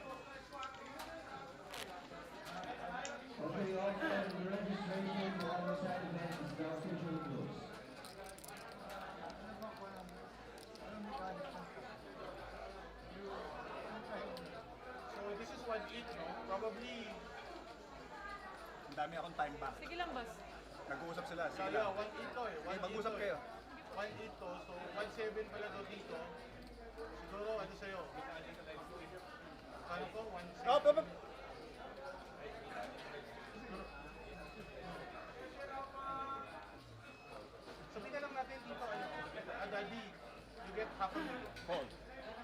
Okay, all for the registration for our side event is now officially closed. So this is 1-8, no? Probably, Ang dami akong time back. Sige lang, boss. Nag-uusap sila. so Sige yeah, lang. 1-8 to eh. Okay, mag-usap kayo. 1-8 to, so 1-7 pala to dito. Siguro, ano sa'yo? Kano ko? 1-6. Oh, papa. Sabihin na lang natin dito, ano, Daddy, you get half a million. Hold.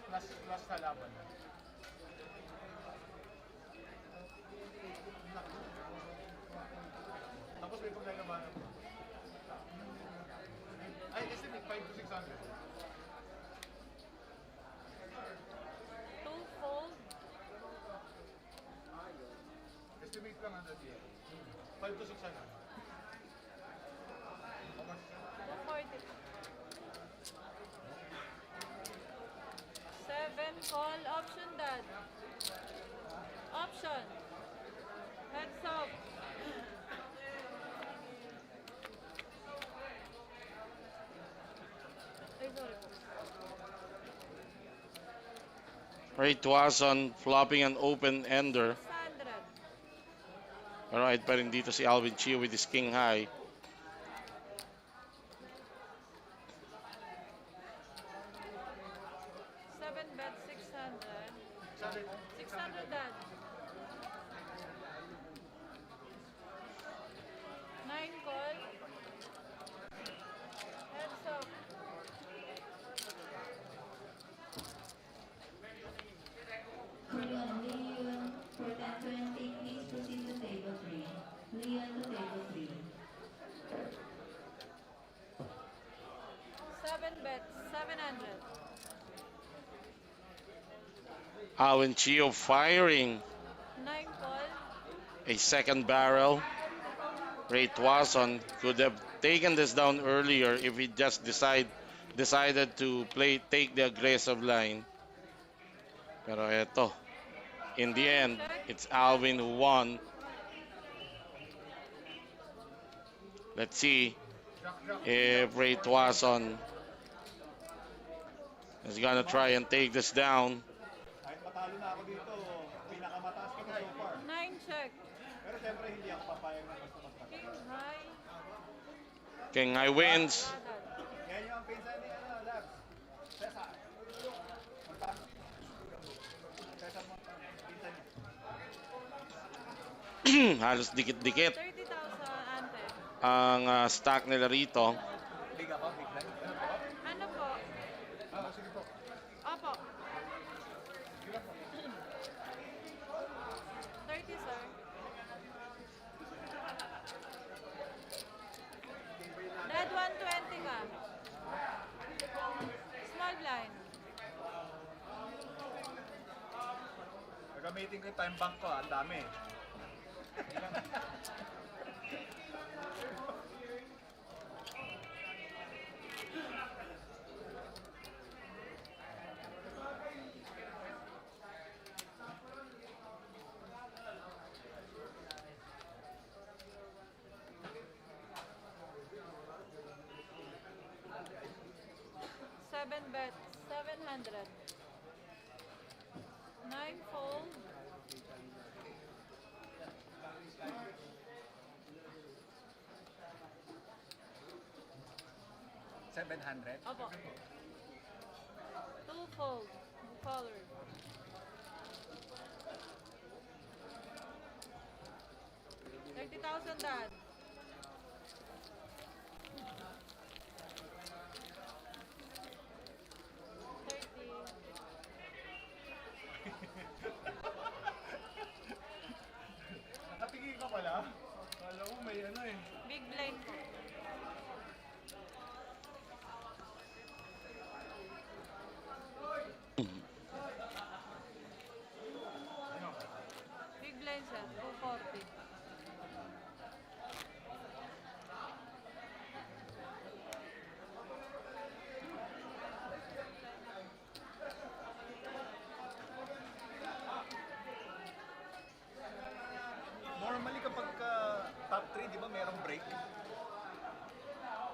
Plus sa laban. Tapos may paglalabanan mo. Ay, estimate 5 to 600. Two-fold. Estimate lang ang Daddy. 5 to 600. How much? 240. 7 call option, dad. Option. Heads up. Ay, sorry po. Ray Tuason flopping an open ender. 600. Alright pa rin dito si Alvin Chio with his king high. 7 bet 600. 600, dad. 9 call. Heads up. Korean Leon for 1020, please proceed to table 3. Leon to table 3. 7 bet 700. Alvin Chio firing 9 call. a second barrel. Ray Tuason could have taken this down earlier if he just decided to take the aggressive line. Pero eto, in the end, it's Alvin who won. Let's see if Ray Tuason is gonna try and take this down. Kahit matalo na ako dito, pinakamataas ko na so far. 9 check. Pero siyempre hindi ako papayag na basta-basta. King high. King High wins. Yan yung pinsan ni Labs. Cesar. Magkano? Cesar mo. Pinsan niya. Halos dikit-dikit 30,000 ante. ang stack nila rito. Big ako, big line. Ano po? Ah, sige po. Opo. 30, sir. Dad, 120 ka. Small blind. Gagamitin ko yung time bank ko, ang dami. Seven bet 700. 9 fold. $700. Opo. 2 fold. Color. $30,000, dad. Nakatingin ka pala. Kala ko may ano eh. Big blind po. Big blind, sir. 240. Normally kapag top 3, di ba merong break?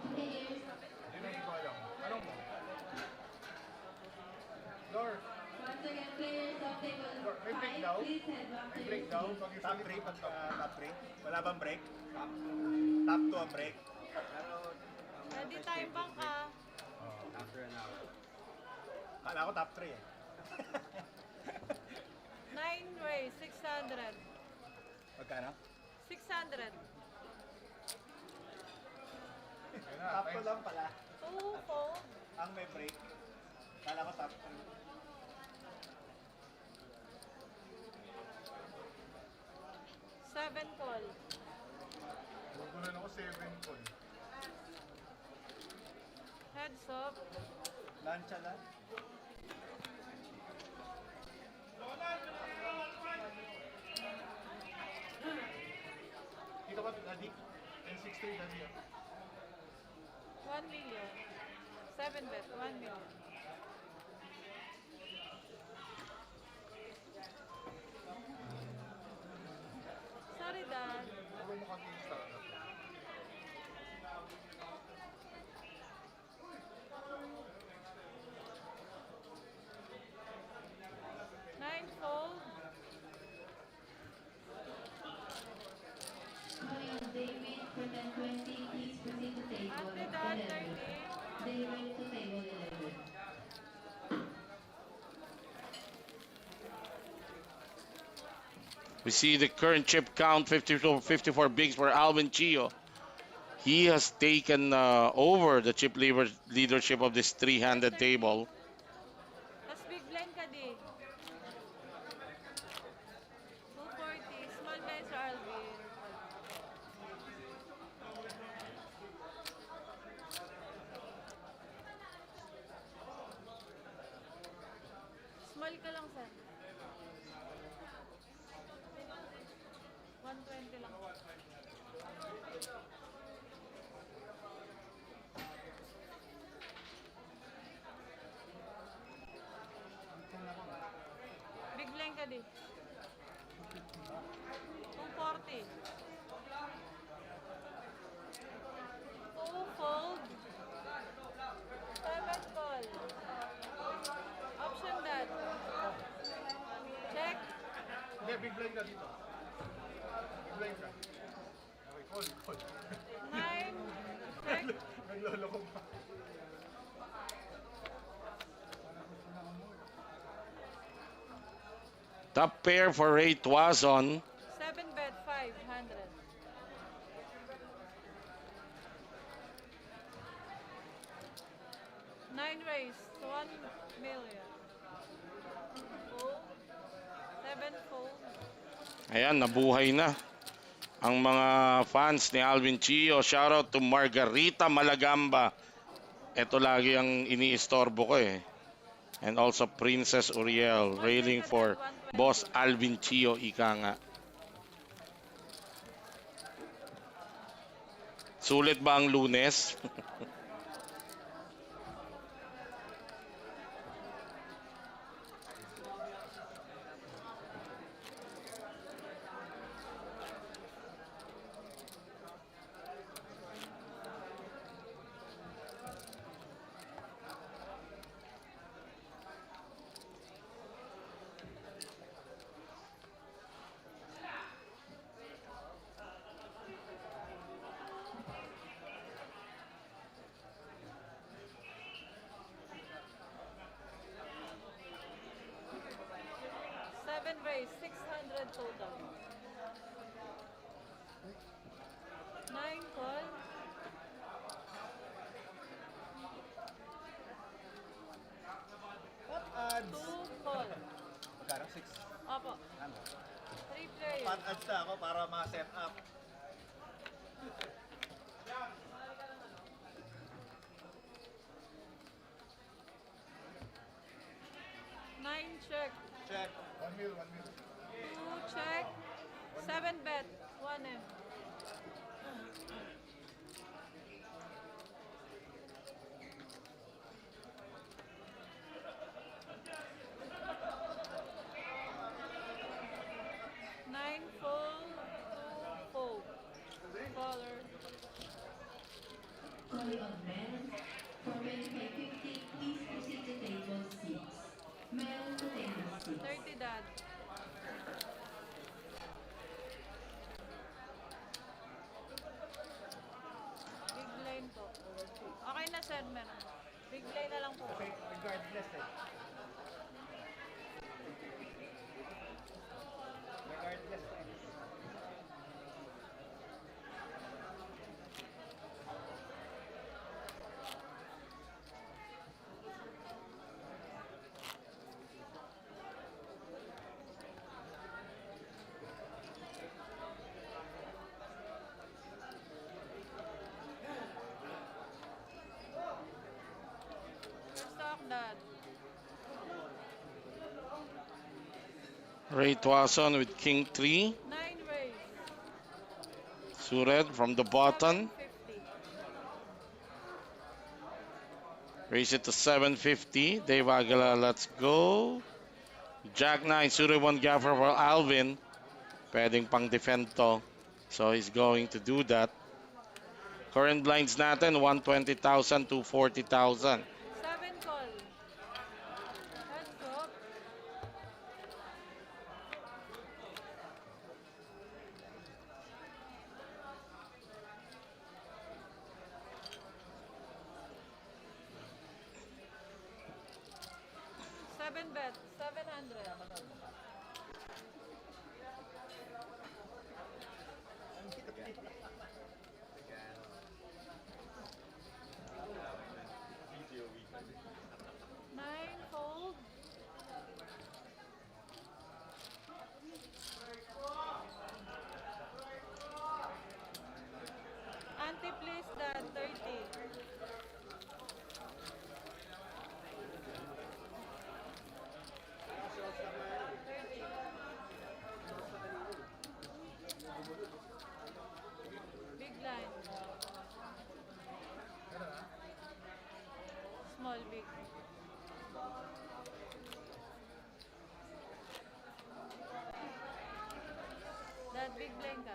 Players, Yun ang hindi ko alam. Anong mo? daw? Please head back to May your break daw? seat. Pag top 3 pag top 3? Wala bang break? Top 2 ang break? Ready time bank ka. After an hour. Kala ko top 3 eh. 9 race, 600. Magkano? 600. Top 2 lang pala. 2 fold. Ang may break. Kala ko top 3. 7 call. Gugulan ako 7 call. Heads up. Lansya lang. Dito ba, Daddy? 10-6-3, Daddy. 1 million. 7 bet, 1 million. Sorry, Dad. Puro mo kami yung start. 9 fold. Calling on David for 1020. Please proceed to table Ate, Dad, 11. 30. David to table 11. We see the current chip count 54 bigs for Alvin Chio. He has taken over the chip leadership of this three-handed table. Tapos big blind ka di. 240. Small guys are Alvin. Small ka lang, sir. 120 lang. Big blind ka di. 240. 2 fold. 7 call. Option that. Check. Hindi, big blind ka dito. Big blind ka. Okay, call. 9. Check. Naglolo ko pa. Top pair for Ray Tuazon. 7 bet 500. Nine race, 1 million. Fold. 7 fold. Ayan, nabuhay na ang mga fans ni Alvin Chio. Shoutout to Margarita Malagamba. Ito lagi ang iniistorbo ko eh. And also Princess Uriel, railing for Boss Alvin Chio, ika nga. Sulit ba ang Lunes? Seven race, 600 total. 9 call. What odds? 2 call. Magkano? 6? Opo. Ano? 3 players. Pot odds na ako para ma-set up. Nine check. Check. 1 mil, 1 mil. 2 check. 7 bet. 1 M. Nine full, 2 fold. Caller. Calling on men for 2550. Please proceed to table 6. Men to table 6. 30 dad. Ray Tuason with King 3. 9 raise. Suited from the button. 750. Raise it to 750. Dave Aguila, let's go. Jack 9, suited 1 gaffer for Alvin. Pwedeng pang defend to. So he's going to do that. Current blinds natin, 120,000 to 40,000. 7 call. Heads up. Seven bet. 700. Nine fold. Ante please that 30. Big line. Small big. That big blind ka.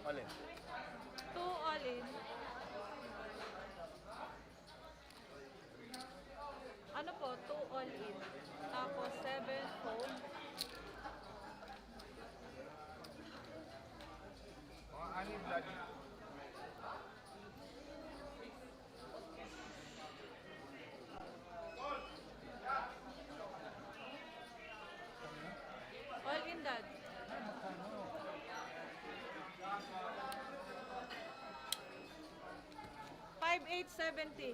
Alin? 2 all in. Ano po? 2 all in. Tapos 7 fold. Mga anim lagi. All in dad. 5,870.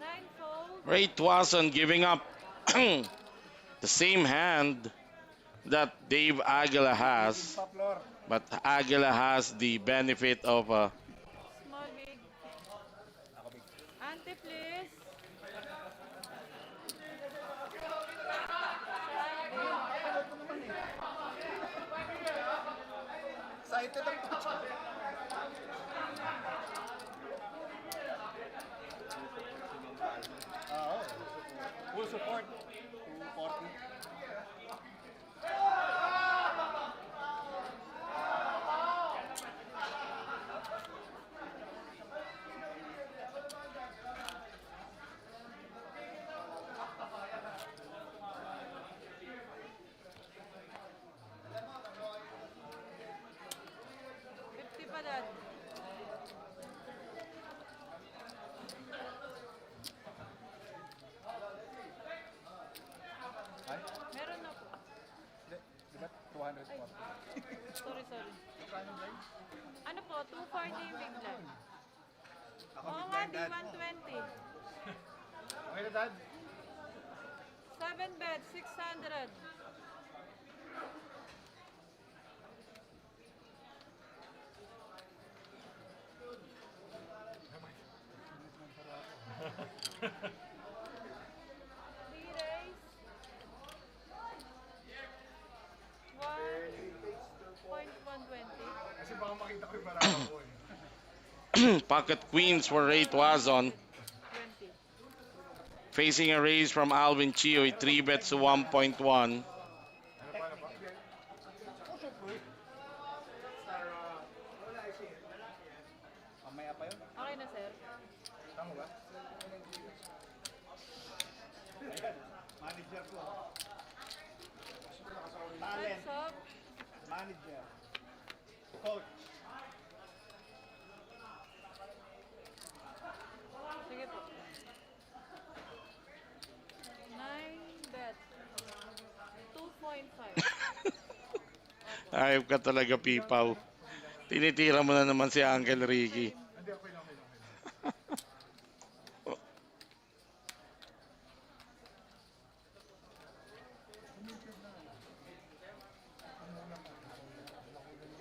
Nine fold. Ray Tuason giving up the same hand that Dave Aguila has. Paplor. But Aguila has the benefit of Small big. Ante please. Excited ang puso. Oo. Full support. 240. Pa dad. Ay? Meron na po. Di ba 240? Sorry, sorry. Magkano blind? Ano po? 240 yung big blind. Ako Oo big nga, blind, di dad. 120. Okay na, dad? 7 bet, 600. Three raise. 1.120. Kasi baka makita ko yung baraha ko eh. pocket queens for Ray Tuazon. 20. Facing a raise from Alvin Chio, 3 bets to 1.1. Ano pa? Mamaya pa yun? Okay na, sir. Tama ba? Ayan, manager ko. Talent. Heads up. Manager. Coach. Ayop ka talaga, Pipaw. Tinitira mo na naman si Uncle Ricky. Hindi, okay lang, okay lang. Okay lang.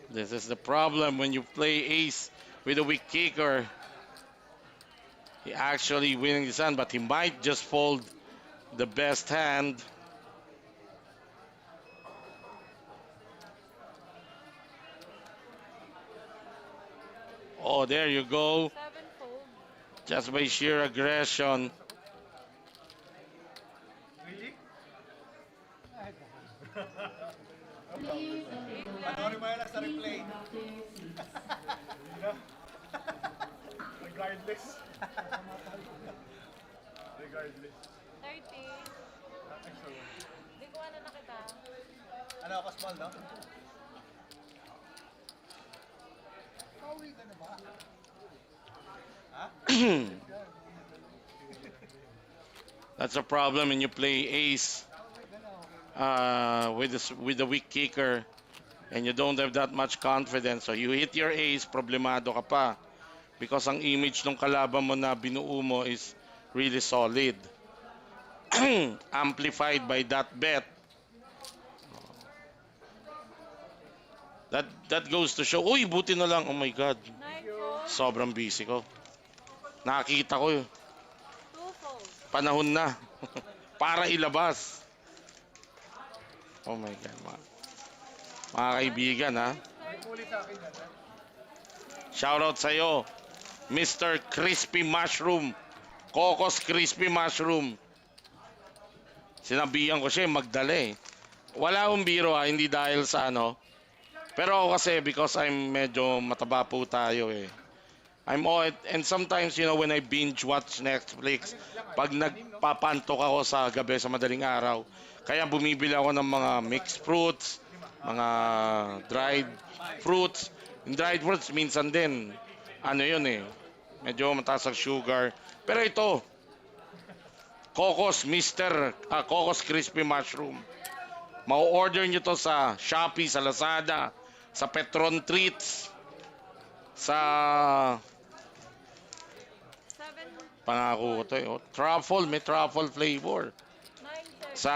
This is the problem when you play ace with a weak kicker. He actually winning this hand, but he might just fold the best hand. Oh, there you go. Sevenfold. Just by sheer aggression. Really? Players of the table, Panoorin mo yan lang sa please replay. come back to your seats. Regardless. Regardless. 30. Excellent. Hindi ko ano na kita. Ano ako small, no? Pauwi ka na ba? That's a problem when you play ace with the weak kicker and you don't have that much confidence. So you hit your ace, problemado ka pa. Because ang image ng kalaban mo na binuo mo is really solid. Amplified by that bet. That goes to show. Uy, buti na lang. Oh my God. 9fold. Sobrang busy ko. Nakita ko yun. 2fold. Panahon na. Para ilabas. Oh my God. Mga kaibigan, ha? Ulit sa akin yan, ha? Shoutout sa'yo, Mr. Crispy Mushroom. Cocos Crispy Mushroom. Sinabihan ko siya magdala eh. Wala akong biro ha, hindi dahil sa ano. Pero ako kasi because I'm medyo mataba po tayo eh. And sometimes, you know, when I binge watch Netflix, pag nagpapantok ako sa gabi sa madaling araw, kaya bumibili ako ng mga mixed fruits, mga dried fruits. Yung dried fruits, minsan din, ano yun eh, medyo mataas ang sugar. Pero ito, Cocos Crispy Mushroom. Mau-order nyo to sa Shopee, sa Lazada, sa Petron Treats, sa... Pangako ko to eh. Oh, truffle, may truffle flavor. 930. Sa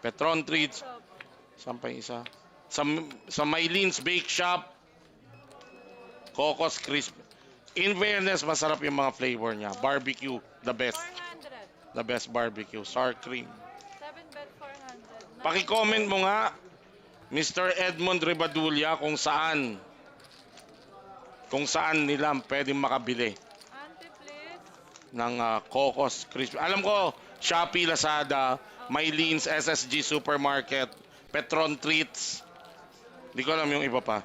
Petron Treats. Saan pa yung isa? Sa Mylene's Bake Shop. Cocos Crisp. In fairness, masarap yung mga flavor niya. Barbecue, the best. 400. The best barbecue. Sour cream. 7 bet 400. Paki-comment mo nga, Mr. Edmond Ribadulia, kung saan nila pwedeng makabili Ante, please. ng Cocos Crispy. Alam ko, Shopee, Lazada, Mylene's, SSG Supermarket, Petron Treats. Hindi ko alam yung iba pa.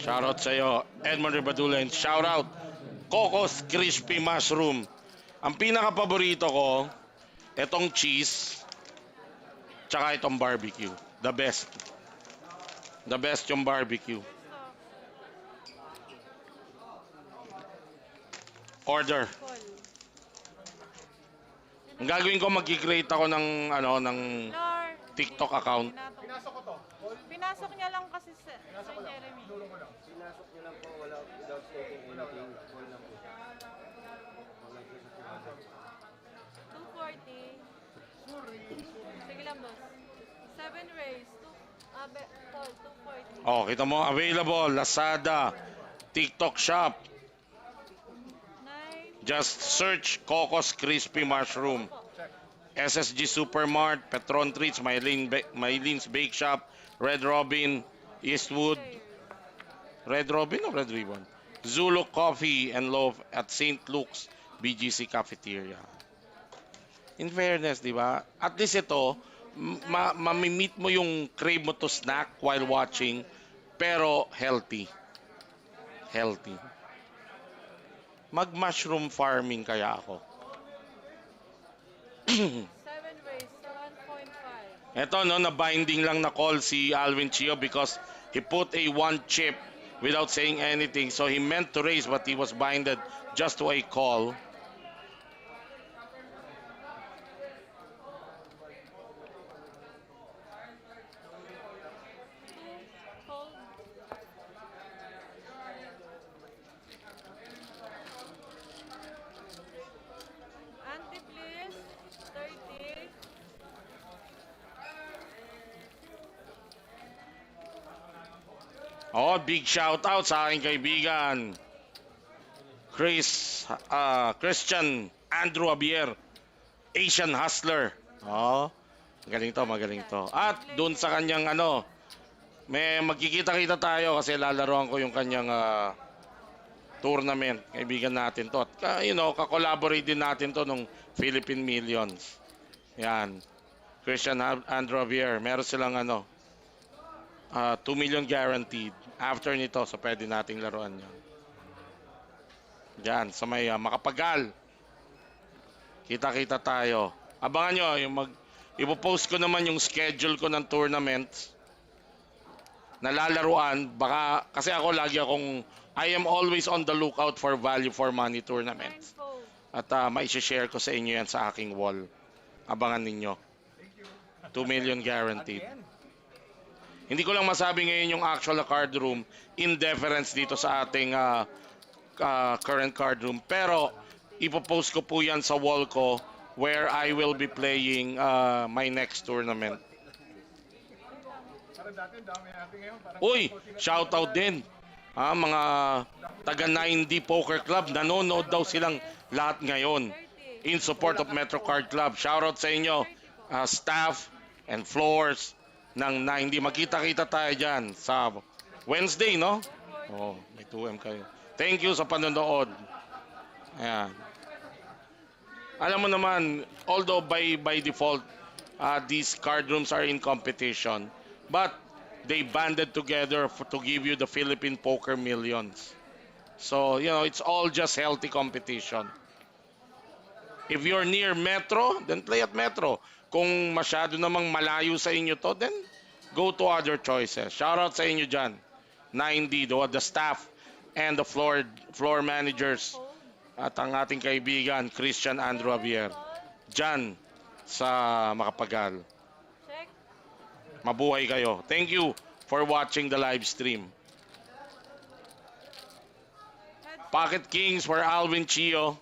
Shoutout sa'yo, Edmond Ribadula, and shoutout, Cocos Crispy Mushroom. Ang pinaka-paborito ko, itong cheese, tsaka itong barbecue. The best. The best yung barbecue. Order. Call. Ang gagawin ko, mag-create ako ng Lord. TikTok account. Pinasok ko to. Pinasok niya lang kasi sa Jeremy. Tulong ko lang. Pinasok nyo lang po without stating anything. Call lang po. 240. Sige lang, boss. 7 raise. Call, 240. Oh, kita mo, available, Lazada, TikTok Shop. 9. Just search Cocos Crispy Mushroom. SSG Supermart, Petron Treats, Mylene's Bake Shop, Red Robin, Eastwood, Red Robin or Red Ribbon? Zulu Coffee and Loaf at St. Luke's BGC Cafeteria. In fairness, di ba? At least ito, mamimit mo yung crave mo to snack while watching, pero healthy. Healthy. Mag-mushroom farming kaya ako. 7 raise. 1.5. Eto, no, na-binding lang na call si Alvin Chio because he put a one chip without saying anything. So he meant to raise but he was binded just to a call. Hold. Ante, please. 30. Oh, big shout out sa aking kaibigan. Christian Andrew Abier, Asian Hustler. Oh, magaling to, magaling to. At doon sa kanyang ano, may magkikita-kita tayo kasi lalaroan ko yung kanyang tournament. Kaibigan natin to. At ka-collaborate din natin to nung Philippine Millions. Yan. Christian Andrew Abier, meron silang 2 million guaranteed. After nito, so pwede nating laruan yan. Diyan, sa may Makapagal. Kita-kita tayo. Abangan nyo, ipopost ko naman yung schedule ko ng tournaments na lalaruan. Baka, kasi ako lagi akong, I am always on the lookout for value for money tournaments. Fold. At maisishare ko sa inyo yan sa aking wall. Abangan ninyo. 2 million guaranteed. Hindi ko lang masabi ngayon yung actual na card room in deference dito sa ating current card room. Pero ipopost ko po yan sa wall ko where I will be playing my next tournament. Parang dati, dami natin ngayon. Uy, shoutout din. Mga taga 9D Poker Club, nanonood daw silang lahat ngayon in support of Metro Card Club. Shoutout sa inyo, staff and floors ng 9D. Magkita-kita tayo dyan sa Wednesday, no? Oh, may 2M kayo. Thank you sa panonood. Ayan. Alam mo naman, although by default, these card rooms are in competition, but they banded together to give you the Philippine Poker Millions. So, it's all just healthy competition. If you're near Metro, then play at Metro. Kung masyado namang malayo sa inyo to, then go to other choices. Shoutout sa inyo dyan. 9D, the staff and the floor managers. At ang ating kaibigan, Christian Andrew Abier. Dyan sa Makapagal. Check. Mabuhay kayo. Thank you for watching the live stream. Pocket Kings for Alvin Chio.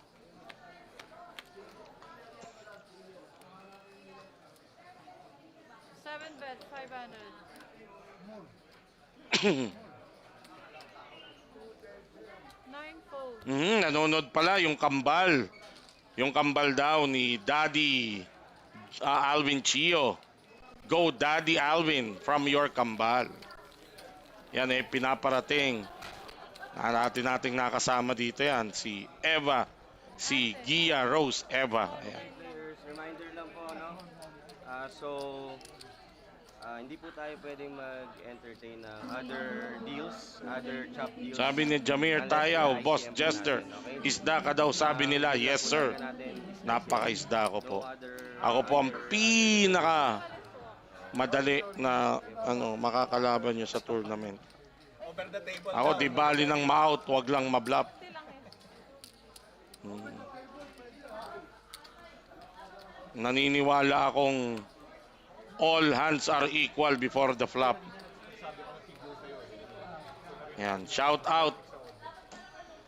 Bet 500. Nine fold. Nanonood pala yung kambal. Yung kambal daw ni Daddy Alvin Chio. Go Daddy Alvin from your kambal. Yan pinaparating. Nating nakasama dito yan. Si Eva. Si Gia Rose Eva. Ayan. Players, reminder lang po, no? Hindi po tayo pwedeng mag-entertain ng other deals, other chop deals. Sabi ni Jamir Tayaw, Boss Jester, isda ka daw, sabi nila. Yes sir, napaka-isda ko po. Ako po ang pinaka madali na makakalaban nyo sa tournament. Ako di bali ng ma-out, wag lang ma-bluff. Naniniwala akong all hands are equal before the flop. Yan, shout out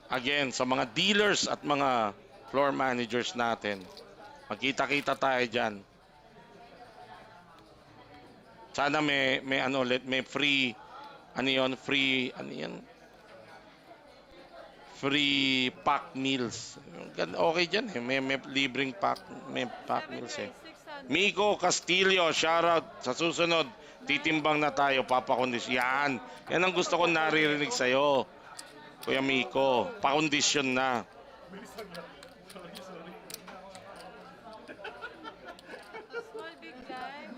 again sa mga dealers at mga floor managers natin. Magkita-kita tayo diyan. Sana may free free pack meals. Okay diyan may libreng pack meals eh. Miko Castillo, shoutout. Sa susunod, titimbang na tayo, papakondisyon. Yan ang gusto ko naririnig sa'yo, Kuya Miko. Pakondisyon na. Small big blind.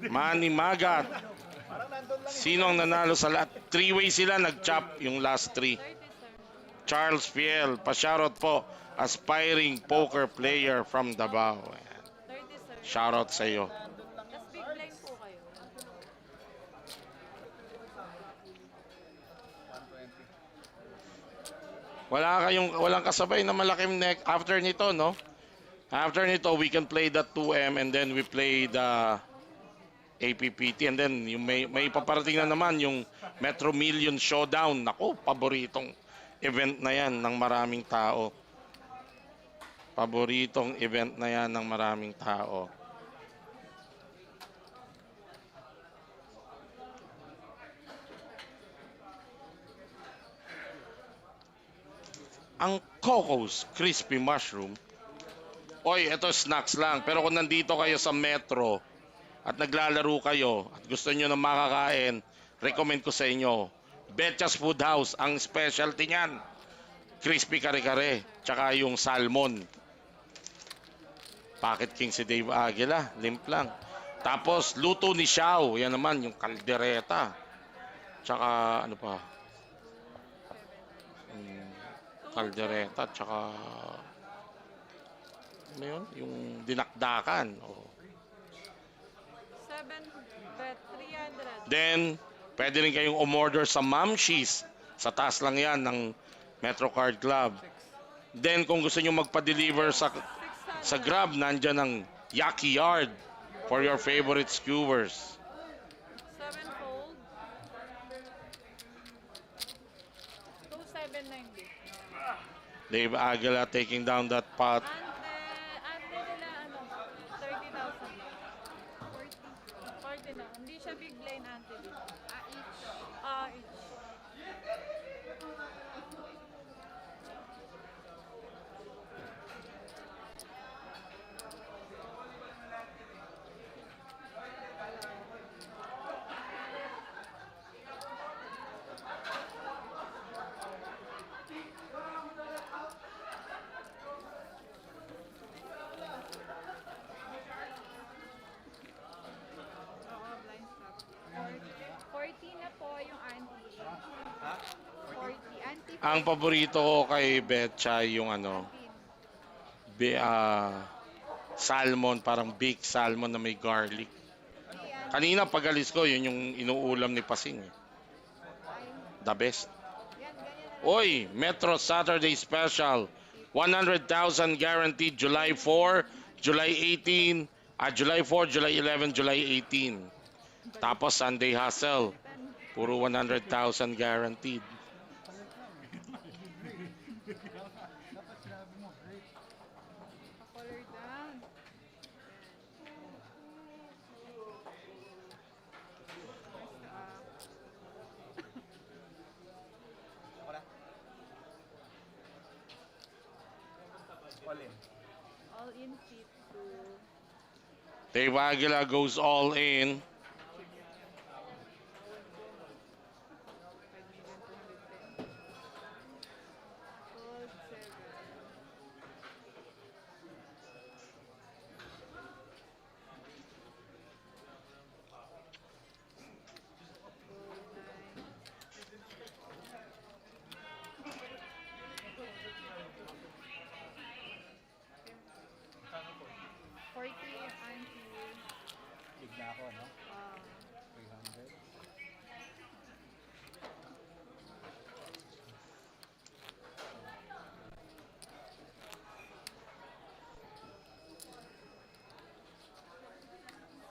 Manny Magat. Sino ang nanalo sa lahat? 3-way sila, nag-chop yung last 3. 30, sir. Charles Fiel, pa-shoutout po. Aspiring poker player from Davao. 30, sir. Shoutout sa iyo. Tas big blind po kayo. 120. Walang kasabay na malaking neck after nito, no? After nito, we can play the 2M and then we play the APPT and then yung may paparating na naman yung Metro Million Showdown. Nako, paboritong event na yan ng maraming tao. Paboritong event na yan ng maraming tao. Ang Coco's Crispy Mushroom. Oy, ito snacks lang. Pero kung nandito kayo sa Metro at naglalaro kayo at gusto nyo na makakain, recommend ko sa inyo. Betcha's Food House, ang specialty niyan. Crispy kare-kare, tsaka yung salmon. Pocket King si Dave Aguila, limp lang. Tapos, luto ni Xiao, yan naman, yung kaldereta. Tsaka, ano pa? Kaldereta, tsaka, ano yun? Yung dinakdakan. Oh. 7 bet 300. Then, pwede rin kayong umorder sa Mamshi's. Sa taas lang yan ng Metro Card Club. Then, kung gusto nyo magpa-deliver sa Grab, nandyan ang Yaki Yard for your favorite skewers. 7-fold. 2790. Dave Aguila taking down that pot. Ante nila ano, 30,000. 40 na. Hindi siya big line ante dito. Each. Each. Oo, blind stop. 40 na po yung ante. Ha? 40. Ante Ang paborito ko kay Betcha yung ano, salmon, parang baked salmon na may garlic. Kanina pag-alis ko, yun yung inuulam ni Pasing. The best. Oy, Metro Saturday Special. 100,000 guaranteed July 4, July 18, July 4, July 11, July 18. Tapos Sunday Hustle. Puro 100,000 guaranteed. color down. Ako na. All in. All in seat to Dave Aguila goes all in. 5,210. Gold 7. Gold 9. 40 anti. Big na ako, no? 300.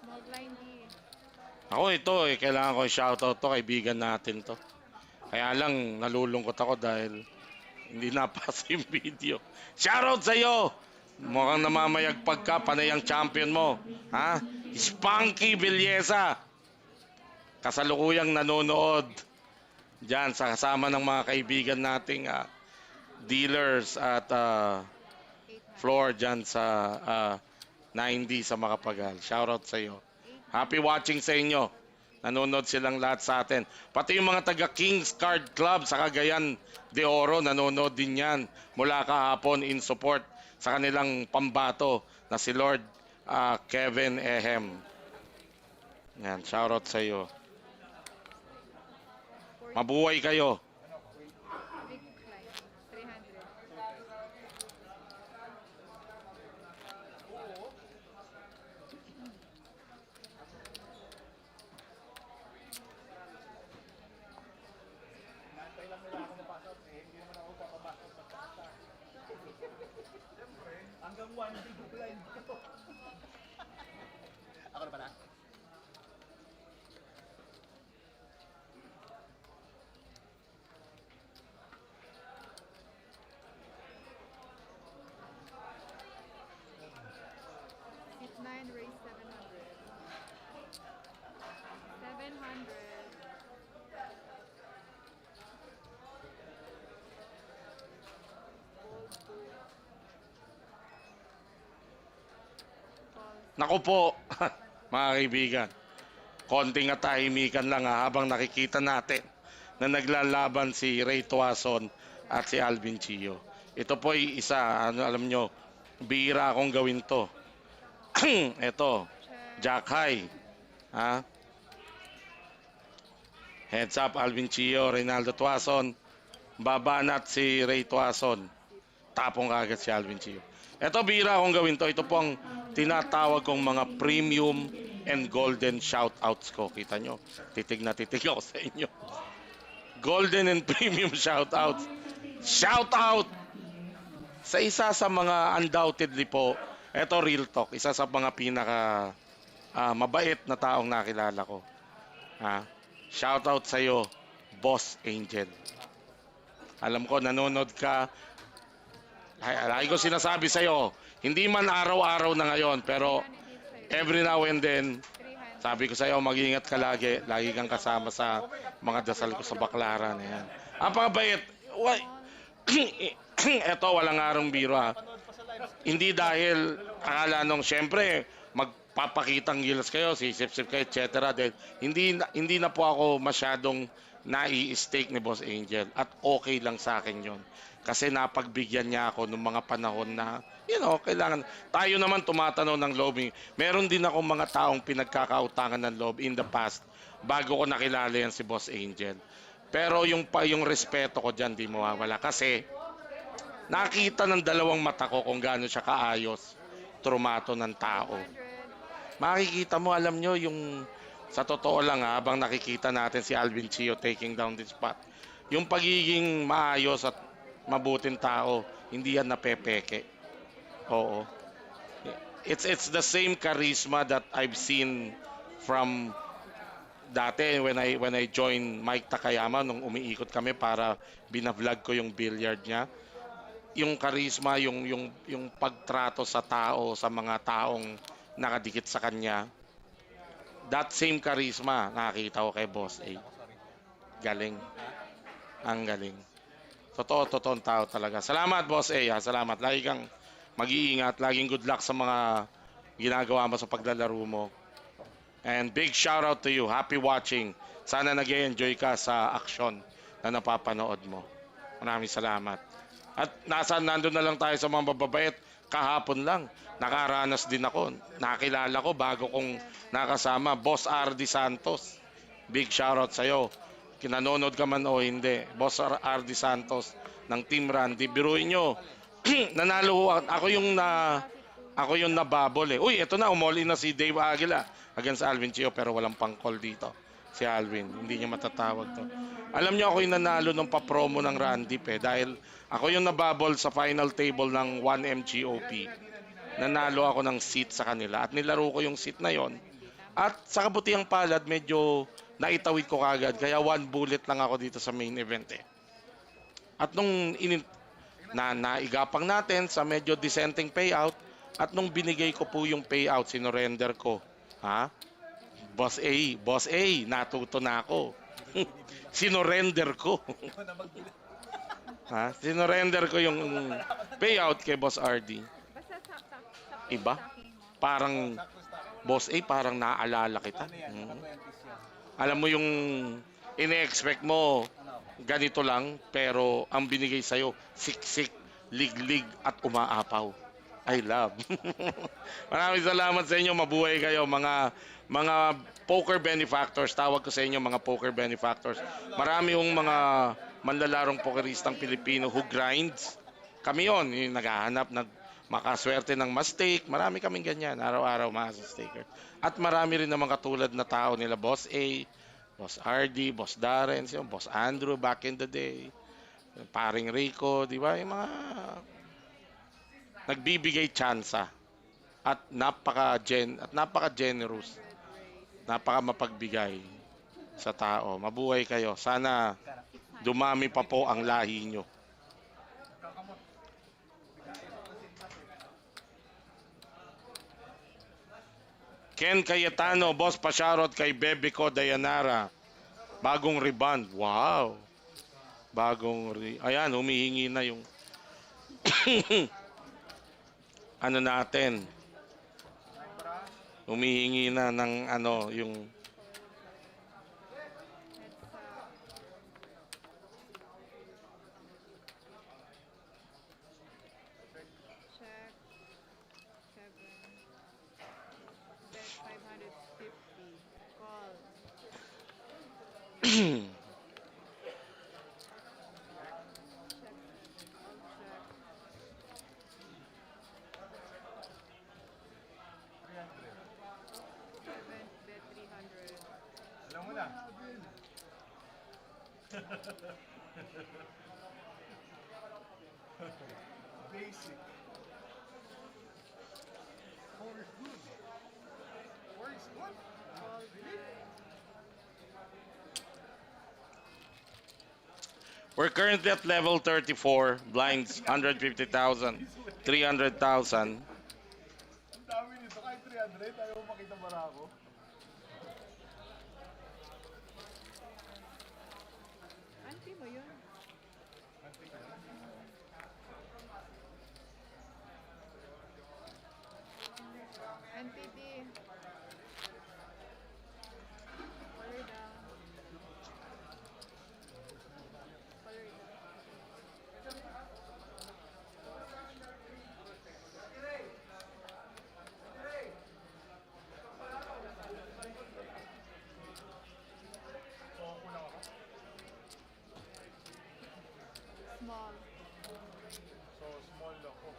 Small blind D. Ako ito kailangan ko i-shoutout to, kaibigan natin to. Kaya lang nalulungkot ako dahil hindi napasa yung video. Shoutout sa iyo! Mukhang namamayagpag ka, panay ang champion mo. Ha? Spunky Villesa. Kasalukuyang nanonood. Diyan sa kasama ng mga kaibigan nating dealers at floor dyan sa 9D sa Makapagal. Shoutout sa iyo. Happy watching sa inyo. Nanonood silang lahat sa atin. Pati yung mga taga Kings Card Club sa Cagayan de Oro, nanonood din yan mula kahapon in support sa kanilang pambato na si Lord Kevin Ehem. Yan, shoutout sa iyo. Mabuhay kayo. Big blind 300. Ako na pala. Seat 9, race 700. 700. Fold 2. Naku po, mga kaibigan. Konting katahimikan lang habang nakikita natin na naglalaban si Ray Tuason at si Alvin Chio. Ito po ay isa, alam nyo, bihira akong gawin to. Ito, Jack High. Ha? Heads up, Alvin Chio, Reynaldo Tuason. Babanat si Ray Tuason. Tapong kagad si Alvin Chio. Ito, bihira akong gawin to. Ito po ang tinatawag kong mga premium and golden shoutouts ko. Kita nyo? Titig na titig ako sa inyo. Golden and premium shoutouts. Shoutout sa isa sa mga undoubtedly po, eto real talk, isa sa mga pinaka mabait na taong nakilala ko. Ha? Shoutout sa iyo, Boss Angel. Alam ko nanonood ka. Lagi ko sinasabi sa iyo, hindi man araw-araw na ngayon, pero every now and then, sabi ko sa iyo, mag-ingat ka lagi. Lagi kang kasama sa mga dasal ko sa Baklaran. Ayan. Ang pangabait, eto, walang arong biro ha. Hindi dahil akala nung syempre magpapakitang gilas kayo, sisip-sip kayo, etc. Dahil hindi na po ako masyadong nai-stake ni Boss Angel at okay lang sa akin yon. Kasi napagbigyan niya ako ng mga panahon na, kailangan. Tayo naman tumatanaw ng loob. Meron din ako mga taong pinagkakautangan ng loob in the past bago ko nakilala yan si Boss Angel. Pero yung respeto ko dyan di mawawala. Kasi nakita ng dalawang mata ko kung gaano siya kaayos trumato ng tao. Makikita mo, alam nyo, yung sa totoo lang habang nakikita natin si Alvin Chio taking down this spot, yung pagiging maayos at mabuting tao, hindi yan napepeke. Oo. It's the same charisma that I've seen from dati when I joined Mike Takayama nung umiikot kami para binavlog ko yung billiard niya. Yung charisma, yung pagtrato sa tao, sa mga taong nakadikit sa kanya. That same charisma nakita ko kay Boss A. Galing. Ang galing. Totoong tao talaga. Salamat, Boss A. Salamat. Lagi kang mag-iingat. Laging good luck sa mga ginagawa mo sa paglalaro mo. And big shout out to you. Happy watching. Sana nag-enjoy ka sa action na napapanood mo. Maraming salamat. At nandun na lang tayo sa mga mababait. Kahapon lang, nakaranas din ako. Nakilala ko bago kong nakasama, Boss RD Santos. Big shoutout sa'yo. Kinanonood ka man o hindi. Boss RD Santos ng Team Randy. Biruin nyo. Nanalo ako yung nababol eh. Uy, eto na, umoli na si Dave Aguila against Alvin Chio pero walang pang-call dito. Si Alvin, hindi niya matatawag to. Alam niyo ako yung nanalo ng papromo ng Randy dahil ako yung nababol sa final table ng 1MGOP. Nanalo ako ng seat sa kanila at nilaro ko yung seat na yon. At sa kabutihang palad, medyo naitawid ko kagad. Kaya one bullet lang ako dito sa main event eh. At nung naigapang natin sa medyo dissenting payout, at nung binigay ko po yung payout, sinorender ko. Ha? Boss A, natuto na ako. Sinorender ko. Ha? Sinorender ko yung payout kay Boss RD. Iba? Parang, Boss A, parang naaalala kita. Alam mo yung ine-expect mo, ganito lang, pero ang binigay sa'yo, siksik, liglig, at umaapaw. I love. Maraming salamat sa inyo. Mabuhay kayo, mga poker benefactors. Tawag ko sa inyo mga poker benefactors. Marami yung mga manlalarong pokeristang Pilipino who grinds. Kami yon, yung naghahanap, makaswerte ng mistake. Marami kaming ganyan, araw-araw mga staker. At marami rin naman katulad na tao nila, Boss A, Boss RD, Boss Darren, Boss Andrew back in the day, paring Rico, di ba? Yung mga nagbibigay tsansa at napaka-generous, 100 race. napaka mapagbigay sa tao. Mabuhay kayo. Sana 600. dumami pa po ang lahi nyo. Ken Cayetano, boss pa-shoutout kay Bebe ko Dayanara. Bagong rebound. Wow. Ayan, humihingi na yung ano natin. Humihingi na ng ano, yung Let's check. 7. Bet 550. Call. Check. All check. 7. Bet 300. Alam mo na. Basic. 4 is good. 4 is good. Call 9. we're currently at level 34, blinds 150,000, 300,000. Ang dami nito. Kahit 300, ayaw mo makita barako. Anti mo yun. NPP. Color down. Color down. Small. So, small lang ko.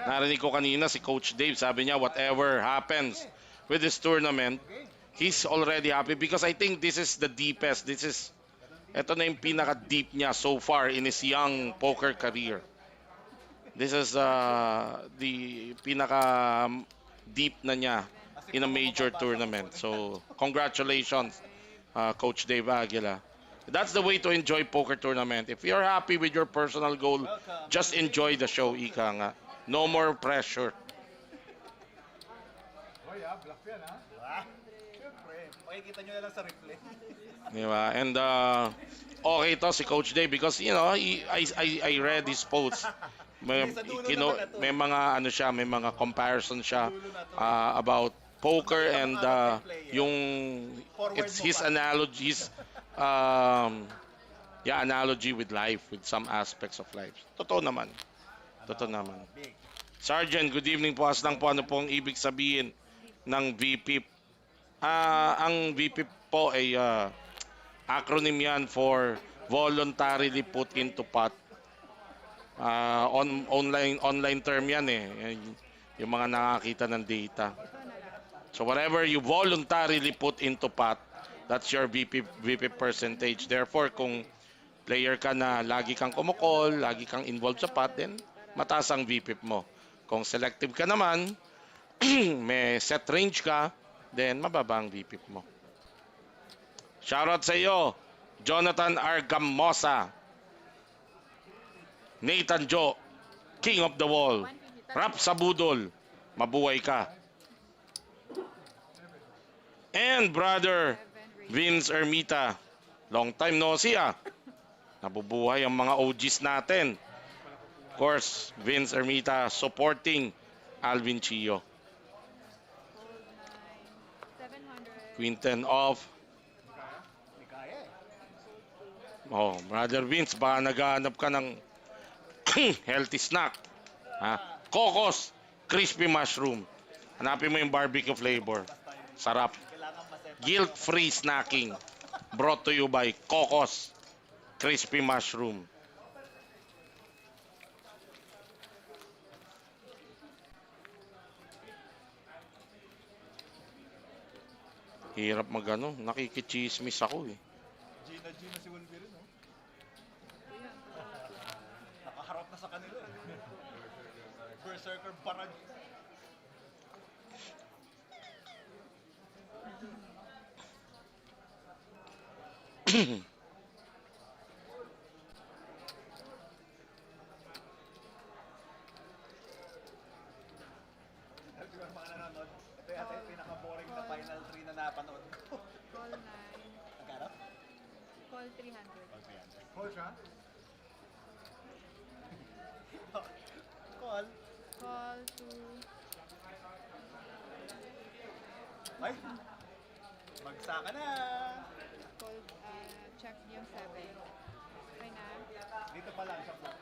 Narinig ko kanina si Coach Dave, sabi niya whatever happens with this tournament, he's already happy because I think this is the deepest, ito na yung pinaka-deep niya so far in his young poker career. This is the pinaka-deep na niya in a major tournament. So, congratulations, Coach Dave Aguila. That's the way to enjoy poker tournament. If you're happy with your personal goal, just enjoy the show, ika nga. No more pressure. Hoy black yan Siyempre, makikita nyo na lang sa replay. Diba? And okay to si Coach Dave because you know, I read his posts. May mga ano siya, may mga comparison siya about poker and yung it's his analogies analogy with life, with some aspects of life. Totoo naman. Sergeant, good evening po. Aslang po, ano pong ibig sabihin ng VP? Ang VP po ay acronym yan for voluntarily put into pot. Online term yan yung mga nakakita ng data. So whatever you voluntarily put into pot, that's your VP percentage. Therefore, kung player ka na lagi kang kumukol, lagi kang involved sa pot, then mataas ang VP mo. Kung selective ka naman, may set range ka, then mababa ang VP mo. Shoutout sa iyo, Jonathan Argamosa, Nathan Jo, King of the Wall, Rap sa Budol, mabuhay ka. And brother Vince Ermita, long time no see Nabubuhay ang mga OGs natin. Of course, Vince Ermita supporting Alvin Chio. Hold 9. 700. Queen 10 off. Oh, brother Vince, baka naghahanap ka ng healthy snack. Cocos, crispy mushroom. Hanapin mo yung barbecue flavor. Sarap. Guilt-free snacking. Brought to you by Cocos, crispy mushroom. Hirap magano, nakikichismis ako eh. Gina si Wolverine, no? Nakaharap na sa kanila. Berserker Barrage. Siguro mga nanonood, ito yata yung pinaka-boring na Final 3 na napanood ko. Call 9. Nagkano? Call 300. Okay, yan. Call siya. Call. Call 2. Ay! Bagsa ka na! Call, check yung 7. Okay na. Dito pa lang sa floor.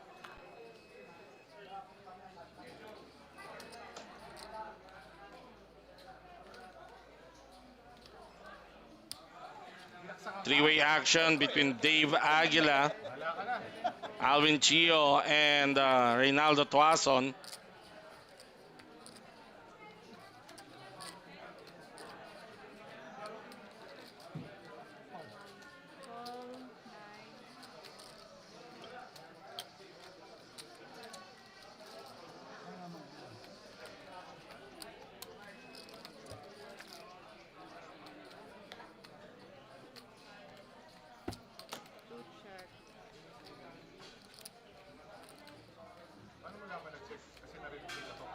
Three-way action between Dave Aguila, Wala ka na. Alvin Chio, and Reynaldo Tuason. Call 9. Two check. Paano mo naman nag-check? Kasi narinig ko to.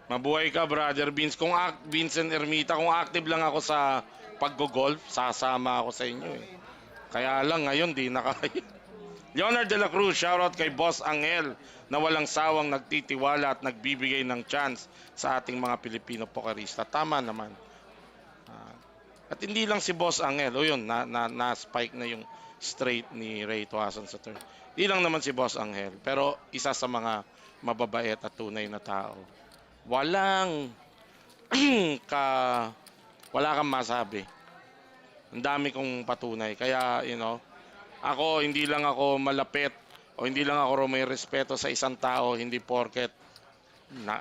Mabuhay ka, Brother Vince. Vincent Ermita, kung active lang ako sa pag-golf, sasama ako sa inyo eh. Kaya lang ngayon, di na kaya. Leonard de la Cruz, shoutout kay Boss Angel na walang sawang nagtitiwala at nagbibigay ng chance sa ating mga Pilipino pokerista. Tama naman. At hindi lang si Boss Angel. O yun, na-spike na yung straight ni Ray Tuason sa turn. Hindi lang naman si Boss Angel. Pero isa sa mga mababait at tunay na tao. Walang wala kang masabi. Ang dami kong patunay. Kaya, ako, hindi lang ako malapit o hindi lang ako may respeto sa isang tao, hindi porket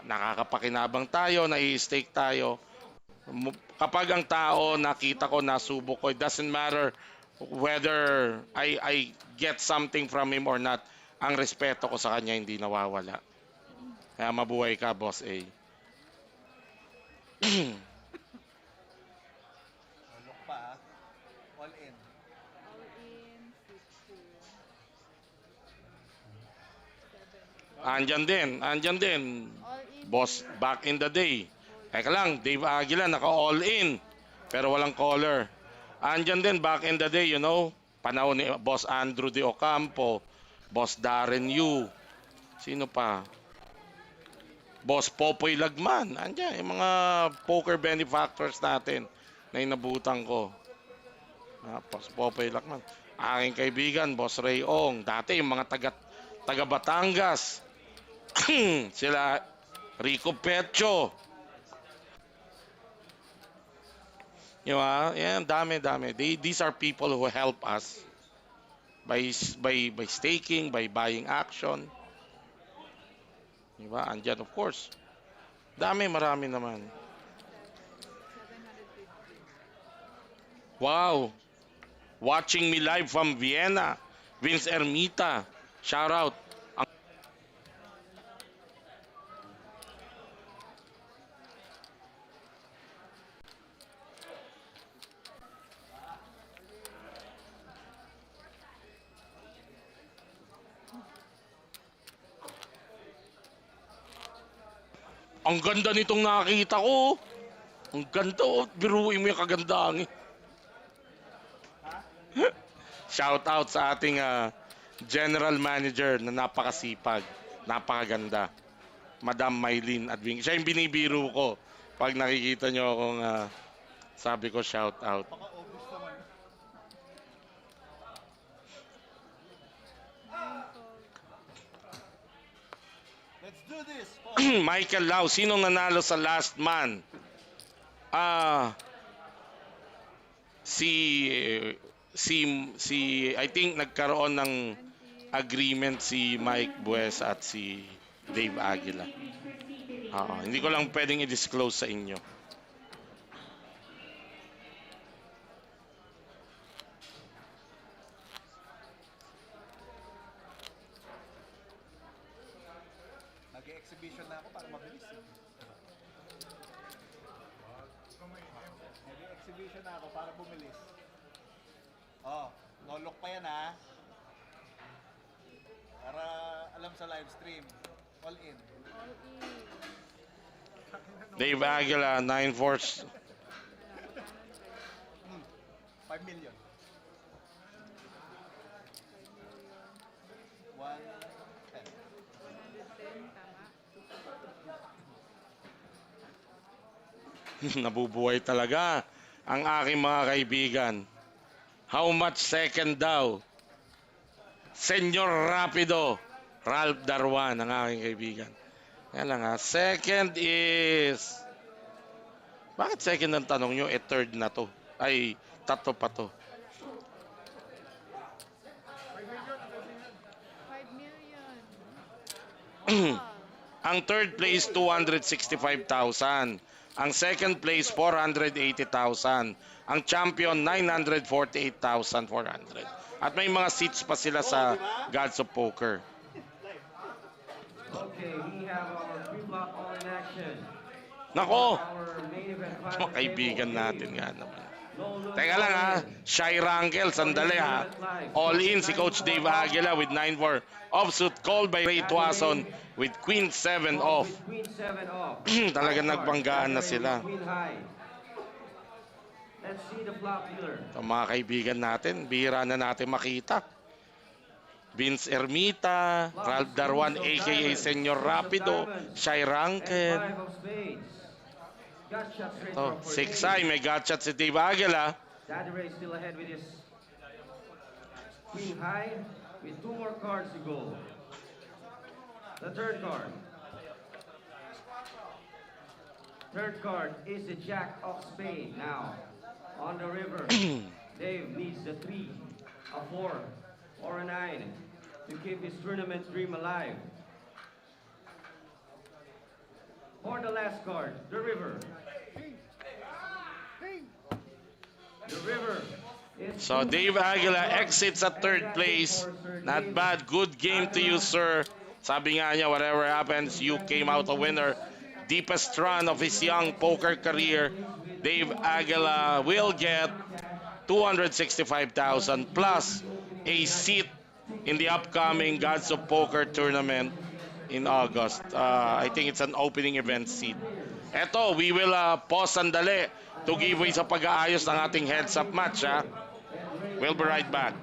nakakapakinabang tayo, nai-stake tayo. Kapag ang tao nakita ko, nasubok ko, it doesn't matter whether I get something from him or not, ang respeto ko sa kanya hindi nawawala. Kaya mabuhay ka, Boss A. Look pa, all in. All in. 6. 7. Andyan din. All in. Boss, back in the day. Teka lang, Dave Aguila, naka-all in. Pero walang caller. Andyan din, back in the day, panahon ni Boss Andrew De Ocampo, Boss Darren Yu. Sino pa? Boss Popoy Lagman. Andyan, yung mga poker benefactors natin na inabutan ko. Boss Popoy Lagman. Aking kaibigan, Boss Ray Ong. Dati yung mga taga Batangas. Sila Rico Pecho. Yan, dami. These are people who help us by staking, by buying action. Diba? Andyan, of course. Marami naman. 750. Wow. Watching me live from Vienna. Vince Ermita. Shout out. Ang ganda nitong nakita ko. Ang ganda, biruin mo yung kagandahan. Shout out sa ating general manager na napakasipag, napakaganda. Madam Mylene Adwing. Siya yung binibiro ko. Pag nakikita nyo akong sabi ko shout out. Paka-August naman. Let's do this. Michael Lau, sinong nanalo sa last man? I think nagkaroon ng agreement si Mike Bues at si Dave Aguila. Hindi ko lang pwedeng i-disclose sa inyo. Nag-exhibition na ako para mabilis eh. Nag-exhibition na ako para bumilis. Oh, no look pa yan ha. Para alam sa live stream. All in. All in. Dave Aguila, 9-4. 5 million. 110. 110, tama. Nabubuhay talaga ang aking mga kaibigan. How much second daw? Senyor Rapido. Ralph Darwan, ang aking kaibigan. Yan lang ha. Second is... Bakit second ang tanong nyo? Third na to. Ay, tatlo pa to. 5 million. Ang third place, 265,000. Ang second place, 480,000. Ang champion, 948,400. At may mga seats pa sila sa Gods of Poker. Okay, we have our pre-block all in action. Nako! Our main event Mga final kaibigan table natin is nga naman. no look Teka lang ha. all in. Shy Rangel, sandali ha. All in si Coach Dave Aguila with 9-4. Offsuit called by Ray Tuason with Queen 7 off. With Queen 7 off. Talagang nagbanggaan na sila. Queen high. Let's see the flop dealer. Ito mga kaibigan natin, bihira na natin makita. Vince Ermita, Ralph Darwan aka Senyor Rapido, Shy And Rangel. 5 of spades. Got shot straight Ito, from 6 Dave. eye, may gotcha si Dave Aguila. Daddy Ray still ahead with his Queen high with 2 more cards to go. The third card. Third card is the Jack of Spade now. On the river, Dave needs a 3, a 4, or a 9 to keep his tournament dream alive. For the last card, the river. The river is So Dave Aguila exits at third place. Not bad. Good game to you, sir. Sabi nga niya, whatever happens, you came out a winner. Deepest run of his young poker career. Dave Aguila will get 265,000 plus a seat in the upcoming Gods of Poker tournament in August. I think it's an opening event seat. Eto, we will pause sandali to give way sa pag-aayos ng ating heads-up match. Ha? We'll be right back.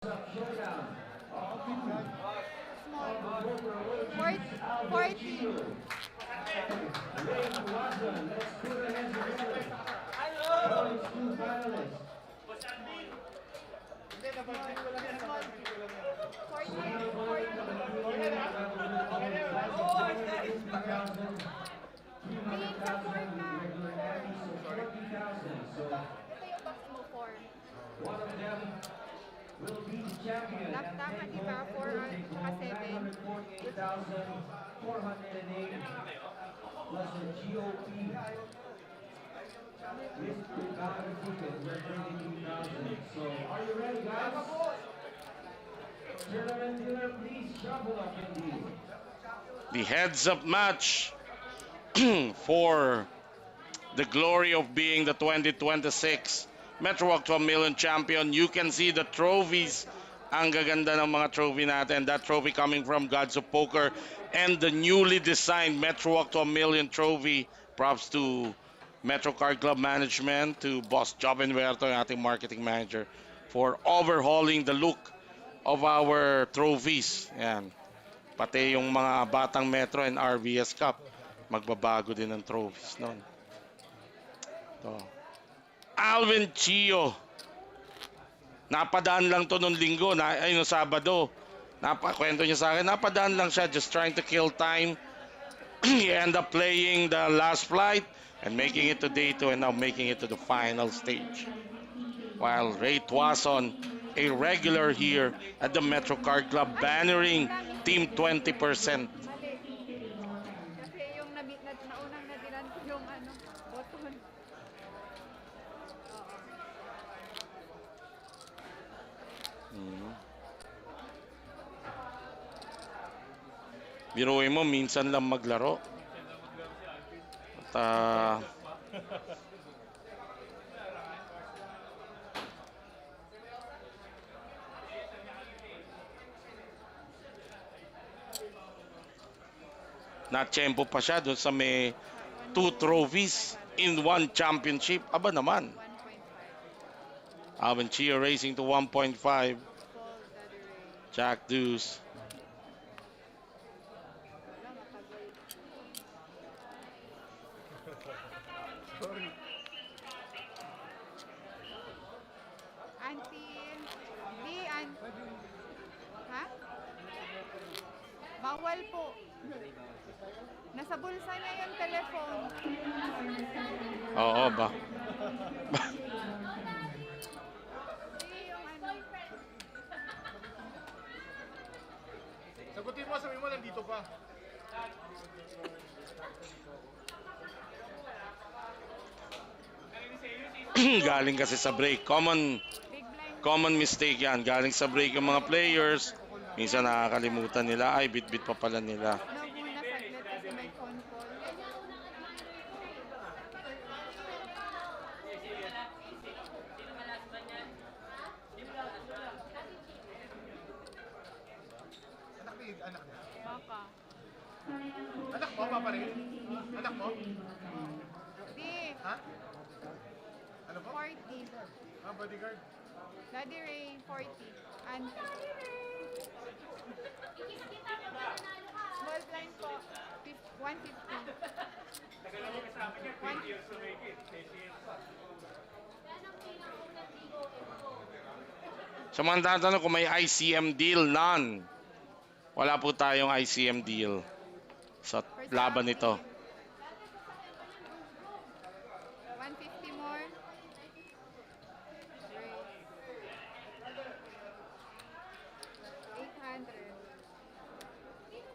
Showdown. Small. 40. Ray Watson, let's put our hands together. College school finalists. Small. 40. Final point of the 40. Tingin sa 4 na. regular Annie, so 40,000. So Ito yung box mo, 4. one of them will be the champion. Laptop ka, di ba? 4 tsaka 7. 948,408 plus the GOP. With the value ticket, we're 32,000. So are you ready, guys? Tournament dealer, please shuffle up indeed. The heads-up match for the glory of being the 2026 MetroWalk to a Million champion. You can see the trophies. Ang gaganda ng mga trophy natin. That trophy coming from Gods of Poker and the newly designed MetroWalk to a Million trophy. Props to Metro Card Club management, to Boss Job Inverto, yung ating marketing manager, for overhauling the look of our trophies. Yan. Pati yung mga batang Metro and RVS Cup, magbabago din ang trophies noon. To. Alvin Chio. Napadaan lang to nung linggo, nung Sabado. Napakwento niya sa akin, napadaan lang siya, just trying to kill time. He ended up playing the last flight and making it to day 2 and now making it to the final stage. While Ray Tuason, a regular here at the Metro Card Club, bannering Team 20%. Mali. Kasi yung naunang nadilan ko yung button. Biruin mo, minsan lang maglaro. At na-tsempo pa siya doon sa may 2 trophies in 1 championship. Aba naman. 1.5. Alvin Chio racing to 1.5. Jack Deuce. Ha? Bawal po. Nasa bulsa niya yung telephone. Oo ba? Hindi yung Sagutin mo, sabi mo, nandito pa. Galing kasi sa break. Common mistake yan. Galing sa break yung mga players. Minsan nakakalimutan nila. Ay, bit-bit pa pala nila. no, muna saglit kasi may phone call. Anak niya. Baka. Anak mo, papa rin? Anak mo? Di, Ha? Ano po? 40. Bodyguard. Daddy Ray, 40. And small blind po, 150. Sa mga tatanong kung may ICM deal, none. Wala po tayong ICM deal sa laban nito. 150 more. Great. 800.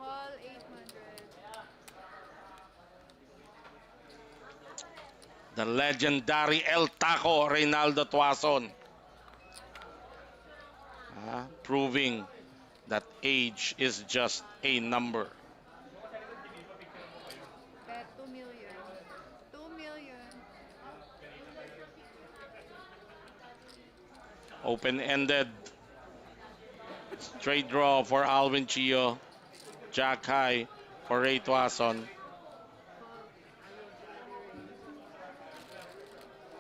Call 800. The legendary El Taco Reynaldo Tuason. Proving that age is just a number. Bet 2 million. 2 million. Open-ended. Straight draw for Alvin Chio. Jack high for Ray Tuason.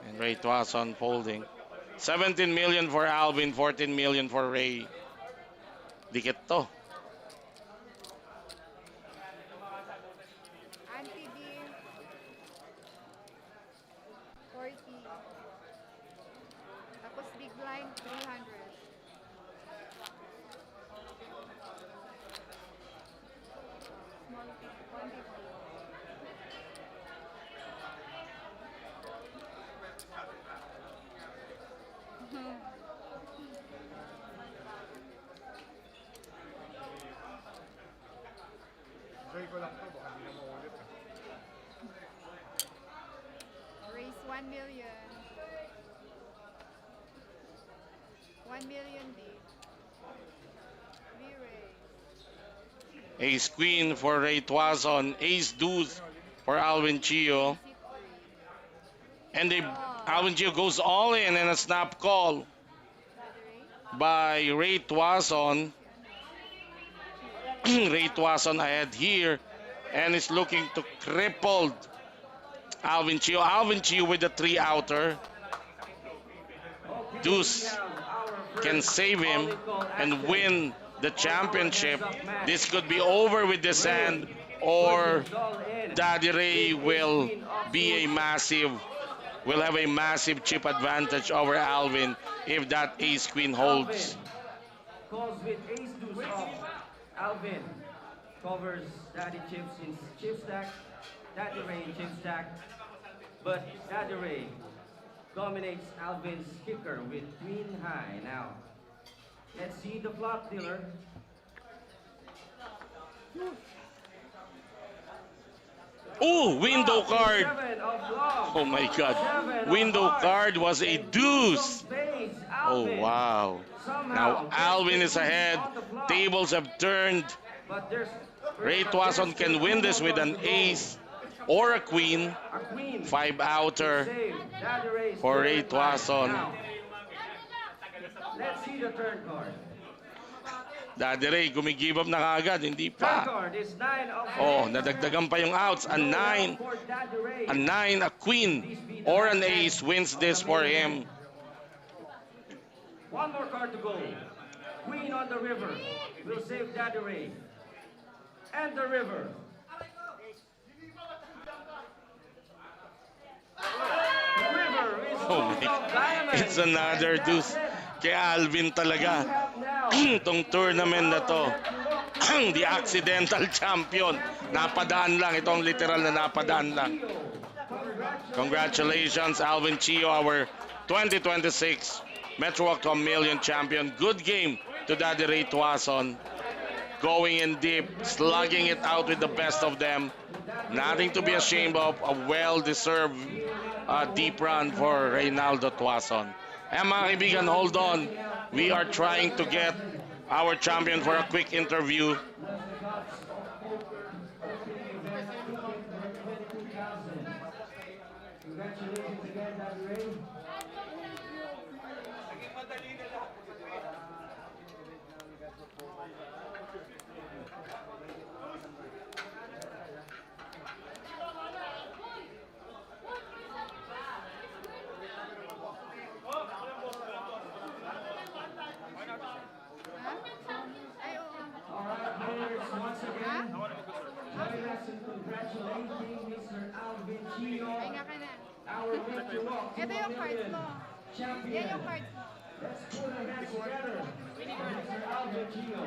And Ray Tuason folding. 17 million for Alvin, 14 million for Ray. Dikit to. Anti B, 40. Tapos big blind, 300. Small 150. Enjoy ko lang to, baka hindi na maulit. Raise 1 million. 1 million B. B raise. Ace Queen for Ray Tuazon. Ace Deuce for Alvin Chio. Easy 3. And Alvin Chio goes all in and a snap call by Ray Tuazon. Ray Tuazon ahead here and is looking to cripple Alvin Chio. Alvin Chio with the 3 outer. Deuce can save him and win the championship. This could be over with this hand, or Daddy Ray will have a massive chip advantage over Alvin if that ace queen holds. Calls with ace deuce off. Alvin covers Daddy Chips in chip stack, Daddy Ray in chip stack, but Daddy Ray dominates Alvin's kicker with queen high now. Let's see the flop dealer. Oh, window card. Seven of clubs. Oh my God. Seven of Window hearts. card was a And deuce. spades. Oh Alvin wow. somehow Now gets Alvin the is deuce ahead. on the flop. Tables have turned. But there's Ray Tuazon can win this with an ace or a queen. a queen. 5 outer Save. Daddy Ray for still Ray in line. Tuazon. Now, let's see the turn card. Daddy Ray gumigive up na kagad. Hindi Turn pa. card is 9 of Oh, spades. nadagdagan pa yung outs. A 9, For Daddy Ray. a 9, a queen, or an ace wins this for him. One more card to go. Queen on the river will save Daddy Ray. And the river. The river is Oh my, full of diamonds. it's another And deuce. that's it. Kay Alvin We talaga. have now Itong tournament na to. The accidental champion. Napadaan lang. Itong literal na napadaan lang. Congratulations, Alvin Chio, our 2026 MetroWalk to a Million champion. Good game to Daddy Ray Tuazon. Going in deep, slugging it out with the best of them. Nothing to be ashamed of. A well-deserved deep run for Reynaldo Tuazon. And mga kaibigan, hold on. We are trying to get our champion for a quick interview. Congratulations again, Daddy Ray. Ay, oo. All right, players, once again, join us in congratulating Mr. Alvin Chio, Ay nga ka na. our MetroWalk to Ito yung cards mo. champion. Yan yung cards mo. Let's put our hands together for Mr. Alvin Chio.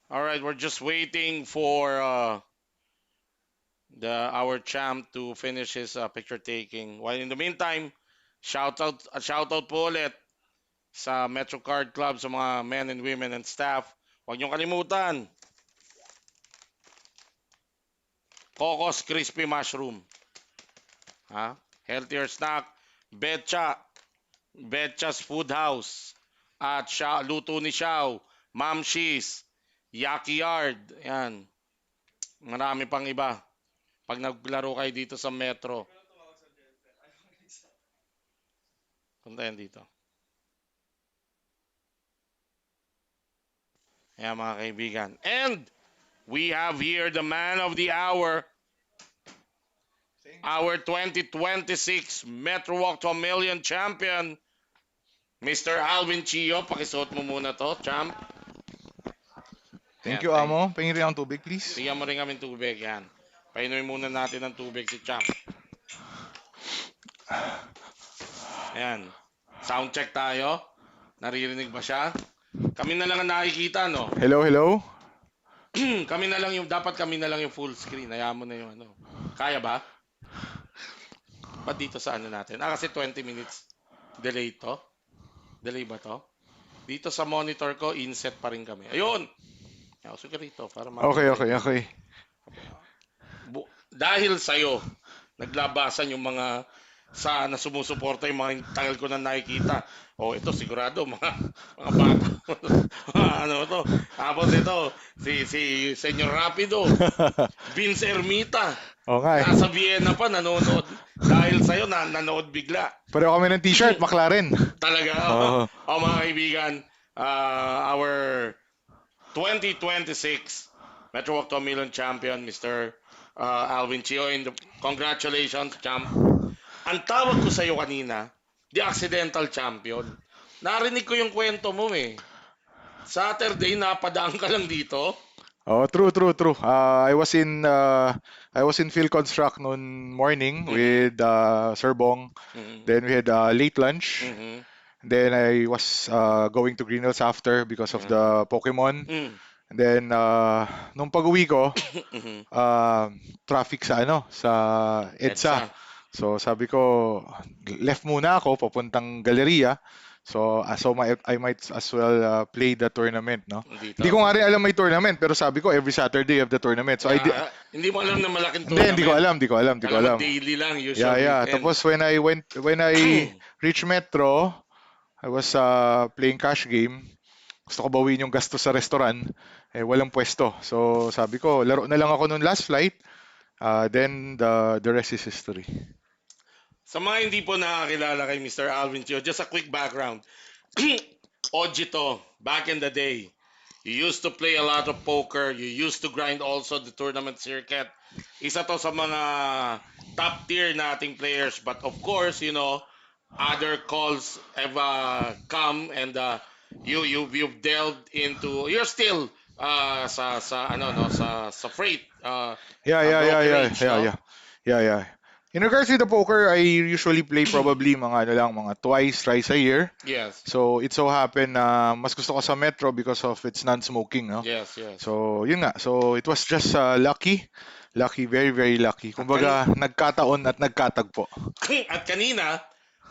All right, we're just waiting for our champ to finish his picture taking. While in the meantime, shout out po ulit sa Metro Card Club sa mga men and women and staff. Huwag niyo kalimutan, Cocos Crispy Mushroom. Ha? Healthier snack. Betcha. Betcha's Food House. At luto ni Xiao. Ma'am She's. Yaki Yard. Yan. Marami pang iba. Pag naglaro kayo dito sa Metro. Punta yan dito. Ayan mga kaibigan. And we have here the man of the hour. Our 2026 MetroWalk to a Million champion, Mr. Alvin Chio. Pakisuot mo muna to, champ. Thank Ayan, you, Amo. Pahingin rin ang tubig, please. Bigyan mo rin kami tubig. Yan. Painumin muna natin ng tubig si champ. Ayan. Sound check tayo. Naririnig ba siya? Kami na lang ang nakikita, no? Hello, hello. Dapat kami na lang yung full screen. Hayaan mo na yung ano. Kaya ba? Ba't dito sa ano natin? Kasi 20 minutes delay to. Delay ba to? Dito sa monitor ko, inset pa rin kami. Ayun! Usog ka rito para Okay. Dahil sa'yo, naglabasan yung mga na sumusuporta yung mga tagal ko na nakikita. Ito sigurado mga bata. Ano to? Tapos ito, si Senyor Rapido, Vince Ermita. Okay. Nasa Vienna pa, nanonood. Dahil sa'yo, nanonood bigla. Pareho kami ng t-shirt, McLaren. Talaga. Mga kaibigan, our 2026 MetroWalk to a Million champion, Mr. Alvin Chio. Congratulations, champ. Ang tawag ko sa'yo kanina, the accidental champion. Narinig ko yung kwento mo eh. Saturday, napadaan ka lang dito. True. I was in field construct noon morning with Sir Bong. Then we had late lunch. Then I was going to Green Hills after because of the Pokemon. And then nung pag-uwi ko, traffic sa EDSA. So sabi ko, left muna ako papuntang Galleria. So I might as well play the tournament, no? Hindi ko nga rin alam may tournament, pero sabi ko every Saturday have the tournament. So hindi mo alam na malaking tournament. Hindi ko alam. Daily lang usually. Yeah. Tapos when I reached Metro, I was playing cash game. Gusto ko bawiin yung gasto sa restaurant. Walang pwesto. So sabi ko, laro na lang ako nung last flight. Then the rest is history. Sa mga hindi po nakakilala kay Mr. Alvin Chio, just a quick background. Ojito, back in the day, you used to play a lot of poker. You used to grind also the tournament circuit. Isa to sa mga top tier nating players. But of course, other calls have come and you've delved into. You're still sa freight. Yeah. In regards to the poker, I usually play probably mga twice, thrice a year. Yes. So it so happened na mas gusto ko sa Metro because of its non-smoking, no? Yes. So yun nga. So it was just lucky, very very lucky. Kumbaga nagkataon at nagkatagpo. At kanina,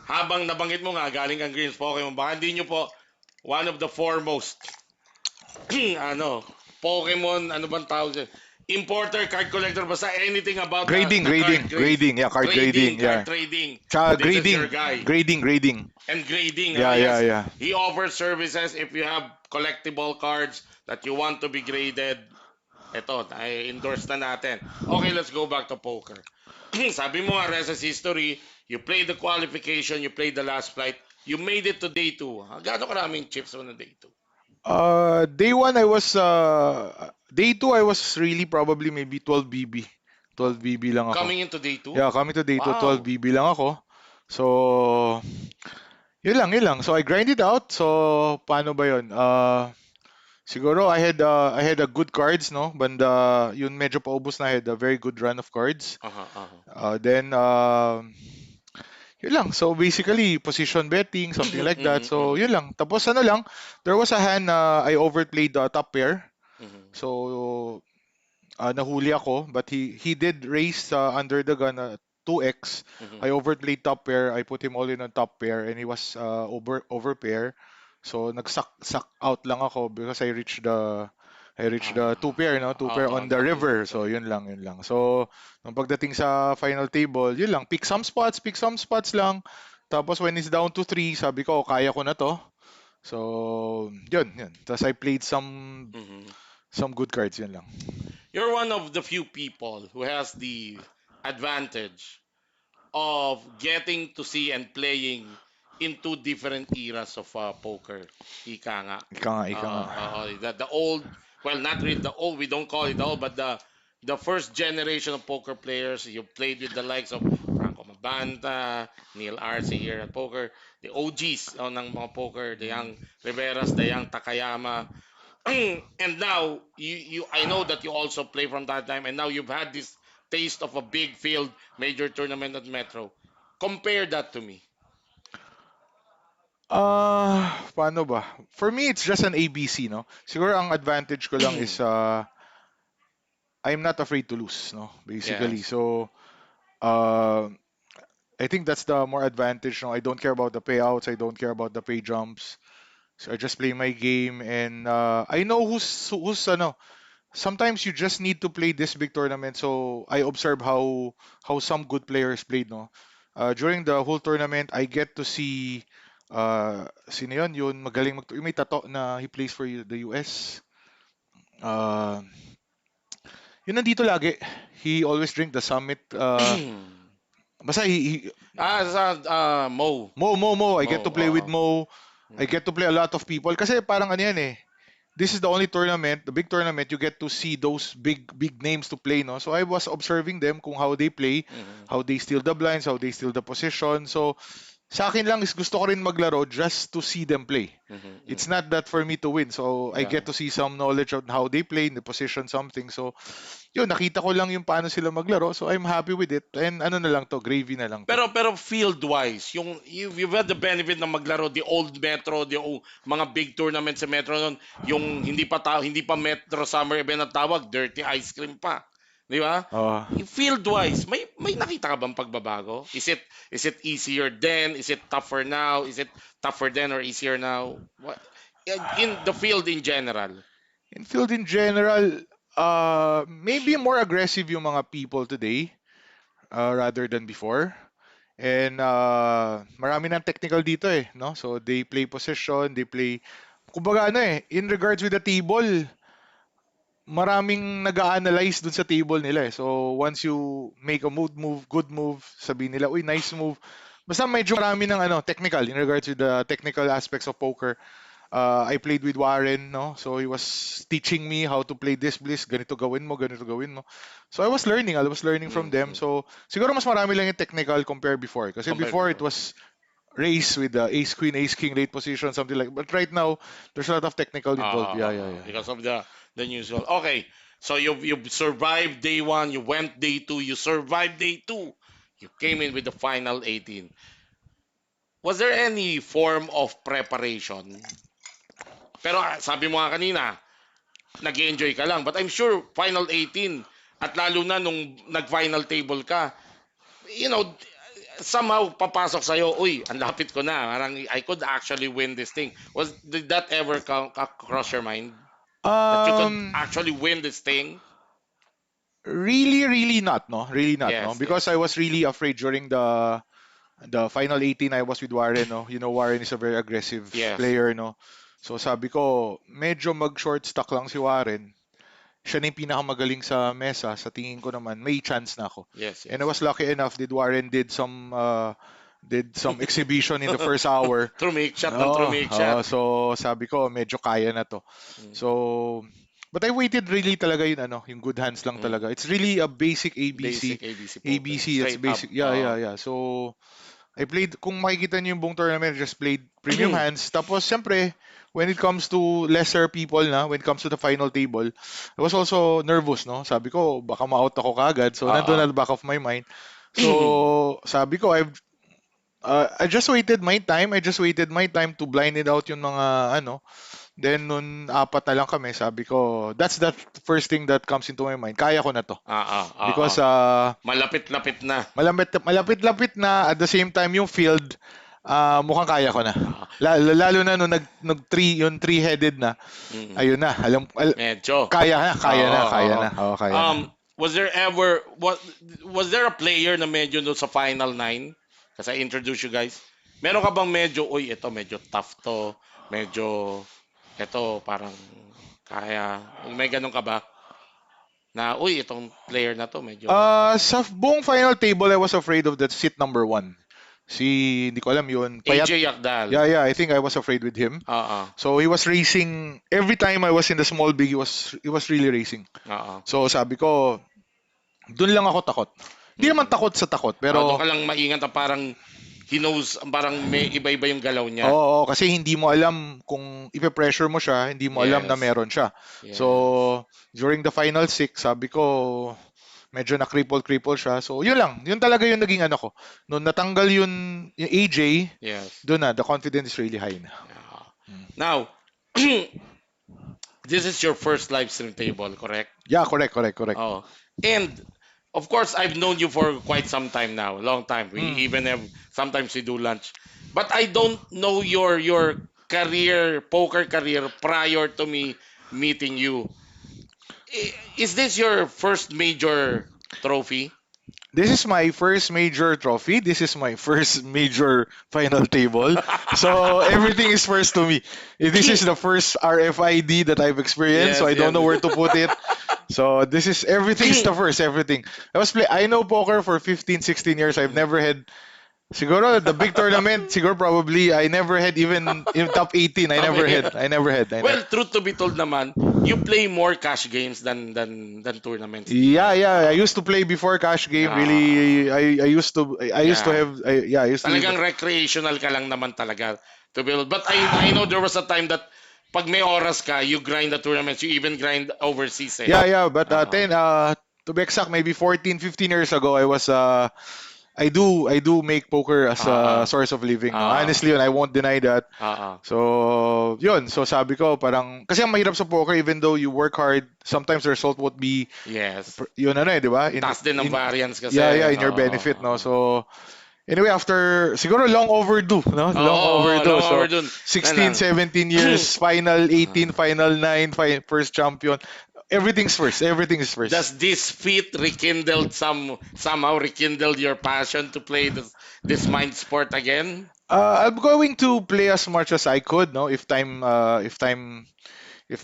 habang nabanggit mo nga galing ang Greens Pokemon, baka hindi nyo po one of the foremost Pokemon, ano bang tawag dyan? Importer, card collector, basta anything about grading. Yeah, card grading. Yeah. Card trading. Grading. And grading. Yeah. He offers services if you have collectible cards that you want to be graded. Ito, I-endorse na natin. Okay, let's go back to poker. Sabi mo nga, rest is history. You played the qualification, you played the last flight. You made it to day 2. Gaano karaming chips mo na day 2? Day 1 day 2 I was really probably maybe 12 BB. 12 BB lang ako. Coming into day 2? Yeah, coming to day 2, Wow. 12 BB lang ako. So yun lang. So I grinded out. So paano ba yun? Siguro I had a good cards, no? Banda yun medyo paubos na. I had a very good run of cards. Then yun lang. So basically, position betting, something like that. So yun lang. Tapos there was a hand na I overplayed the top pair. So, nahuli ako, but he did race under the gun 2x. Mhm. I overplayed top pair. I put him all in on top pair, and he was over pair. So nagsuck out lang ako because I reached the two pair, no? Two pair on the river. So So, yun lang, yun lang. So nung pagdating sa final table, yun lang, pick some spots lang. Tapos when it's down to three, sabi ko, kaya ko na to. So, yun, yun. Tapos I played mhm. some good cards, yun lang. You're one of the few people who has the advantage of getting to see and playing in two different eras of poker. Ika nga. Ika nga. The old, well, not really the old, we don't call it old, but the first generation of poker players. You played with the likes of Franco Mabanta, Neil Arce here at poker, the OGs ng mga poker, the young Riveras, the young Takayama. And now you I know that you also play from that time, and now you've had this taste of a big field major tournament at Metro. Compare that to me. Paano ba? For me, it's just an ABC, no? Siguro ang advantage ko lang is I'm not afraid to lose, no? Basically. Yes. So, uh, I think that's the more advantage, no? I don't care about the payouts, I don't care about the pay jumps. So I just play my game, and I know who's ano. Sometimes you just need to play this big tournament. So I observe how some good players played, no. During the whole tournament, I get to see sino yun magaling yung may tato na he plays for the US. Uh, yun nandito lagi. He always drink the Summit. Basta Mo. Mo. I Mo. get to play with Mo. I Mhm. get to play a lot of people. Kasi parang ano yan eh. This is the only tournament, the big tournament, you get to see those big names to play, no? So I was observing them kung how they play, Mhm. how they steal the blinds, how they steal the position. So sa akin lang is gusto ko rin maglaro just to see them play. Mhm. It's Mhm. not that for me to win. So I Yeah. get to see some knowledge of how they play in the position, something. So yun, nakita ko lang yung paano sila maglaro. So I'm happy with it. And ano na lang to, gravy na lang to. Pero field wise, yung you've had the benefit na maglaro the old Metro, mga big tournaments sa Metro noon, yung hindi pa Metro Summer event ang tawag, dirty ice cream pa. Di ba? Uh, Field wise, may nakita ka bang pagbabago? Is it easier then? Is it tougher now? Is it tougher then or easier now? What in the field in general? in field in general, maybe more aggressive yung mga people today rather than before. And marami ng technical dito eh, no? So they play position, they play kumbaga ano eh, in regards with the table, maraming nag-a-analyze dun sa table nila eh. So once you make a good move, sabihin nila, uy, nice move. Basta medyo marami ng ano, technical in regards with the technical aspects of poker. I played with Warren, no? So he was teaching me how to play this, bliss, ganito gawin mo. So I was learning from them. Mm-hmm. So siguro mas marami lang yung technical compare before. Kasi Compared before it before. was race with the ace queen, ace king, late position, something like. But right now, there's a lot of technical involved. Yeah, yeah, yeah, yeah. Because of the news. Okay, so you've survived day one, you went day two, you survived day two, you came in with the final 18. Was there any form of preparation? Pero sabi mo nga kanina, nag-enjoy ka lang. But I'm sure final 18 at lalo na nung nag-final table ka, you know, somehow papasok sa'yo, uy, ang lapit ko na. Parang I could actually win this thing. Did that ever cross your mind? That you could Um, actually win this thing? really not, no, really not, no, Yes, because yes. I was really afraid during the final 18. I was with Warren, no. You know, Warren is a very aggressive Yes. player, no. So sabi ko, medyo mag-short stack lang si Warren. Siya na yung pinakamagaling sa mesa. Sa tingin ko naman, may chance na ako. Yes, And I yes. was lucky enough that Warren did some exhibition in the first hour. True make shot ng true Oh, make shot. so sabi ko, medyo kaya na to. Mm, So, but I waited really talaga yun, ano, yung good hands lang mm. talaga. It's really a basic ABC. Basic ABC poker. ABC, it's Straight up. basic. Yeah, yeah, yeah. So, I played, kung makikita niyo yung buong tournament, I just played premium hands. Tapos, siyempre, when it comes to lesser people na, when it comes to the final table, I was also nervous, no? Sabi ko, baka ma-out ako kagad. So, nandun Ah, at the back of my mind. So, sabi ko, I just waited my time. I just waited my time to blind it out yung mga, ano, Then nun apat na lang kami, sabi ko, that's the first thing that comes into my mind. Kaya ko na to. Oo. Because Malapit-lapit na. malapit-lapit na at the same time yung field mukhang kaya ko na. Ah, Lalo na nung nag three yung three-headed na. mm. Ayun na, Medyo. kaya na, kaya Oo, na, kaya oo. na. Oo, kaya na. Was there ever was there a player na medyo no sa final nine? Kasi I introduce you guys. Meron ka bang medyo, uy, ito medyo tough to, medyo ito parang kaya, may ganun ka ba? Na, uy, itong player na to medyo Sa buong final table, I was afraid of the seat number one. Hindi ko alam yun. Payat. AJ Yakdal. Yeah, yeah, I think I was afraid with him. Oo. So he was racing every time I was in the small big, he was really racing. Oo. So sabi ko, doon lang ako takot. Hindi naman takot sa takot, Doon pero ka lang maingat na parang he knows, parang may iba-iba yung galaw niya. oo, kasi hindi mo alam kung ipe-pressure mo siya, hindi mo alam na Yes. meron siya. Yes. So during the final six, sabi ko, medyo na cripple siya. So yun lang, yun talaga yung naging ano ko. Noong natanggal yung AJ, Yes. doon na, the confidence is really high na. Now, this is your first live stream table, correct? Yeah, correct. Oh. And of course, I've known you for quite some time now, long time. We even have sometimes we do lunch. But I don't know your career, poker career prior to me meeting you. Is this your first major trophy? This is my first major trophy. This is my first major final table. So everything is first to me. This is the first RFID that I've experienced, Yes, so I don't yes. know where to put it. So this is everything's the first, everything. I know poker for 15, 16 years. I've never had siguro the big tournament, siguro probably I never had even in top 18. I never had. I never had. Well, truth to be told naman, you play more cash games than tournaments. Yeah, I used to play before cash game. Ah. Really, I used to Yeah. have I used to Talagang recreational ka lang naman talaga to build. But I know there was a time that pag may oras ka, you grind the tournaments, you even grind overseas eh. Yeah, but Ah. to be exact, maybe 14, 15 years ago, I do make poker as a source of living. No? Honestly, and I won't deny that. So, yun. So, sabi ko, parang, kasi ang mahirap sa poker, even though you work hard, sometimes the result won't be, Yes. yun di ba? Taas din ng variance kasi. Yeah, in your benefit, no? So, anyway, after, siguro long overdue, no? Long overdue. long So, overdue. 16, 17 years, final 18, final 9, first champion. Everything's first. Everything is first. Does this feat somehow rekindled your passion to play this mind sport again? I'm going to play as much as I could, no, if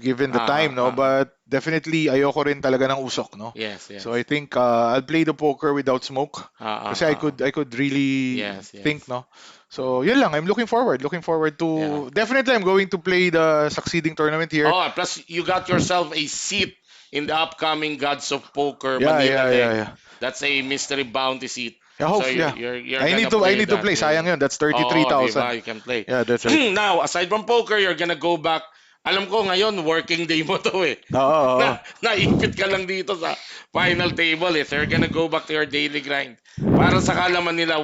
given the time, no. But definitely, ayoko rin talaga ng usok, no. Yes. So I think I'll play the poker without smoke, kasi I could really Yes. think, no. So yun lang. I'm looking forward to. Definitely, I'm going to play the succeeding tournament here. Oh, plus you got yourself a seat in the upcoming Gods of Poker Yeah, Manila leg. yeah. That's a mystery bounty seat. I hope, So yeah. you're I need to that, play. yeah. Sayang yun. That's Oo, 33,000. diba? You can play. Yeah, that's right. Now, aside from poker, you're gonna go back. Alam ko ngayon, working day mo to eh. Oo. Naipit ka lang dito sa final table eh. So you're gonna go back to your daily grind. Para sa kalaman nila,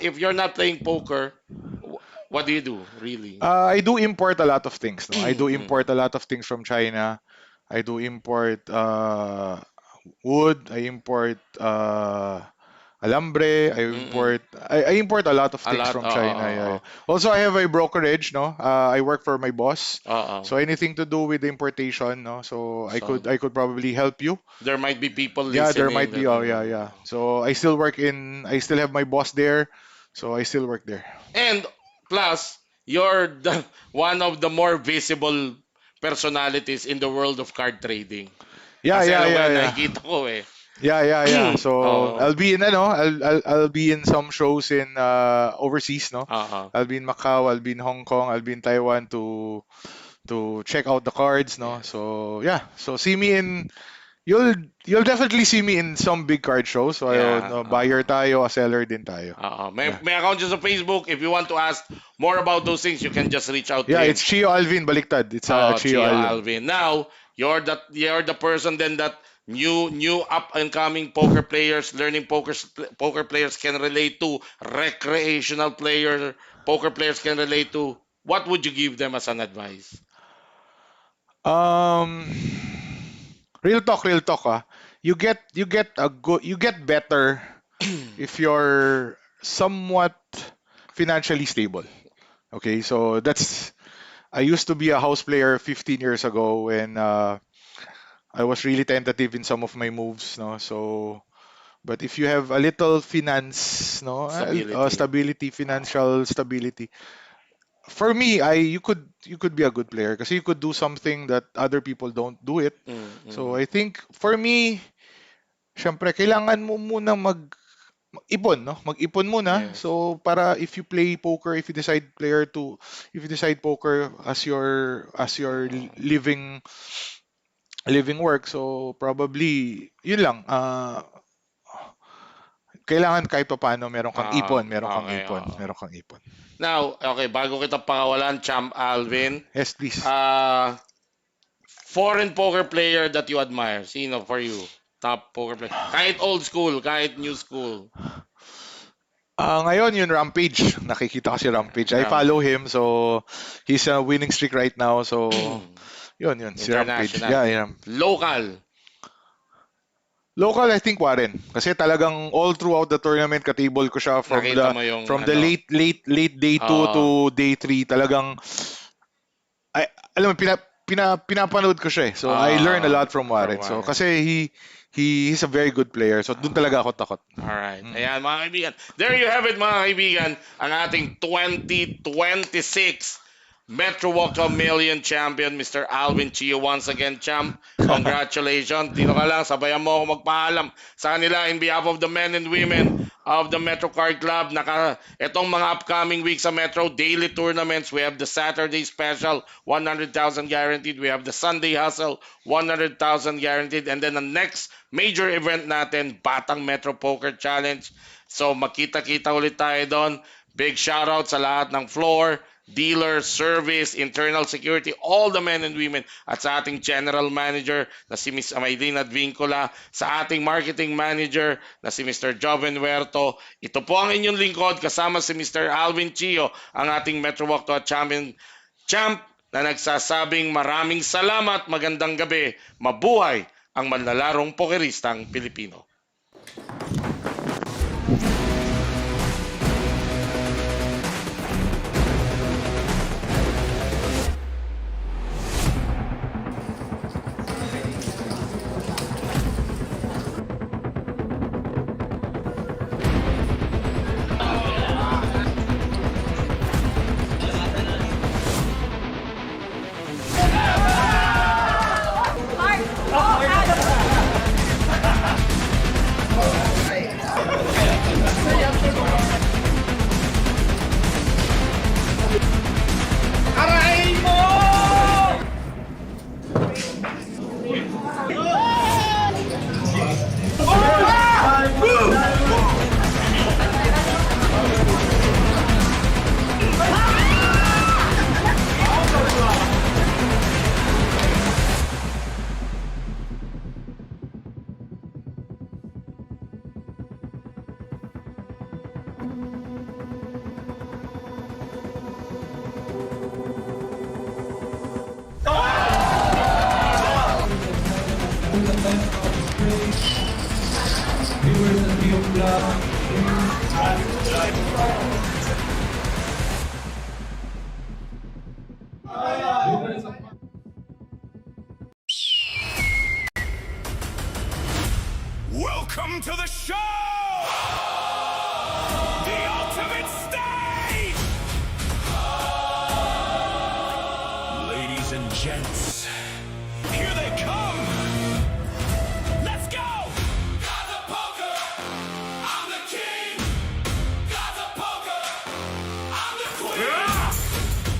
if you're not playing poker, what do you do, really? I do import a lot of things. No? I do import a lot of things from China. I do import wood. I import alambre. I import a lot of A things lot, from oo, China. oo, Yeah. oo. Also, I have a brokerage. No, I work for my boss. Oo. So anything to do with the importation. No, so I So- could probably help you. There might be people listening. Yeah, there might be. that- Oh, yeah. So I still have my boss there. So I still work there. And plus, you're one of the more visible personalities in the world of card trading. Yeah, Kasi alam mo yan, yeah. nakikita ko eh. Yeah. So Oo. I'll be in I'll be in some shows in overseas, no? Oo. I'll be in Macau, I'll be in Hong Kong, I'll be in Taiwan to check out the cards, no? So yeah. So see me in you'll definitely see me in some big card shows. So Yeah, no, buyer tayo, a seller din tayo. May account dyan sa Facebook. If you want to ask more about those things, you can just reach out to Yeah, him. it's Chio Alvin baliktad. It's Chio Chio Alvin. Alvin. Now, you're the person then that new up and coming poker players, learning poker players can relate to, recreational poker players can relate to. What would you give them as an advice? Um, real talk. You get better if you're somewhat financially stable. Okay, so that's I used to be a house player 15 years ago when I was really tentative in some of my moves, no. So, but if you have a little finance, no, Stability. stability, financial stability, for me, you could be a good player kasi you could do something that other people don't do it. So Mm-mm. I think for me, syempre kailangan mo muna ipon, no? Mag-ipon muna. Yes. So para if you play poker, if you decide poker as your living work, so probably yun lang. Kailangan kahit pa paano Okay, meron kang ipon. Now, okay, bago kita pakawalan, Champ Alvin, Yes, please. uh, foreign poker player that you admire. Sino for you? Top poker player. Kahit old school, kahit new school. Ngayon, yun, Rampage. Nakikita ko si Rampage. I follow Rampage. him, so he's a winning streak right now. So, yun, si Rampage. International. Yeah, yeah. Local. Local, I think Warren. Kasi talagang all throughout the tournament, katable ko siya Nakita mo yung from the ano. late day 2 Oo. to day 3. Talagang, alam mo, pinapanood ko siya eh. So, I learn a lot from Warren. So, Warren. kasi he's a very good player. So, dun talaga ako takot. Alright. Ayan, mga kaibigan. There you have it, mga kaibigan. Ang ating 2026 MetroWalk to a Million champion, Mr. Alvin Chio. Once again, champ, congratulations. Dito ka lang, sabayan mo ako magpaalam sa kanila in behalf of the men and women of the Metro Card Club. Itong mga upcoming weeks sa Metro, daily tournaments. We have the Saturday Special, 100,000 guaranteed. We have the Sunday Hustle, 100,000 guaranteed. And then the next major event natin, Batang Metro Poker Challenge. So makita-kita ulit tayo doon. Big shoutout sa lahat ng floor, dealer, service, internal security, all the men and women, at sa ating general manager na si Ms. Amaylin Advincula, sa ating marketing manager na si Mr. Joven Huerto. Ito po ang inyong lingkod kasama si Mr. Alvin Chio, ang ating MetroWalk to a Champion champ na nagsasabing maraming salamat, magandang gabi, mabuhay ang manlalarong pokeristang Pilipino. Welcome to the show! The ultimate stage! Ladies and gents, here they come! Let's go! Got the poker! I'm the king! Got the poker! I'm the queen!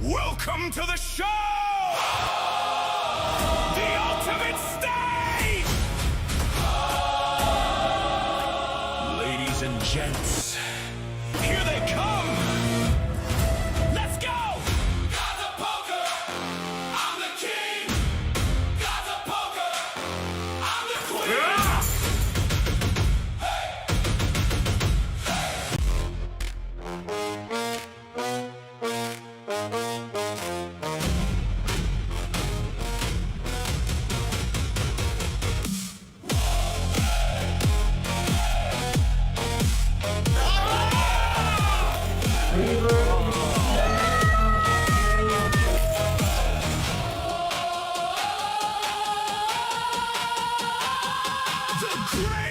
Welcome to the show! The ultimate stage! Ladies and gents, here they come! Let's go! Got the poker! I'm the king! Got the poker! I'm the queen! The great